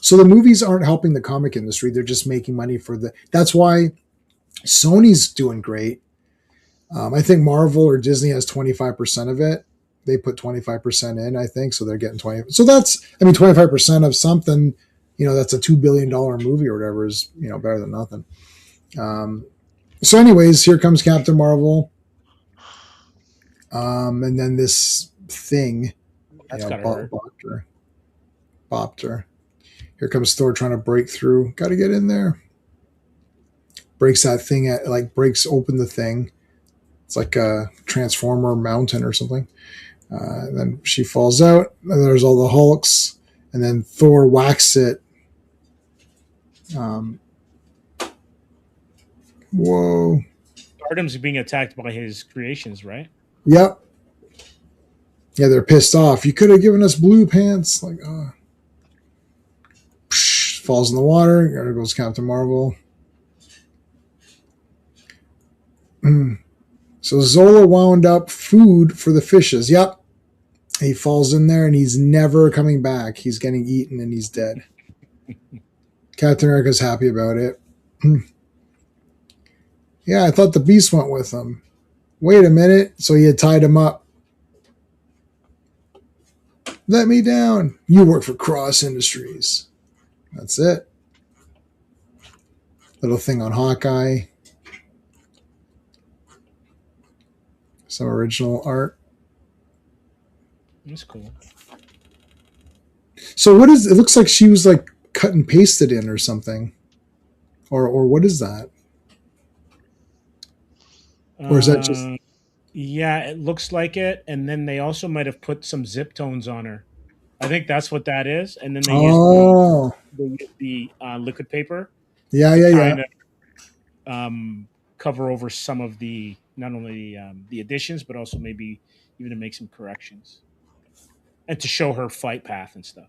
A: So the movies aren't helping the comic industry. They're just making money for the. That's why Sony's doing great. I think Marvel or Disney has 25% of it. They put 25% in, I think, so they're getting 20. So that's, I mean, 25% of something, that's a $2 billion movie or whatever is, better than nothing. So anyways, here comes Captain Marvel. And then this thing, bopped her. Here comes Thor trying to break through. Got to get in there. Breaks that thing breaks open the thing. It's like a transformer mountain or something. And then she falls out, and there's all the Hulks, and then Thor whacks it. Um, whoa.
F: Stardom's being attacked by his creations, right?
A: Yep. Yeah, they're pissed off. You could have given us blue pants. Like, falls in the water. There goes Captain Marvel. So Zola wound up food for the fishes. Yep. He falls in there and he's never coming back. He's getting eaten and he's dead. Captain America's happy about it. Yeah, I thought the Beast went with him. Wait a minute. So he had tied him up. Let me down. You work for Cross Industries. That's it. Little thing on Hawkeye. Some original art.
F: That's cool.
A: So what is it? Looks like she was like cut and pasted in or something. Or what is that? Or is that just
F: Yeah, it looks like it. And then they also might have put some zip tones on her. I think that's what that is. And then they
A: Oh.
F: used the liquid paper
A: Yeah,
F: to
A: yeah, yeah.
F: kind of cover over some of the not only the additions, but also maybe even to make some corrections and to show her fight path and stuff.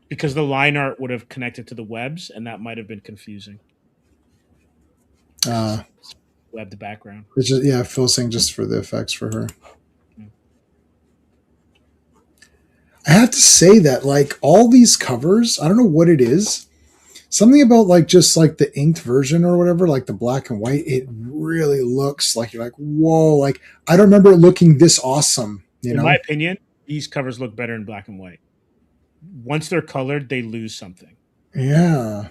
F: Because the line art would have connected to the webs, and that might have been confusing. Web the background.
A: It's just, yeah, Phil's saying just for the effects for her. I have to say that like all these covers, I don't know what it is. Something about like just like the inked version or whatever, like the black and white, it really looks like you're like, whoa, like I don't remember it looking this awesome,
F: In my opinion, these covers look better in black and white. Once they're colored, they lose something.
A: Yeah.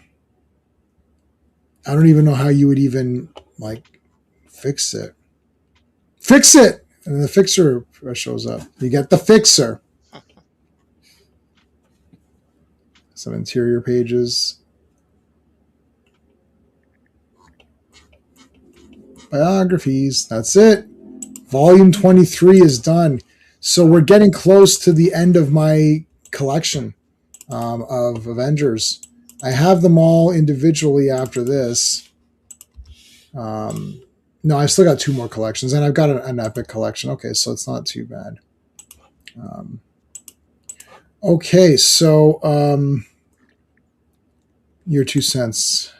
A: I don't even know how you would even like fix it. Fix it! And the fixer shows up. You get the fixer. Some interior pages. Biographies. That's it. Volume 23 is done. So we're getting close to the end of my collection of Avengers. I have them all individually after this. No, I've still got 2 more collections, and I've got an epic collection. Okay, so it's not too bad. Okay, so your 2 cents.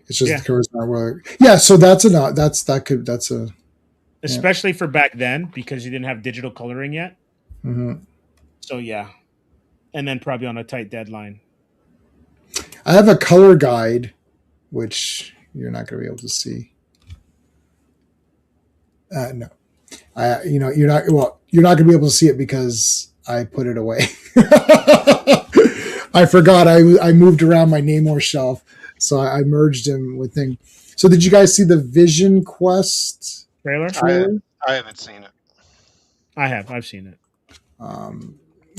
A: It's just the covers not work. Yeah, so that's a
F: especially for back then because you didn't have digital coloring yet.
A: Mm-hmm.
F: So yeah, and then probably on a tight deadline.
A: I have a color guide, which you're not going to be able to see. No, you're not. Well, you're not going to be able to see it because I put it away. I forgot. I moved around my Namor shelf, so I merged him with thing. So, did you guys see the Vision Quest
F: trailer?
D: I haven't seen it.
F: I have. I've seen it.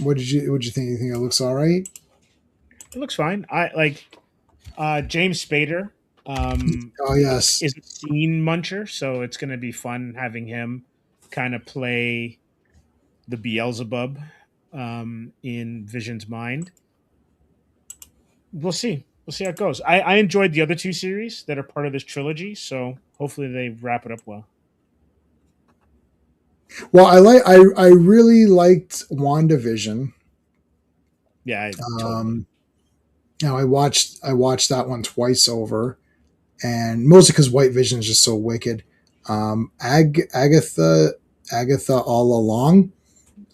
A: What did you think? You think it looks all right?
F: It looks fine. I like James Spader.
A: Oh yes,
F: is a scene muncher, so it's going to be fun having him kind of play the Beelzebub in Vision's mind. We'll see. We'll see how it goes. I enjoyed the other 2 series that are part of this trilogy, so hopefully they wrap it up well.
A: Well, I really liked WandaVision.
F: Yeah, totally.
A: Now I watched that one twice over, and mostly because White Vision is just so wicked. Agatha All Along.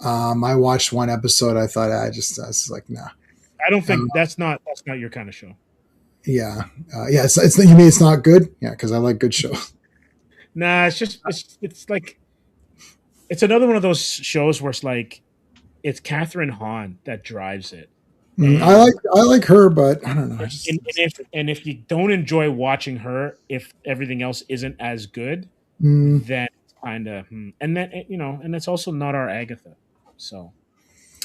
A: I watched one episode. I thought I was like, nah.
F: I don't think that's not your kind of show.
A: Yeah, yeah. It's you mean it's not good? Yeah, because I like good shows.
F: Nah, it's like it's another one of those shows where it's like it's Catherine Hahn that drives it.
A: I like her, but I don't know.
F: If you don't enjoy watching her, if everything else isn't as good, then it's kind of and then and it's also not our Agatha. So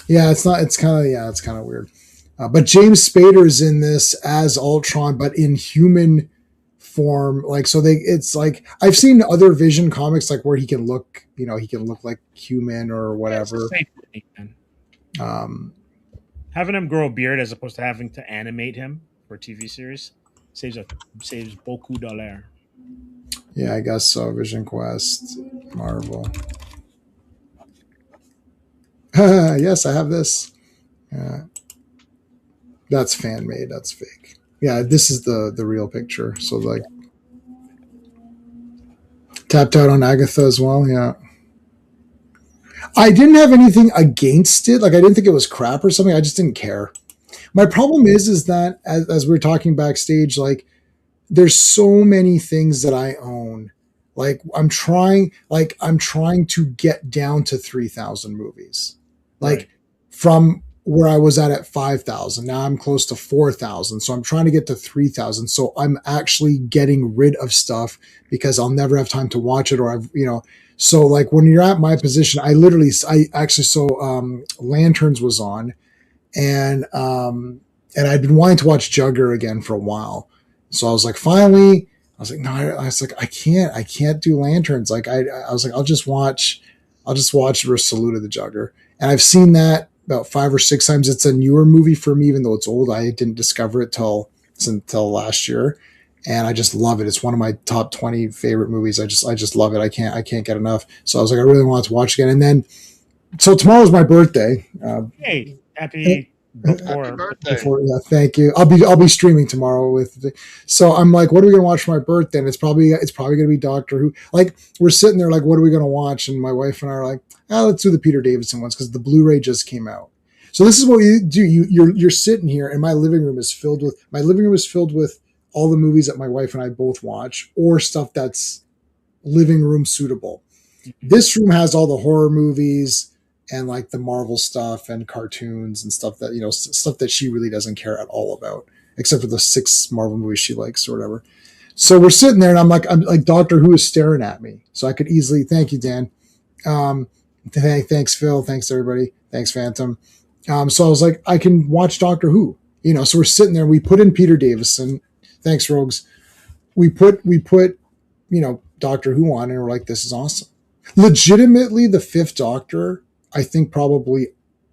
A: yeah, it's not. It's kind of weird. But James Spader is in this as Ultron, but in human form. Like, so it's like, I've seen other Vision comics, like where he can look, he can look like human or
F: Yeah, it's the
A: whatever.
F: same thing, man.
A: Um,
F: Having him grow a beard as opposed to having to animate him for a TV series saves beaucoup dollars.
A: yeah, I guess so. Vision Quest, Marvel. Yes, I have this. That's fan made. That's fake. Yeah, this is the real picture. So like, tapped out on Agatha as well. Yeah. I didn't have anything against it. Like, I didn't think it was crap or something. I just didn't care. My problem is that as we were talking backstage, like, there's so many things that I own. I'm trying to get down to 3,000 movies. Like,
F: Right.
A: from where I was at 5,000, now I'm close to 4,000. So I'm trying to get to 3,000. So I'm actually getting rid of stuff because I'll never have time to watch it, or so like when you're at my position, I actually, so Lanterns was on, and I'd been wanting to watch Jugger again for a while. So I was like, finally, I was like, no, I was like, I can't do Lanterns. Like, I was like, I'll just watch Salute of the Jugger. And I've seen that about 5 or 6 times. It's a newer movie for me, even though it's old. I didn't discover it until last year. And I just love it. It's one of my top 20 favorite movies. I just love it. I can't get enough. So I was like, I really want to watch again. And then, so tomorrow's my birthday.
F: Hey, happy
D: Happy birthday.
A: Yeah, thank you. I'll be streaming tomorrow so I'm like, what are we gonna watch for my birthday? And it's probably gonna be Doctor Who. Like, we're sitting there like, what are we gonna watch? And my wife and I are like, let's do the Peter Davison ones because the Blu-ray just came out. So this is what you do. You're sitting here, and my living room is filled with all the movies that my wife and I both watch, or stuff that's living room suitable. This room has all the horror movies and like the Marvel stuff and cartoons and stuff that, stuff that she really doesn't care at all about, except for the 6 Marvel movies she likes or whatever. So we're sitting there, and I'm like, Doctor Who is staring at me. So I could easily, thank you, Dan. Thanks, Phil. Thanks, everybody. Thanks, Phantom. So I was like, I can watch Doctor Who, so we're sitting there, we put in Peter Davison. Thanks, Rogues. We put, Doctor Who on, and we're like, this is awesome. Legitimately, the 5th Doctor, I think probably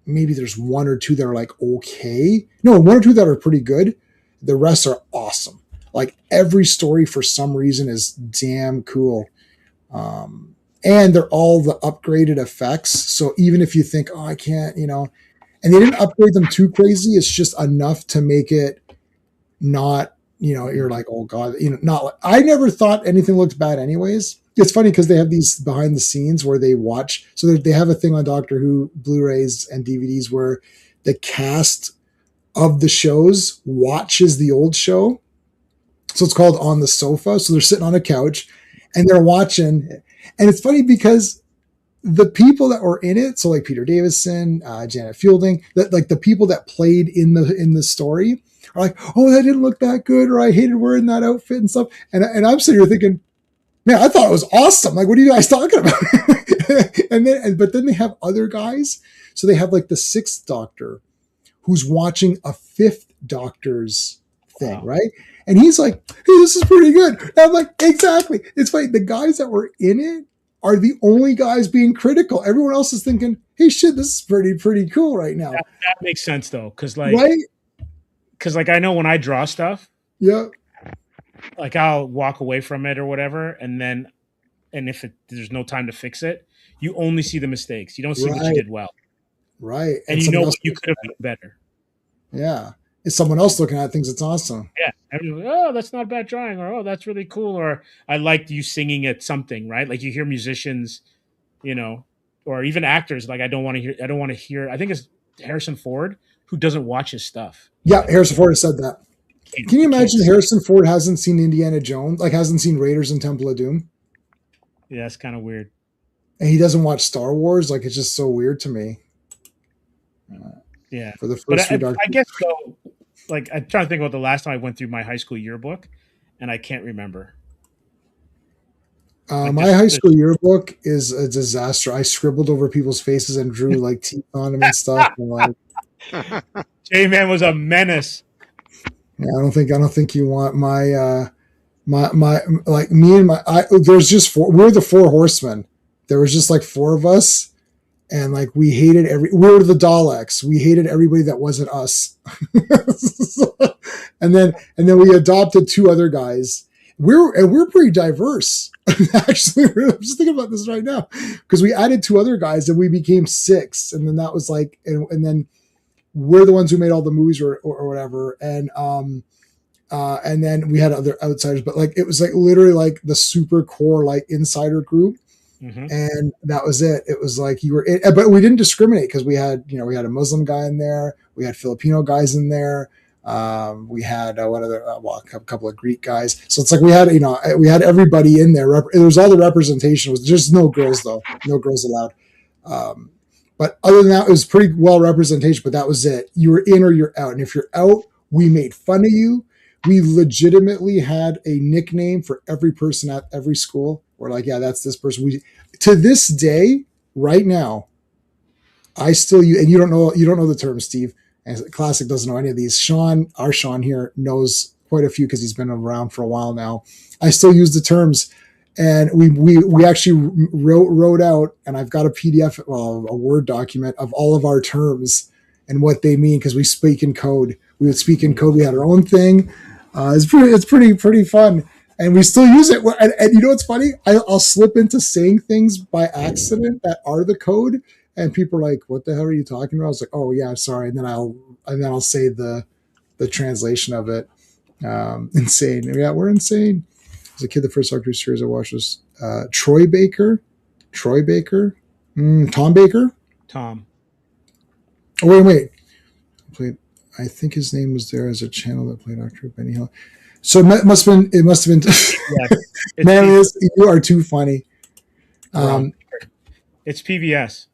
A: maybe there's 1 or 2 that are like okay. No, 1 or 2 that are pretty good. The rest are awesome. Like, every story for some reason is damn cool. And they're all the upgraded effects. So even if you think, oh, I can't, and they didn't upgrade them too crazy, it's just enough to make it not, you're like, oh God, not like, I never thought anything looked bad anyways. It's funny because they have these behind the scenes where they watch. So they have a thing on Doctor Who Blu-rays and DVDs where the cast of the shows watches the old show. So it's called On the Sofa. So they're sitting on a couch and they're watching. And it's funny because the people that were in it, so like Peter Davison, Janet Fielding, like the people that played in the story are like, oh, that didn't look that good, or I hated wearing that outfit and stuff. And I'm sitting here thinking, man, I thought it was awesome. Like, what are you guys talking about? But then they have other guys. So they have like the 6th Doctor who's watching a 5th Doctor's thing, wow. Right? And he's like, hey, this is pretty good. And I'm like, exactly. It's funny. The guys that were in it are the only guys being critical. Everyone else is thinking, hey, shit, this is pretty cool right now.
F: That makes sense, though. Because I know when I draw stuff,
A: yeah,
F: like I'll walk away from it or whatever, and if there's no time to fix it, you only see the mistakes. You don't see what you did well.
A: Right.
F: And you know what you could have done better.
A: Yeah. It's someone else looking at things. It's awesome.
F: Yeah. Everyone's like, oh, that's not a bad drawing, or oh, that's really cool, or I liked you singing at something, right? Like you hear musicians, or even actors, like I don't want to hear. I think it's Harrison Ford who doesn't watch his stuff.
A: Yeah, Harrison Ford has said that. Can you imagine Harrison Ford hasn't seen Indiana Jones, like hasn't seen Raiders and Temple of Doom?
F: Yeah, that's kind of weird.
A: And he doesn't watch Star Wars. Like, it's just so weird to me.
F: Yeah.
A: For the first few
F: I guess so. Like, I'm trying to think about the last time I went through my high school yearbook, and I can't remember.
A: My high school yearbook is a disaster. I scribbled over people's faces and drew like teeth on them and stuff. And like,
F: J-Man was a menace.
A: Yeah, I don't think you want my like me and there's just four. We're the four horsemen. There was just like four of us, and like we were the Daleks. We hated everybody that wasn't us. and then we adopted two other guys. We're pretty diverse. Actually, I'm just thinking about this right now because we added two other guys and we became six, and then that was like, and then we're the ones who made all the movies or whatever, and then we had other outsiders, but like it was like literally like the super core like insider group, and that was it. It was like you were, but we didn't discriminate because we had a Muslim guy in there, we had Filipino guys in there, we had a couple of Greek guys. So it's like we had everybody in there. It was all the representation. It was just no girls though, no girls allowed. But other than that, it was pretty well representation. But that was it. You were in or you're out, and if you're out, we made fun of you. We legitimately had a nickname for every person at every school. We're like, yeah, that's this person. To this day, right now, I still use, and you don't know the term, Steve. And Classic doesn't know any of these. Our Sean here knows quite a few because he's been around for a while now. I still use the terms, and we actually wrote out, and I've got a PDF, a Word document of all of our terms and what they mean because we speak in code. We would speak in code. We had our own thing. It's pretty fun, and we still use it. And you know what's funny? I'll slip into saying things by accident that are the code, and people are like, "What the hell are you talking about?" I was like, "Oh yeah, sorry." And then I'll say the translation of it. Insane. Yeah, we're insane. As a kid, the first Doctor Who series I watched was Troy Baker, Tom Baker.
F: Tom.
A: Oh wait. I think his name was there as a channel that played Doctor Who. Benny Hill. So it must have been. Yeah, man, you are too funny.
F: It's PBS.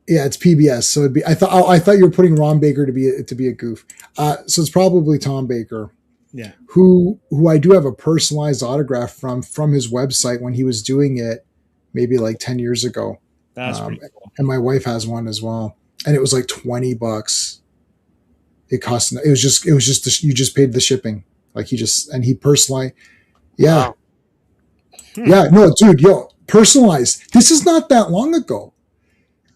A: Yeah, it's PBS. So it'd be. I thought you were putting Ron Baker to be a goof. So it's probably Tom Baker.
F: Yeah.
A: Who I do have a personalized autograph from his website when he was doing it, maybe like 10 years ago.
F: That's pretty cool.
A: And my wife has one as well, and it was like $20. It cost. It was just you just paid the shipping. Like he personalized. Yeah.
D: Wow.
A: Yeah. No, dude, personalized. This is not that long ago.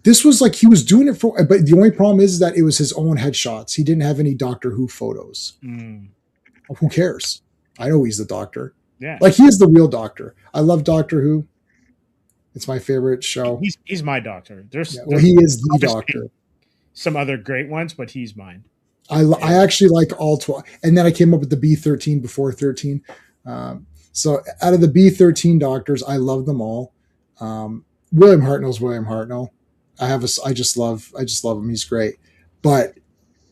A: This was like he was doing it for, but the only problem is that it was his own headshots. He didn't have any Doctor Who photos. Who cares? I know he's the Doctor.
F: Yeah.
A: Like he is the real Doctor. I love Doctor Who. It's my favorite show.
F: He's my Doctor.
A: He is the Doctor.
F: Some other great ones, but he's mine.
A: I actually like all 12. And then I came up with the B13 before 13. So out of the B13 Doctors, I love them all. William Hartnell's William Hartnell. I just love him. He's great. But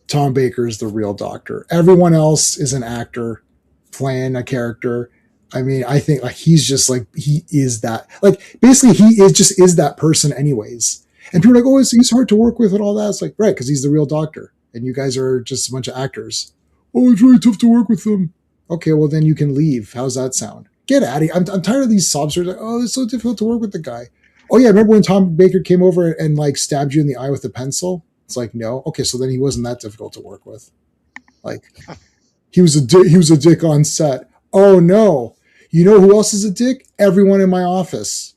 A: Tom Baker is the real Doctor. Everyone else is an actor playing a character. I mean, I think like he's just like, he is that, like basically he is that person anyways. And people are like, oh, he's hard to work with and all that. It's like, right, because he's the real Doctor. And you guys are just a bunch of actors. Oh, it's really tough to work with them. Okay, well then you can leave. How's that sound? Get out of here. I'm tired of these sob stories. Like, oh, it's so difficult to work with the guy. Oh yeah, remember when Tom Baker came over and like stabbed you in the eye with a pencil? It's like, no. Okay, so then he wasn't that difficult to work with. Like he was a dick on set. Oh no. You know who else is a dick? Everyone in my office.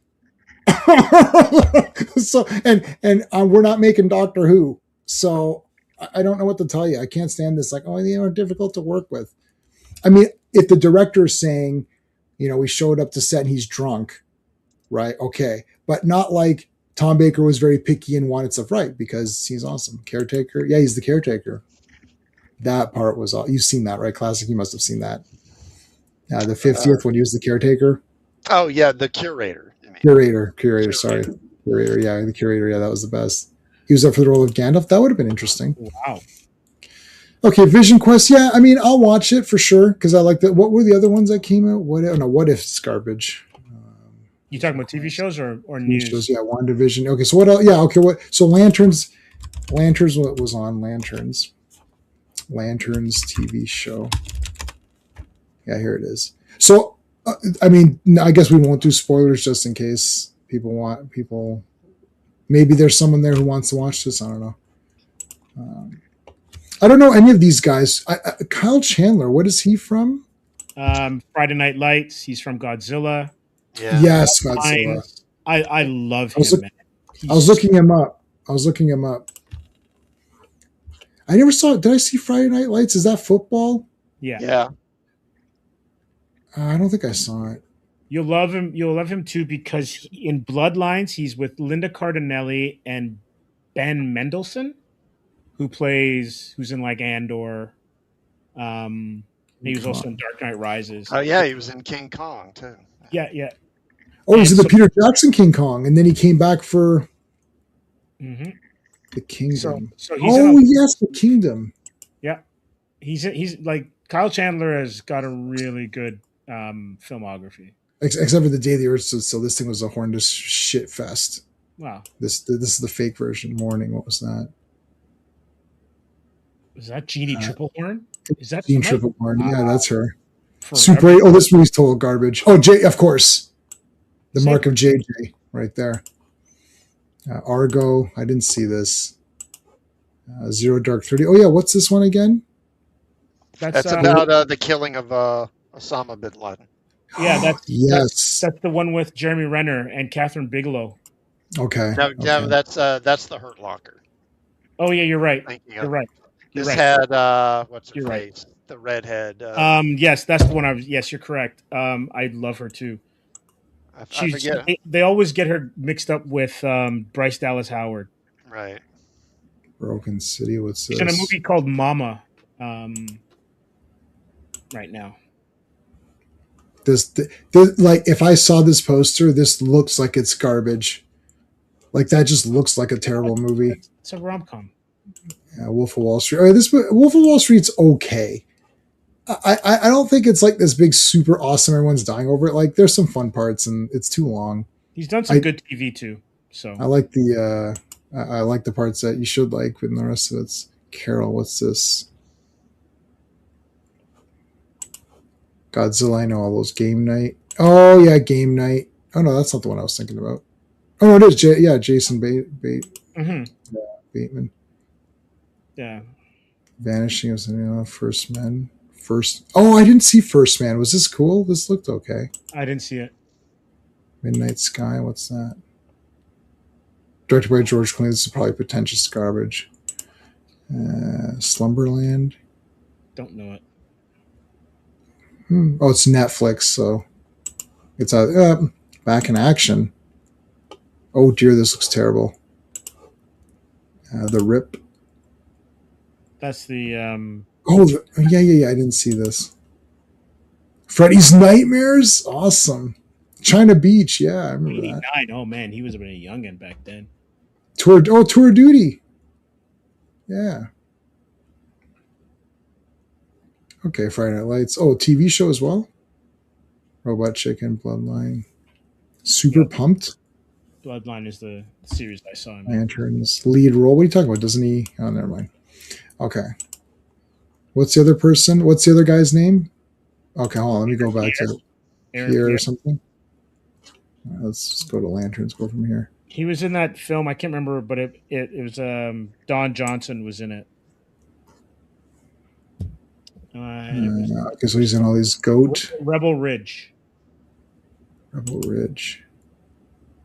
A: So and we're not making Doctor Who. So I don't know what to tell you. I can't stand this. Like, oh, they are difficult to work with. I mean, if the director is saying, we showed up to set and he's drunk, right? Okay. But not like Tom Baker was very picky and wanted stuff right because he's awesome. Caretaker. Yeah, he's the caretaker. That part was all. You've seen that, right? Classic. You must have seen that. The 50th when he was the caretaker.
D: Oh, yeah. The curator.
A: Curator. Sorry. Curator. Yeah, the curator. Yeah, that was the best. He was up for the role of Gandalf. That would have been interesting.
F: Wow.
A: Okay, Vision Quest. Yeah, I mean, I'll watch it for sure because I like that. What were the other ones that came out? What if it's garbage?
F: You talking about TV shows or news?
A: Shows, yeah, WandaVision. Okay, so what else? Yeah, okay. So Lanterns. What was on Lanterns TV show. Yeah, here it is. So, I mean, I guess we won't do spoilers just in case people. Maybe there's someone there who wants to watch this. I don't know. I don't know any of these guys. Kyle Chandler, what is he from?
F: Friday Night Lights. He's from Godzilla.
D: Yeah.
A: Yes, Godzilla.
F: I love
A: I was,
F: him, man.
A: I was looking him up. I never saw it. Did I see Friday Night Lights? Is that football?
F: Yeah.
D: Yeah.
A: I don't think I saw it.
F: You'll love him. You'll love him too because in Bloodlines, he's with Linda Cardinelli and Ben Mendelsohn, who's in like Andor. He was also in Dark Knight Rises.
D: Oh yeah, he was in King Kong too.
F: Yeah.
A: Oh, he's in the Peter Jackson King Kong, and then he came back for
F: Mm-hmm.
A: the Kingdom.
F: So he's
A: yes, the Kingdom.
F: Yeah, he's like Kyle Chandler has got a really good filmography.
A: Except for the day the Earth stood still, this thing was a horrendous shit fest.
F: Wow,
A: this is the fake version. Morning, what was that?
F: Is that Jeannie Triplehorn? Is that
A: Jeannie Triplehorn? Yeah, that's her.
F: Forever.
A: Super 8. Oh, this movie's total garbage. Oh, J, of course. The mark of JJ right there. Argo. I didn't see this. Zero Dark 30. Oh, yeah. What's this one again?
D: That's about the killing of Osama bin Laden.
F: Yeah,
A: that's
F: the one with Jeremy Renner and Catherine Bigelow.
A: Okay.
D: No,
A: okay.
D: that's the Hurt Locker.
F: Oh yeah, you're right.
D: You're
F: right.
D: This had what's her face?
F: Right.
D: The redhead.
F: Yes, that's the one I was. Yes, you're correct. I love her too.
D: I forget.
F: They always get her mixed up with Bryce Dallas Howard.
D: Right.
A: Broken City. What's this?
F: She's in a movie called Mama. Right now.
A: This like if I saw this poster, this looks like it's garbage. Like that just looks like a terrible movie.
F: It's a rom-com. Yeah,
A: Wolf of Wall Street. All right, this Wolf of Wall Street's okay. I don't think it's like this big super awesome. Everyone's dying over it. Like there's some fun parts, and it's too long.
F: He's done some good TV too. So
A: I like the I like the parts that you should like, but the rest of it's Carol. What's this? Godzilla. I know all those. Game Night. Oh yeah, Game Night. Oh no, that's not the one I was thinking about. Oh no, it is. Jason
F: Mm-hmm.
A: Bateman.
F: Yeah.
A: Vanishing of First Men. Oh, I didn't see First Man. Was this cool? This looked okay.
F: I didn't see it.
A: Midnight Sky. What's that? Directed by George Clooney. This is probably pretentious garbage. Slumberland.
F: Don't know it.
A: Oh, it's Netflix, so it's back in action. Oh dear, this looks terrible. The Rip.
F: That's the.
A: Oh yeah. I didn't see this. Freddy's Nightmares, awesome. China Beach, yeah, I remember
F: 89.
A: that.
F: Oh man, he was a youngin back then.
A: Tour Duty. Yeah. Okay, Friday Night Lights. Oh, TV show as well. Robot Chicken, Bloodline. Super Pumped.
F: Bloodline is the series I saw.
A: Lanterns lead role. What are you talking about? Doesn't he? Oh, never mind. Okay. What's the other person? What's the other guy's name? Okay, hold on. Let me go back to Pierre or something. Let's just go to Lanterns. Go from here.
F: He was in that film. I can't remember, but it was Don Johnson was in it.
A: Okay, so he's in all these Goat.
F: Rebel Ridge.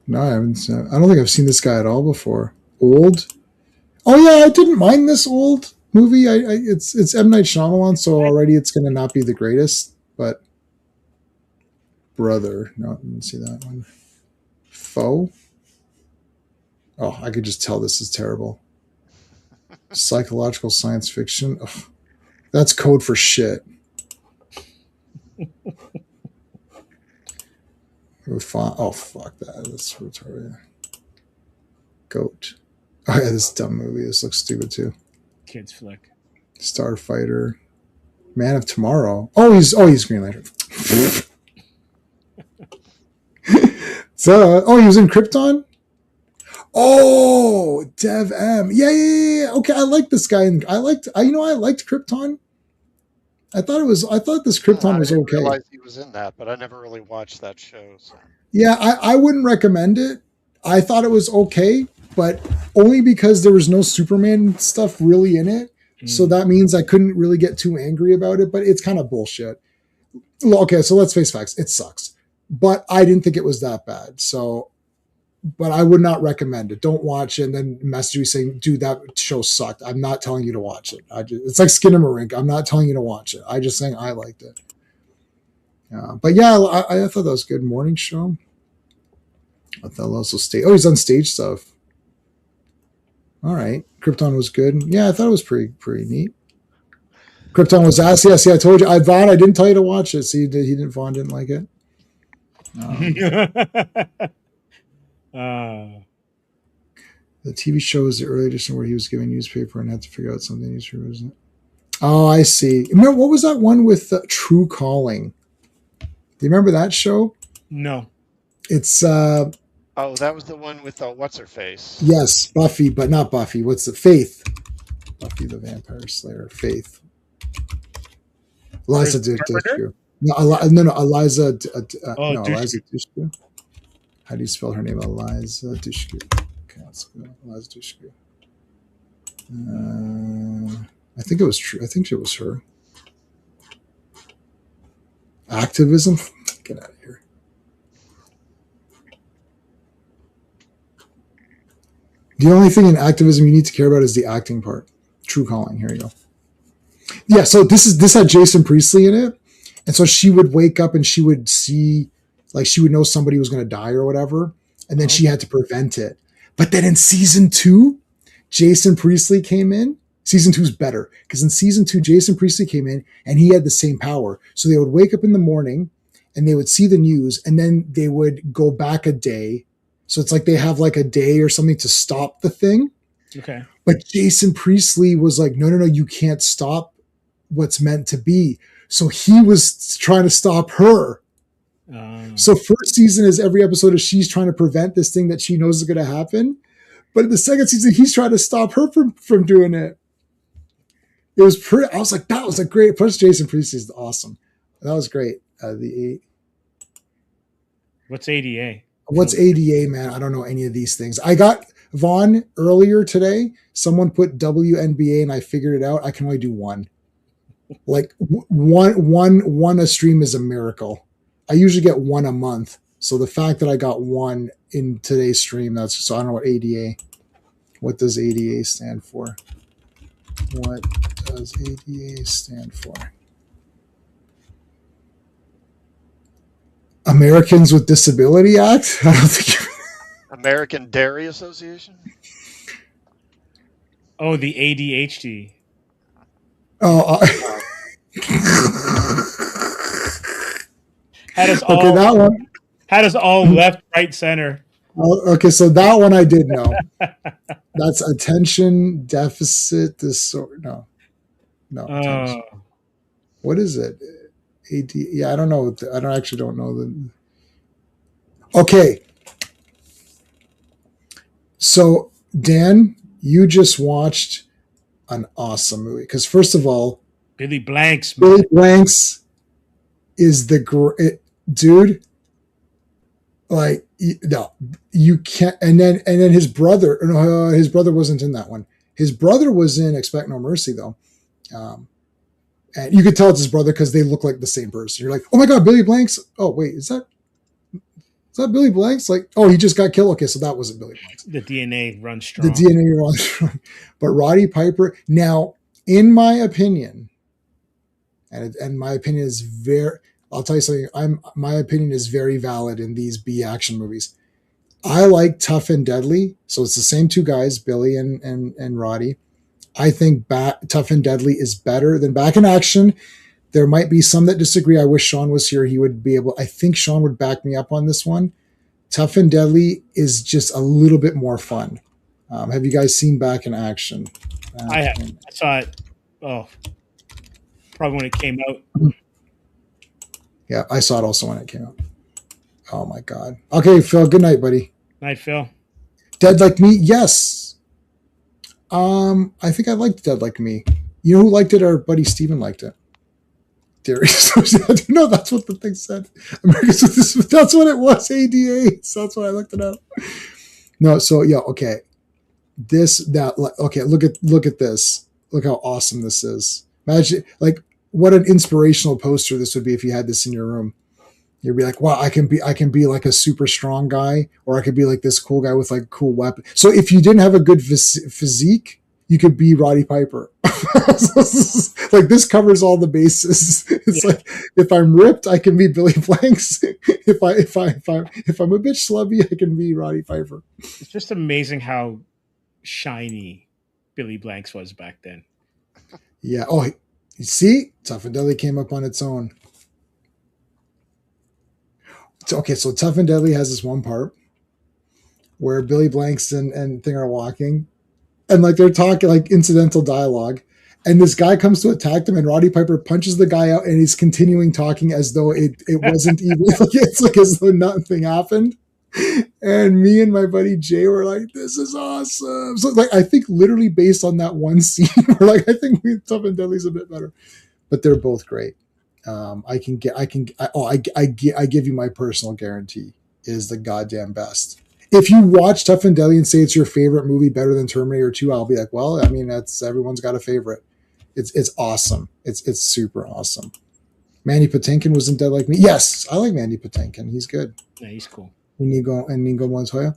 A: No, I haven't seen. I don't think I've seen this guy at all before. Old. Oh yeah, I didn't mind this old movie. It's M. Night Shyamalan, so already it's going to not be the greatest. But Brother, no, I didn't see that one. Foe. Oh, I could just tell this is terrible. Psychological science fiction. Ugh. That's code for shit. Oh, fuck that. That's retarded. Goat. Oh, yeah, this dumb movie. This looks stupid, too.
F: Kids flick.
A: Starfighter. Man of Tomorrow. He's Green Lantern. He was in Krypton? Oh, Dev M. Yeah. Okay, I like this guy. I liked Krypton. I thought this Krypton was okay.
D: I realized he was in that, but I never really watched that show. So.
A: Yeah, I wouldn't recommend it. I thought it was okay, but only because there was no Superman stuff really in it. So that means I couldn't really get too angry about it, but it's kind of bullshit. Okay, so let's face facts. It sucks. But I didn't think it was that bad. So, but I would not recommend it. Don't watch it and then message me saying, dude, that show sucked. I'm not telling you to watch it. It's like Skinamarink. I'm not telling you to watch it. I just saying I liked it. But yeah, I thought that was a good morning show. I thought also he's on stage stuff. All right. Krypton was good. Yeah, I thought it was pretty neat. Krypton was asked. Yeah, see, I told you. Vaughn, I didn't tell you to watch it. See, Vaughn didn't like it. The TV show was the early edition where he was giving newspaper and had to figure out something newspaper wasn't. Oh, I see. Remember, what was that one with True Calling? Do you remember that show?
F: No.
A: It's
D: Oh, that was the one with what's her face?
A: Yes, Buffy, but not Buffy. What's the Faith? Buffy the Vampire Slayer. Faith. Eliza Dushku. No, Eliza. No, Eliza Dushku. How do you spell her name? Eliza Dushku. Okay, let's go. Eliza Dushku. I think it was true. I think it was her. Activism. Get out of here. The only thing in activism you need to care about is the acting part. True Calling. Here you go. Yeah, so this had Jason Priestley in it. And so she would wake up and she would see, like she would know somebody was going to die or whatever. And then she had to prevent it. But then in season 2, Jason Priestley came in. Season 2 is better because in season 2, Jason Priestley came in and he had the same power. So they would wake up in the morning and they would see the news and then they would go back a day. So it's like they have like a day or something to stop the thing.
F: Okay.
A: But Jason Priestley was like, no, you can't stop what's meant to be. So he was trying to stop her. So first season is every episode is she's trying to prevent this thing that she knows is going to happen. But in the second season, he's trying to stop her from doing it. It was pretty. I was like, that was a great. Plus, Jason Priestley is awesome. That was great.
F: What's ADA?
A: What's ADA, man? I don't know any of these things. I got Vaughn earlier today. Someone put WNBA, and I figured it out. I can only do one. Like one a stream is a miracle. I usually get one a month. So the fact that I got one in today's stream, that's so I don't know what ADA. What does ADA stand for? What does ADA stand for? Americans with Disability Act? I don't think
D: American Dairy Association?
F: Oh, the ADHD.
A: Oh,
F: Had us
A: okay,
F: all,
A: that one.
F: Had us all left, right, center.
A: Okay, so that one I did know. That's attention deficit disorder. No. What is it? AD? Yeah, I don't know. I don't know. Okay. So, Dan, you just watched an awesome movie. Because first of all,
F: Billy Blanks.
A: Billy Blanks is the great dude. Like, no, you can't. And then his brother. No, his brother wasn't in that one. His brother was in Expect No Mercy, though. And you could tell it's his brother because they look like the same person. You're like, oh my god, Billy Blanks. Oh wait, is that Billy Blanks? Like, oh, he just got killed. Okay, so that wasn't Billy Blanks.
F: The DNA runs strong.
A: The DNA runs strong. But Roddy Piper. Now, in my opinion, and my opinion is very. I'll tell you something. My opinion is very valid in these B action movies. I like Tough and Deadly, so it's the same two guys, Billy and Roddy. I think Tough and Deadly is better than Back in Action. There might be some that disagree. I wish Sean was here. He would be able. I think Sean would back me up on this one. Tough and Deadly is just a little bit more fun. Have you guys seen Back in Action?
F: I have. I saw it. Oh, probably when it came out.
A: Yeah, I saw it also when it came out. Oh my god. Okay, Phil. Good night, buddy.
F: Night, Phil.
A: Dead Like Me? Yes. I think I liked Dead Like Me. You know who liked it? Our buddy Steven liked it. Darius. No, that's what the thing said. That's what it was. ADA. So that's why I looked it up. No, so yeah, okay. Okay, look at this. look how awesome this is. Imagine like what an inspirational poster this would be if you had this in your room. You'd be like, wow, I can be like a super strong guy, or I could be like this cool guy with like a cool weapon. So if you didn't have a good physique, you could be Roddy Piper. Like this covers all the bases. It's like if I'm ripped, I can be Billy Blanks. if I'm a bitch slubby, I can be Roddy Piper.
F: It's just amazing how shiny Billy Blanks was back then.
A: Yeah. Oh, you see, Tough and Deadly came up on its own. Okay, so Tough and Deadly has this one part where Billy Blanks and Thing are walking, and like they're talking like incidental dialogue, and this guy comes to attack them, and Roddy Piper punches the guy out, and he's continuing talking as though it wasn't even like it's like as though nothing happened. And me and my buddy Jay were like, "This is awesome." So like I think literally based on that one scene, we're like, I think Tough and Deadly's a bit better, but they're both great. I give you my personal guarantee is the goddamn best. If you watch Tough and Deadly and say it's your favorite movie better than Terminator 2, I'll be like, well, I mean, that's everyone's got a favorite. It's awesome. It's super awesome. Mandy Patinkin was in Dead Like Me. Yes, I like Mandy Patinkin. He's good.
F: Yeah, he's cool.
A: Inigo Montoya.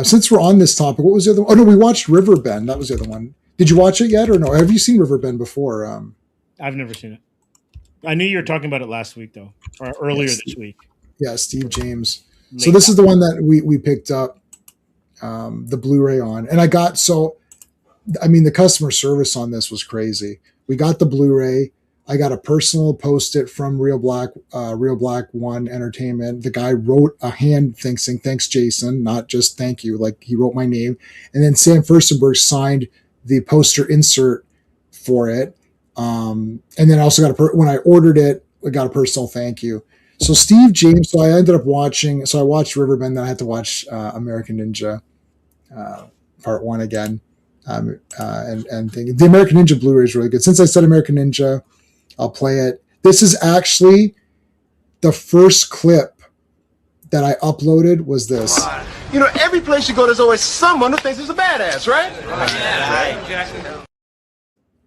A: Since we're on this topic, what was the other one? Oh no, we watched Riverbend. That was the other one. Did you watch it yet or no? Have you seen Riverbend before?
F: I've never seen it. I knew you were talking about it last week, though, or earlier this week.
A: Yeah, Steve James. So this is the one that we picked up the Blu-ray on. And the customer service on this was crazy. We got the Blu-ray. I got a personal post-it from Real Black One Entertainment. The guy wrote a hand thing saying, thanks, Jason, not just thank you. Like he wrote my name. And then Sam Furstenberg signed the poster insert for it. And then I also got when I ordered it, I got a personal thank you. So Steve James, so I watched Riverbend, then I had to watch American Ninja Part 1 again. And the American Ninja Blu-ray is really good. Since I said American Ninja, I'll play it. This is actually the first clip that I uploaded was this.
E: You know, every place you go, there's always someone who thinks he's a badass, right?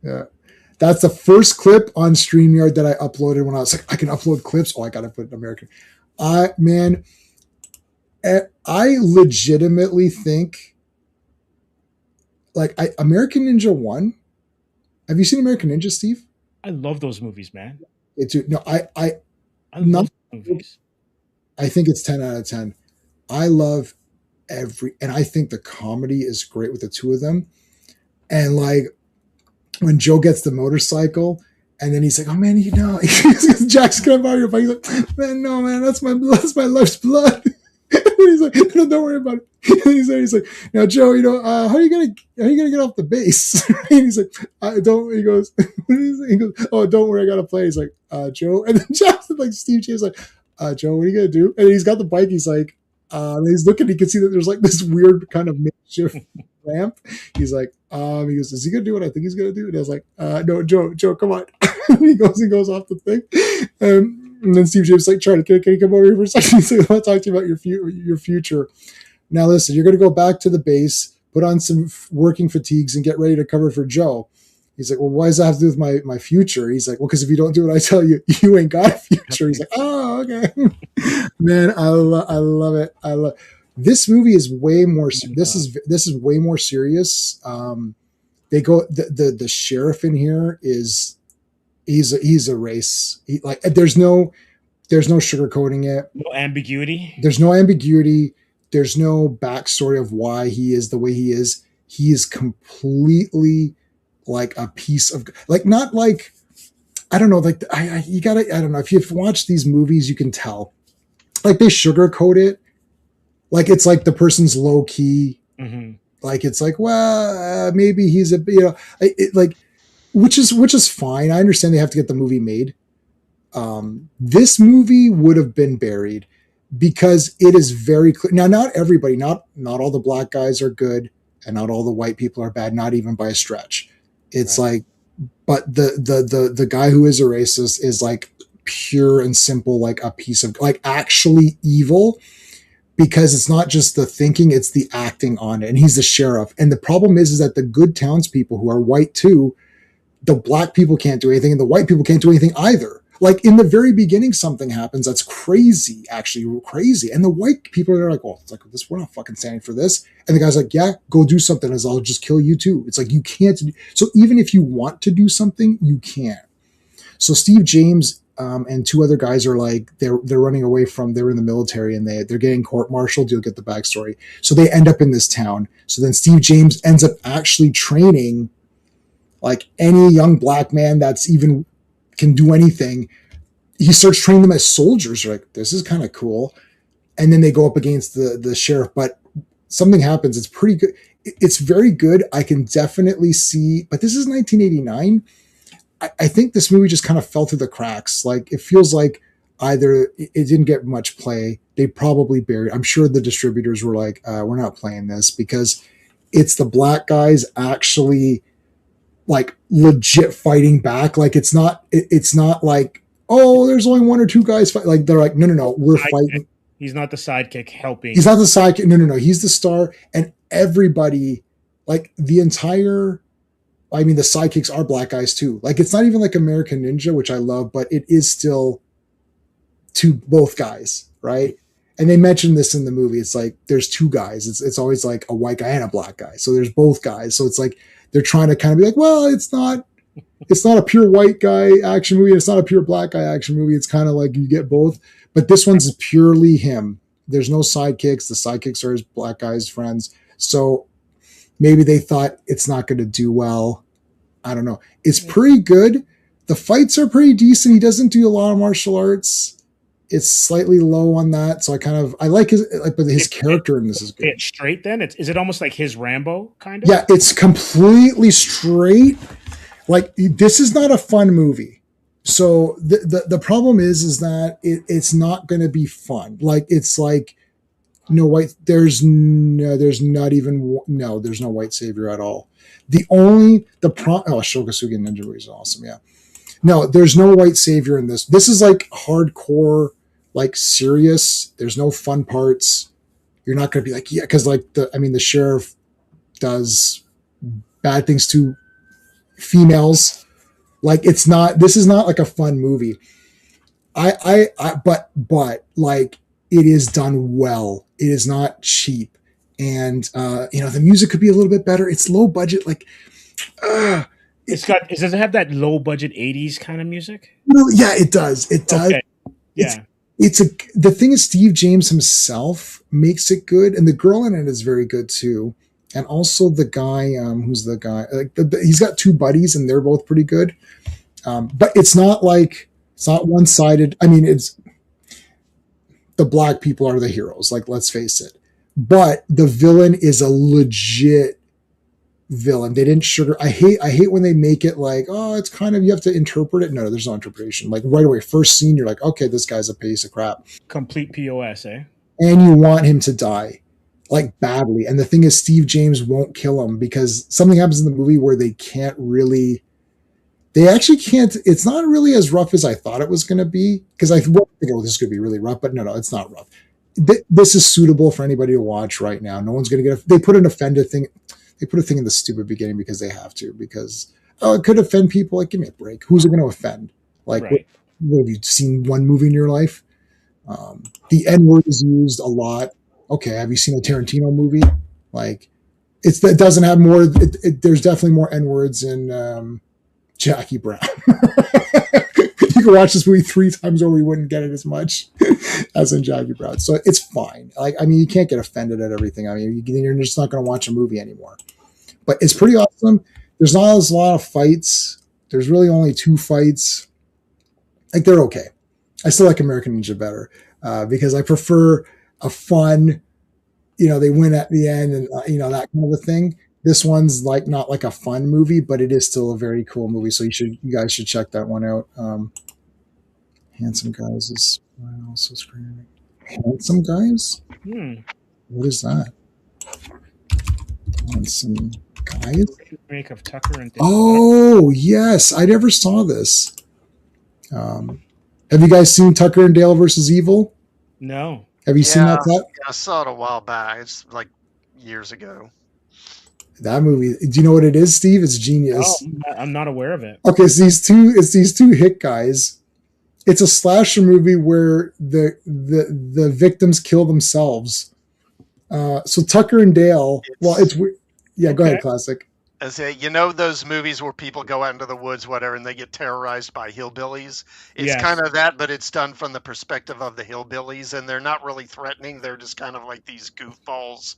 A: Yeah. That's the first clip on StreamYard that I uploaded when I was like, I can upload clips. Oh, I got to put American. I legitimately think like American Ninja 1. Have you seen American Ninja, Steve?
F: I love those movies, man.
A: I
F: love movies.
A: I think it's 10 out of 10. I love and I think the comedy is great with the two of them. And like, when Joe gets the motorcycle and then he's like, oh man, Jack's gonna borrow your bike. He's like, man, no, man, that's my life's blood. And he's like, no, don't worry about it. And he's like, now Joe, how are you gonna get off the base? And he's like, he goes, oh, don't worry, I gotta play. He's like, Joe, and then Jack's like, Steve James like, Joe, what are you gonna do? And he's got the bike. He's like, he's looking. He can see that there's like this weird kind of makeshift ramp. He's like, he goes, is he gonna do what I think he's gonna do? And I was like, no, Joe, come on. He goes off the thing. And then Steve James like, Charlie, can you come over here for a second? He's like, I want to talk to you about your future. Now listen, you're gonna go back to the base, put on some working fatigues, and get ready to cover for Joe. He's like, well, why does that have to do with my future? He's like, well, because if you don't do what I tell you, you ain't got a future. He's like, oh, okay. Man, I love it. This movie is way more. This is way more serious. They go the sheriff in here he's a race. There's no sugarcoating it.
F: No ambiguity.
A: There's no ambiguity. There's no backstory of why he is the way he is. He is completely like a piece of like not like I don't know like I don't know if you've watched these movies you can tell like they sugarcoat it like it's like the person's low key like it's like well maybe he's a like which is fine. I understand they have to get the movie made. This movie would have been buried because it is very clear. Now not everybody, not all the black guys are good and not all the white people are bad, not even by a stretch. It's right. Like, but the guy who is a racist is like pure and simple, like a piece of like actually evil. because it's not just the thinking, it's the acting on it. And he's the sheriff. And the problem is that the good townspeople who are white too, the black people can't do anything and the white people can't do anything either. Like in the very beginning, something happens that's crazy, actually crazy. And the white people are like, "Oh, it's like this. We're not fucking standing for this." And the guy's like, "Yeah, go do something, as I'll just kill you too." It's like you can't. So even if you want to do something, you can't. So Steve James and two other guys are like they're running away from. They're in the military and they're getting court-martialed. You'll get the backstory. So they end up in this town. So then Steve James ends up actually training like any young black man that's even can do anything. He starts training them as soldiers. You're like, this is kind of cool. And then they go up against the sheriff, but something happens. It's pretty good. It's very good. I can definitely see, but this is 1989. I think this movie just kind of fell through the cracks. Like it feels like either it didn't get much play. They probably buried. I'm sure the distributors were like, we're not playing this because it's the black guys actually like legit fighting back. Like it's not like, oh, there's only one or two guys fight. Like they're like, no, we're fighting.
F: He's not the sidekick helping.
A: He's not the sidekick. No. He's the star. And everybody, like the entire, I mean, the sidekicks are black guys too. Like it's not even like American Ninja, which I love, but it is still both guys, right? And they mentioned this in the movie. It's like there's two guys. It's always like a white guy and a black guy. So there's both guys. So it's like they're trying to kind of be like, well, it's not a pure white guy action movie. It's not a pure black guy action movie. It's kind of like you get both. But this one's purely him. There's no sidekicks. The sidekicks are his black guys' friends. So maybe they thought it's not going to do well. I don't know. It's pretty good. The fights are pretty decent. He doesn't do a lot of martial arts. It's slightly low on that. So I like his character in this is good.
F: It's straight then? Is it almost like his Rambo kind of?
A: Yeah, it's completely straight. Like this is not a fun movie. So the problem is that it's not going to be fun. Like it's like no white. There's no white savior at all. Shogasugi Ninja movie is awesome. Yeah, no, there's no white savior in this. This is like hardcore, like serious. There's no fun parts. You're not going to be like, yeah, because like the sheriff does bad things to females. Like this is not like a fun movie. But like it is done well. It is not cheap. And the music could be a little bit better. It's low budget. Like,
F: does it have that low budget 80s kind of music?
A: Yeah, it does. It does.
F: Okay. Yeah.
A: The thing is Steve James himself makes it good. And the girl in it is very good too. And also the guy, who's the guy, like he's got two buddies and they're both pretty good. But it's not one-sided. I mean, it's the black people are the heroes. Like, let's face it. But the villain is a legit villain. They didn't I hate when they make it like, oh, it's kind of, you have to interpret it. No, there's no interpretation. Like right away, first scene, you're like, okay, this guy's a piece of crap.
F: Complete POS, eh?
A: And you want him to die. Like badly. And the thing is, Steve James won't kill him because something happens in the movie where they actually can't, it's not really as rough as I thought it was going to be. Because I think, oh, this could be really rough, but no, it's not rough. This is suitable for anybody to watch right now. No one's going to they put an offended thing. They put a thing in the stupid beginning because they have to, because, it could offend people. Like, give me a break. Who's it going to offend? Like,
F: right.
A: what have you seen one movie in your life? The N-word is used a lot. Okay, have you seen a Tarantino movie? Like, it doesn't have more. There's definitely more N-words in Jackie Brown. You can watch this movie 3 times over, you wouldn't get it as much as in Jackie Brown. So it's fine. Like, I mean, you can't get offended at everything. I mean, you're just not going to watch a movie anymore. But it's pretty awesome. There's not a lot of fights. There's really only 2 fights. Like, they're okay. I still like American Ninja better because I prefer a fun, they win at the end and, that kind of a thing. This one's like not like a fun movie, but it is still a very cool movie. So you guys should check that one out. Handsome Guys is also screaming. Handsome Guys? What is that? Handsome Guys?
F: Remake of Tucker and Dale.
A: Oh, yes. I never saw this. Have you guys seen Tucker and Dale versus Evil?
F: No.
A: Have you seen that? Todd?
D: I saw it a while back. It's like years ago.
A: That movie. Do you know what it is, Steve? It's
F: Oh,
A: genius.
F: I'm not aware of it.
A: Okay, it's these two hit guys. It's a slasher movie where the victims kill themselves. So Tucker and Dale. Yeah. Go ahead, classic.
D: I say, you know those movies where people go out into the woods, whatever, and they get terrorized by hillbillies? It's
F: Yes.
D: kind of that, but it's done from the perspective of the hillbillies, and they're not really threatening. They're just kind of like these goofballs.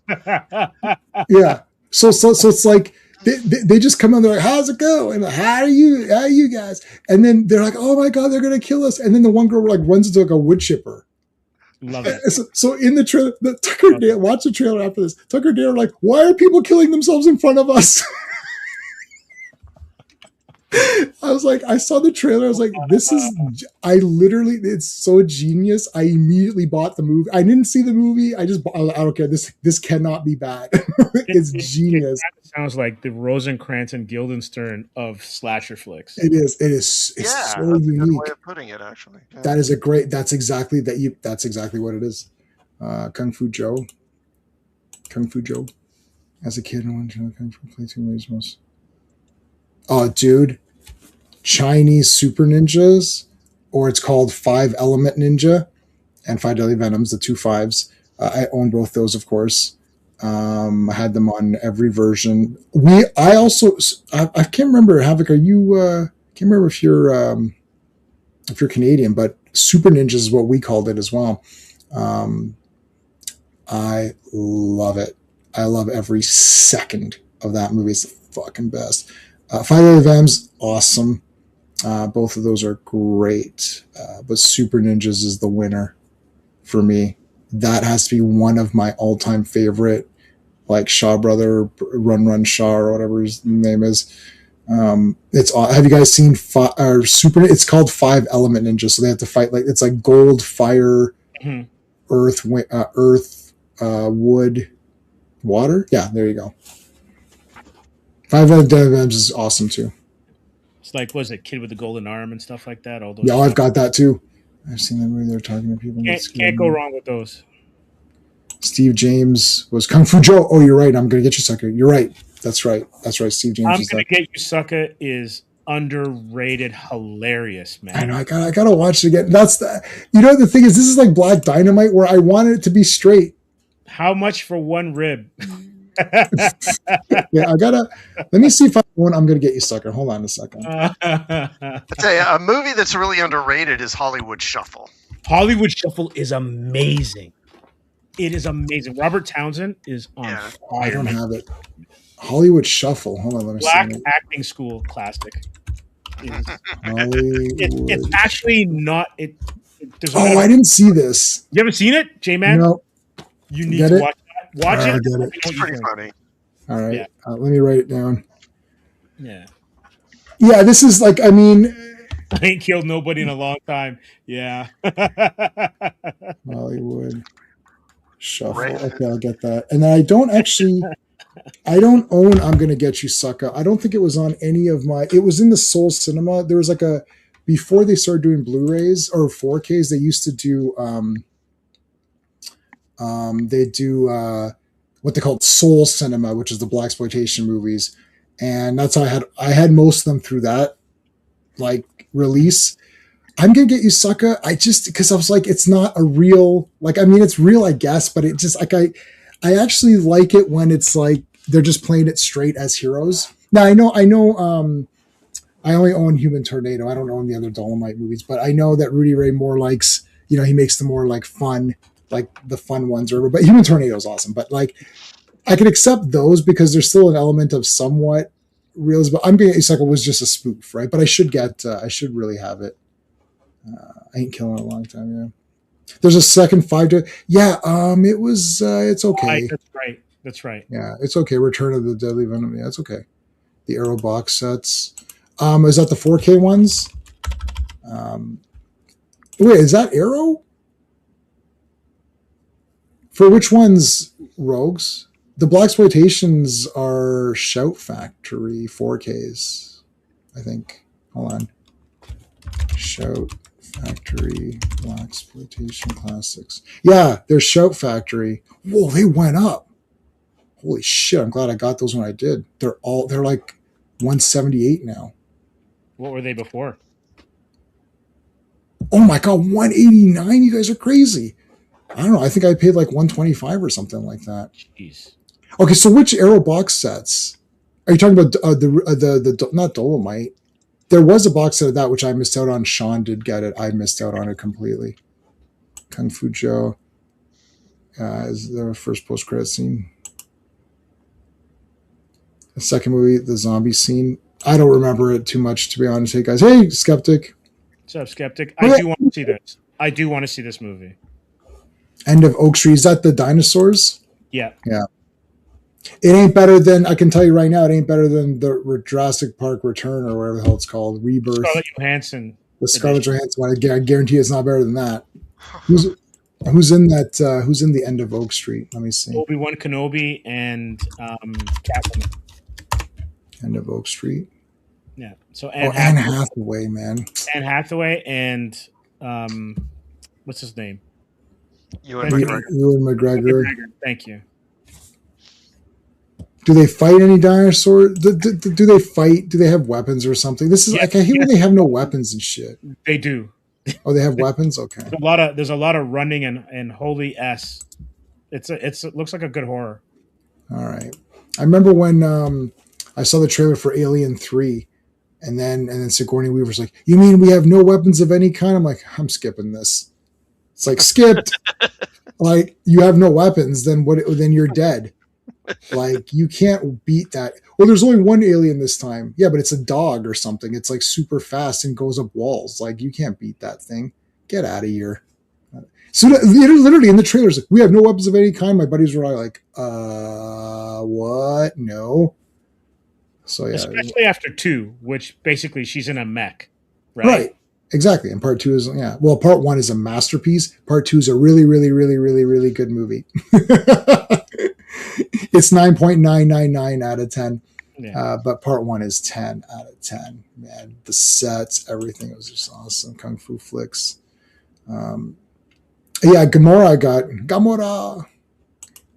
A: Yeah. So it's like they just come in. They're like, "How's it go?" And how are you guys? And then they're like, "Oh my god, they're gonna kill us!" And then the one girl like runs into like a wood chipper.
F: Love it.
A: So in the trailer, Tucker and Dale, watch the trailer after this. Tucker and Dale are like, "Why are people killing themselves in front of us?" I was like, I saw the trailer. I was like, it's so genius. I immediately bought the movie. I didn't see the movie. I don't care. This cannot be bad. It's genius.
F: It sounds like the Rosencrantz and Guildenstern of slasher flicks.
A: It is. It's
D: Yeah,
A: so
D: that's a
A: unique.
D: good way of putting it, actually. Yeah.
A: That's exactly what it is. Kung Fu Joe. As a kid, I wanted to know Kung Fu play two ways most. Oh, dude. Chinese Super Ninjas, or it's called 5 Element Ninja and 5 Deadly Venoms, the 2 5s. I own both those, of course. I had them on every version. I can't remember, Havoc, are you, can't remember if you're Canadian, but Super Ninjas is what we called it as well. I love it. I love every second of that movie. It's the fucking best. 5 Deadly Venoms, awesome. Both of those are great, but Super Ninjas is the winner for me. That has to be one of my all-time favorite, like Shaw Brother, Run Shaw, or whatever his name is. Have you guys seen Super? It's called 5 Element Ninja, so they have to fight it's like gold, fire, earth, wood, water. Yeah, there you go. 5 Deadly Venoms is awesome too.
F: It's like, was it Kid with the Golden Arm and stuff like that? All those.
A: Yeah, I've got that too. I've seen that movie. They're talking to people.
F: Can't go wrong with those.
A: Steve James was Kung Fu Joe. Oh, you're right. I'm gonna get you, sucker. You're right. That's right. Steve James.
F: I'm gonna get you, sucker is underrated, hilarious, man.
A: I know. I gotta watch it again. That's the. The thing is, this is like Black Dynamite, where I wanted it to be straight.
F: How much for one rib?
A: Yeah, let me see if I want. I'm gonna get you, sucker. Hold on a second.
D: I tell you, a movie that's really underrated is Hollywood Shuffle.
F: Hollywood Shuffle is amazing. It is amazing. Robert Townsend is on fire.
A: I don't have it. Hollywood Shuffle. Hold on, let me
F: Black
A: see.
F: acting school classic.
A: Hollywood.
F: It's actually not.
A: I didn't see this.
F: You haven't seen it, J-Man?
A: No.
F: You need to watch that. Watch it.
A: Get it.
D: It's pretty funny.
A: All right.
F: Yeah.
A: Let me write it down.
F: Yeah.
A: Yeah, this is like, I
F: ain't killed nobody in a long time. Yeah.
A: Hollywood Shuffle.
D: Right.
A: Okay, I'll get that. And then I don't own I'm Gonna Get You, Sucker. I don't think it was on any of it was in the Soul Cinema. There was before they started doing Blu-rays or 4Ks, they used to do, they do what they called Soul Cinema, which is the blaxploitation movies, and that's how I had most of them through that release. I'm Gonna Get You, Sucker. Because I was like, it's not a real it's real, I guess, but it just I actually like it when it's like they're just playing it straight as heroes. Now I know. I only own Human Tornado. I don't own the other Dolomite movies, but I know that Rudy Ray Moore likes. He makes them more fun. The fun ones but Human Tornado is awesome. But I could accept those because there's still an element of somewhat realism. But I'm Gonna Get You, Sucker was just a spoof, right? But I should really have it. I ain't killing it a long time. Yeah. There's a second 5 to it was it's okay.
F: That's right.
A: Yeah, it's okay. Return of the Deadly Venom. Yeah, it's okay. The Arrow box sets. Is that the 4K ones? Wait, is that Arrow? For which ones, Rogues? The blaxploitations are Shout Factory 4Ks, I think. Hold on. Shout Factory, Black Exploitation Classics. Yeah, there's Shout Factory. Whoa, they went up. Holy shit! I'm glad I got those when I did. They're like 178 now.
F: What were they before?
A: Oh my god, 189! You guys are crazy. I don't know. I think I paid like 125 or something like that.
F: Jeez.
A: Okay, so which Arrow box sets? Are you talking about the not Dolomite? There was a box set of that which I missed out on. Sean did get it. I missed out on it completely. Kung Fu Joe is the first post credit scene. The second movie, the zombie scene. I don't remember it too much, to be honest. Hey guys, hey Skeptic.
F: What's up, Skeptic? I do want to see this. I do want to see this movie.
A: End of Oak Tree. Is that the dinosaurs?
F: Yeah.
A: Yeah. It ain't better than, I can tell you right now, it ain't better than the Jurassic Park Return or whatever the hell it's called. Rebirth.
F: Scarlett Johansson.
A: The Scarlett Johansson one. I guarantee it's not better than that. Who's in that? Who's in the End of Oak Street? Let me see.
F: Obi-Wan Kenobi and Catwoman.
A: End of Oak Street.
F: Yeah. So
A: Anne Hathaway, man.
F: Anne Hathaway and what's his name?
G: Ewan McGregor.
A: Ewan McGregor.
F: Thank you.
A: Do they fight any dinosaurs? Do they fight? Do they have weapons or something? This is like I hear they have no weapons and shit.
F: They do.
A: Oh, they have weapons. Okay.
F: There's a lot of running and holy s. It looks like a good horror.
A: All right. I remember when I saw the trailer for Alien 3, and then Sigourney Weaver's like, "You mean we have no weapons of any kind?" I'm like, "I'm skipping this." It's like skipped. Like you have no weapons, then what? Then you're dead. Like you can't beat that. Well, there's only one alien this time. Yeah, but it's a dog or something. It's like super fast and goes up walls. Like you can't beat that thing. Get out of here. So literally in the trailers, like, we have no weapons of any kind. My buddies were all like, what? No. So yeah.
F: Especially after 2, which basically she's in a mech.
A: Right. Exactly. And part 2 is, yeah. Well, part 1 is a masterpiece. Part 2 is a really, really, really, really, really good movie. It's 9.999 out of 10. Yeah. But part 1 is 10 out of 10. Man, the sets, everything was just awesome. Kung Fu flicks. Yeah, Gamora.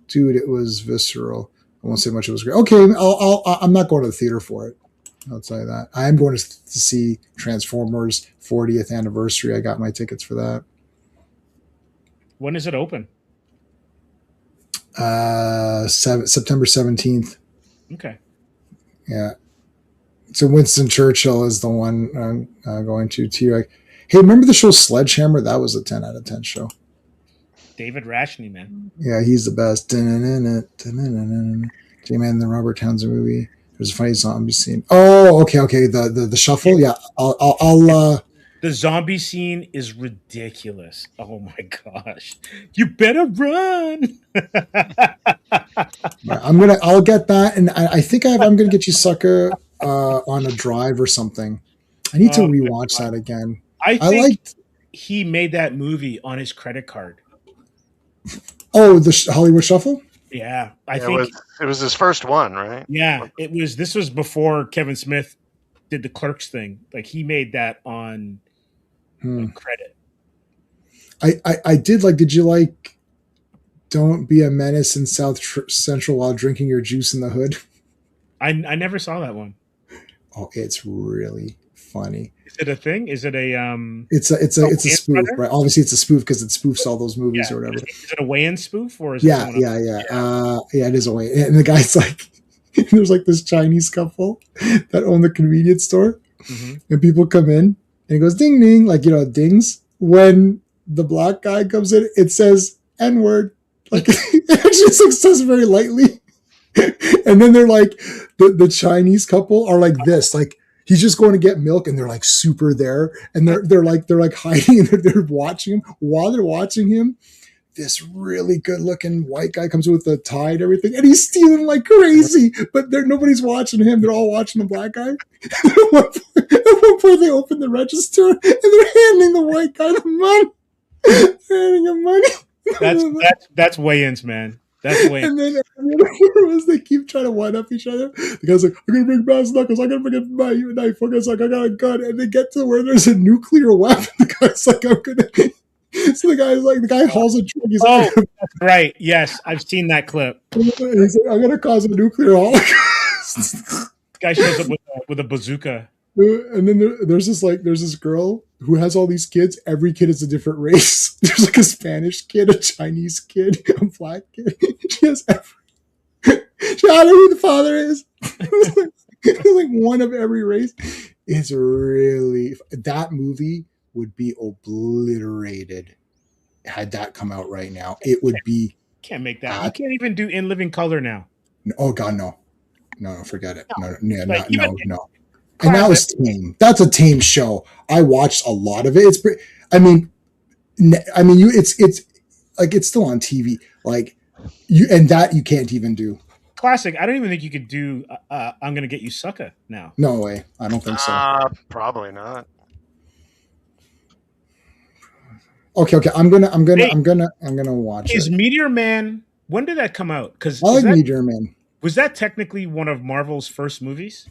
A: Dude, it was visceral. I won't say much. It was great. Okay, I'm not going to the theater for it. I'll tell you that. I am going to see Transformers 40th anniversary. I got my tickets for that.
F: When is it open?
A: September 17th.
F: Okay.
A: Yeah. So Winston Churchill is the one I'm going to. Like, hey, remember the show Sledgehammer? That was a 10 out of 10 show.
F: David Rashney, man.
A: Yeah, he's the best. J-Man, the Robert Townsend movie. There's a funny zombie scene. Oh, okay. The shuffle. Yeah, I'll
F: The zombie scene is ridiculous. Oh my gosh! You better run.
A: I'll get that, and I think I'm gonna get you sucker on a drive or something. I need to rewatch that again.
F: I liked. He made that movie on his credit card.
A: Oh, the Hollywood Shuffle.
F: Yeah, I think
G: it was his first one, right?
F: Yeah, it was. This was before Kevin Smith did the Clerks thing. Like he made that on credit.
A: I did like. Did you like? Don't be a menace in South Central while drinking your juice in the hood.
F: I never saw that one.
A: Oh, it's really funny.
F: Is it a thing? Is it a
A: It's a spoof, right? Obviously, it's a spoof because it spoofs all those movies or whatever.
F: Is it a weigh-in spoof or is
A: yeah. It is a weigh. And the guy's like, there's like this Chinese couple that own the convenience store, and people come in and it goes ding ding, like dings. When the black guy comes in, it says N-word, like it just says very lightly, and then they're like the Chinese couple are like this, like. He's just going to get milk, and they're like super there, and they're like hiding, and they're watching him. While they're watching him, this really good looking white guy comes with the tie and everything, and he's stealing like crazy. But nobody's watching him; they're all watching the black guy. At one point, they open the register, and they're handing the white guy the money. Handing him money.
F: That's weigh-ins, man. That's way.
A: And then was they keep trying to one up each other. The guy's like, I'm gonna bring brass knuckles, I'm gonna bring my knife. The guy's like, I got a gun. And they get to where there's a nuclear weapon. The guy's like, I'm gonna. So the guy hauls a truck. He's like,
F: That's right. Yes, I've seen that clip.
A: he's like, I'm gonna cause a nuclear holocaust.
F: Guy shows up with a bazooka.
A: And then there's this girl who has all these kids. Every kid is a different race. There's like a Spanish kid, a Chinese kid, a black kid. She has every. She don't know who the father is. It's like one of every race. It's really that movie would be obliterated had that come out right now. It would be.
F: Can't make that. You can't even do In Living Color now.
A: Oh God, no, forget it. No.
F: Classic.
A: And that was tame. That's a tame show. I watched a lot of it. It's pretty. It's like it's still on TV. Like you can't even do.
F: Classic. I don't even think you could do. I'm gonna get you, sucker. Now.
A: No way. I don't think so.
G: Probably not.
A: Okay. I'm gonna watch
F: Is
A: it.
F: Meteor Man? When did that come out? Because
A: I like Meteor Man.
F: Was that technically one of Marvel's first movies?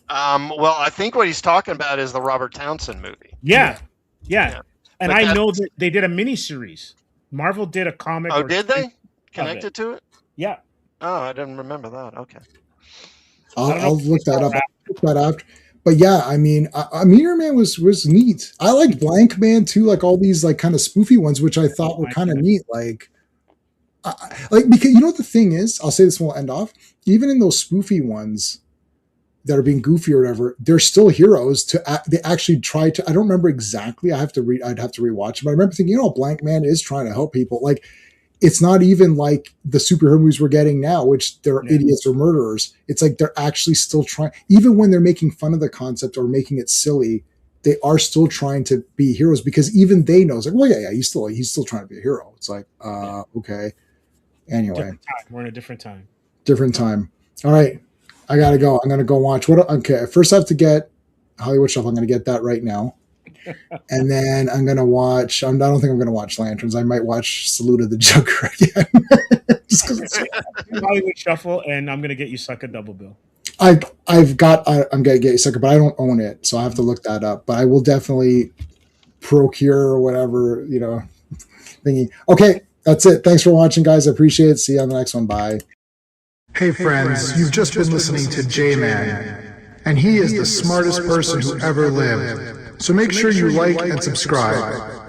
G: Well, I think what he's talking about is the Robert Townsend movie.
F: Yeah. And
G: But
F: I know that they did a miniseries. Marvel did a comic.
G: Oh, did they? Connected to it?
F: Yeah.
G: Oh, I didn't remember that. Okay.
A: I'll look that up. But yeah, I mean, Meteor Man was neat. I liked Blank Man too, like all these like kind of spoofy ones, which I thought were kind of neat. Like because you know what the thing is, I'll say this and we'll end off. Even in those spoofy ones that are being goofy or whatever, they're still heroes. They actually try to. I don't remember exactly. I'd have to rewatch it, but I remember thinking, Blank Man is trying to help people. Like it's not even like the superhero movies we're getting now, which they're idiots or murderers. It's like they're actually still trying, even when they're making fun of the concept or making it silly, they are still trying to be heroes because even they know it's like, well, yeah, he's still trying to be a hero. It's like, okay. Anyway,
F: we're in a different time.
A: All right. I gotta go. I'm gonna go watch okay. First I have to get Hollywood Shuffle. I'm gonna get that right now. And then I'm gonna watch. I don't think I'm gonna watch Lanterns. I might watch Salute of the Joker again. Just because it's
F: Hollywood Shuffle, and I'm gonna get you, sucker, double bill.
A: I'm gonna get you, sucker, but I don't own it, so I have to look that up. But I will definitely procure or whatever thingy. Okay, that's it. Thanks for watching, guys. I appreciate it. See you on the next one. Bye.
H: Hey friends, you've just been listening to J-Man, and he is the smartest person who ever lived. So make sure you like and subscribe.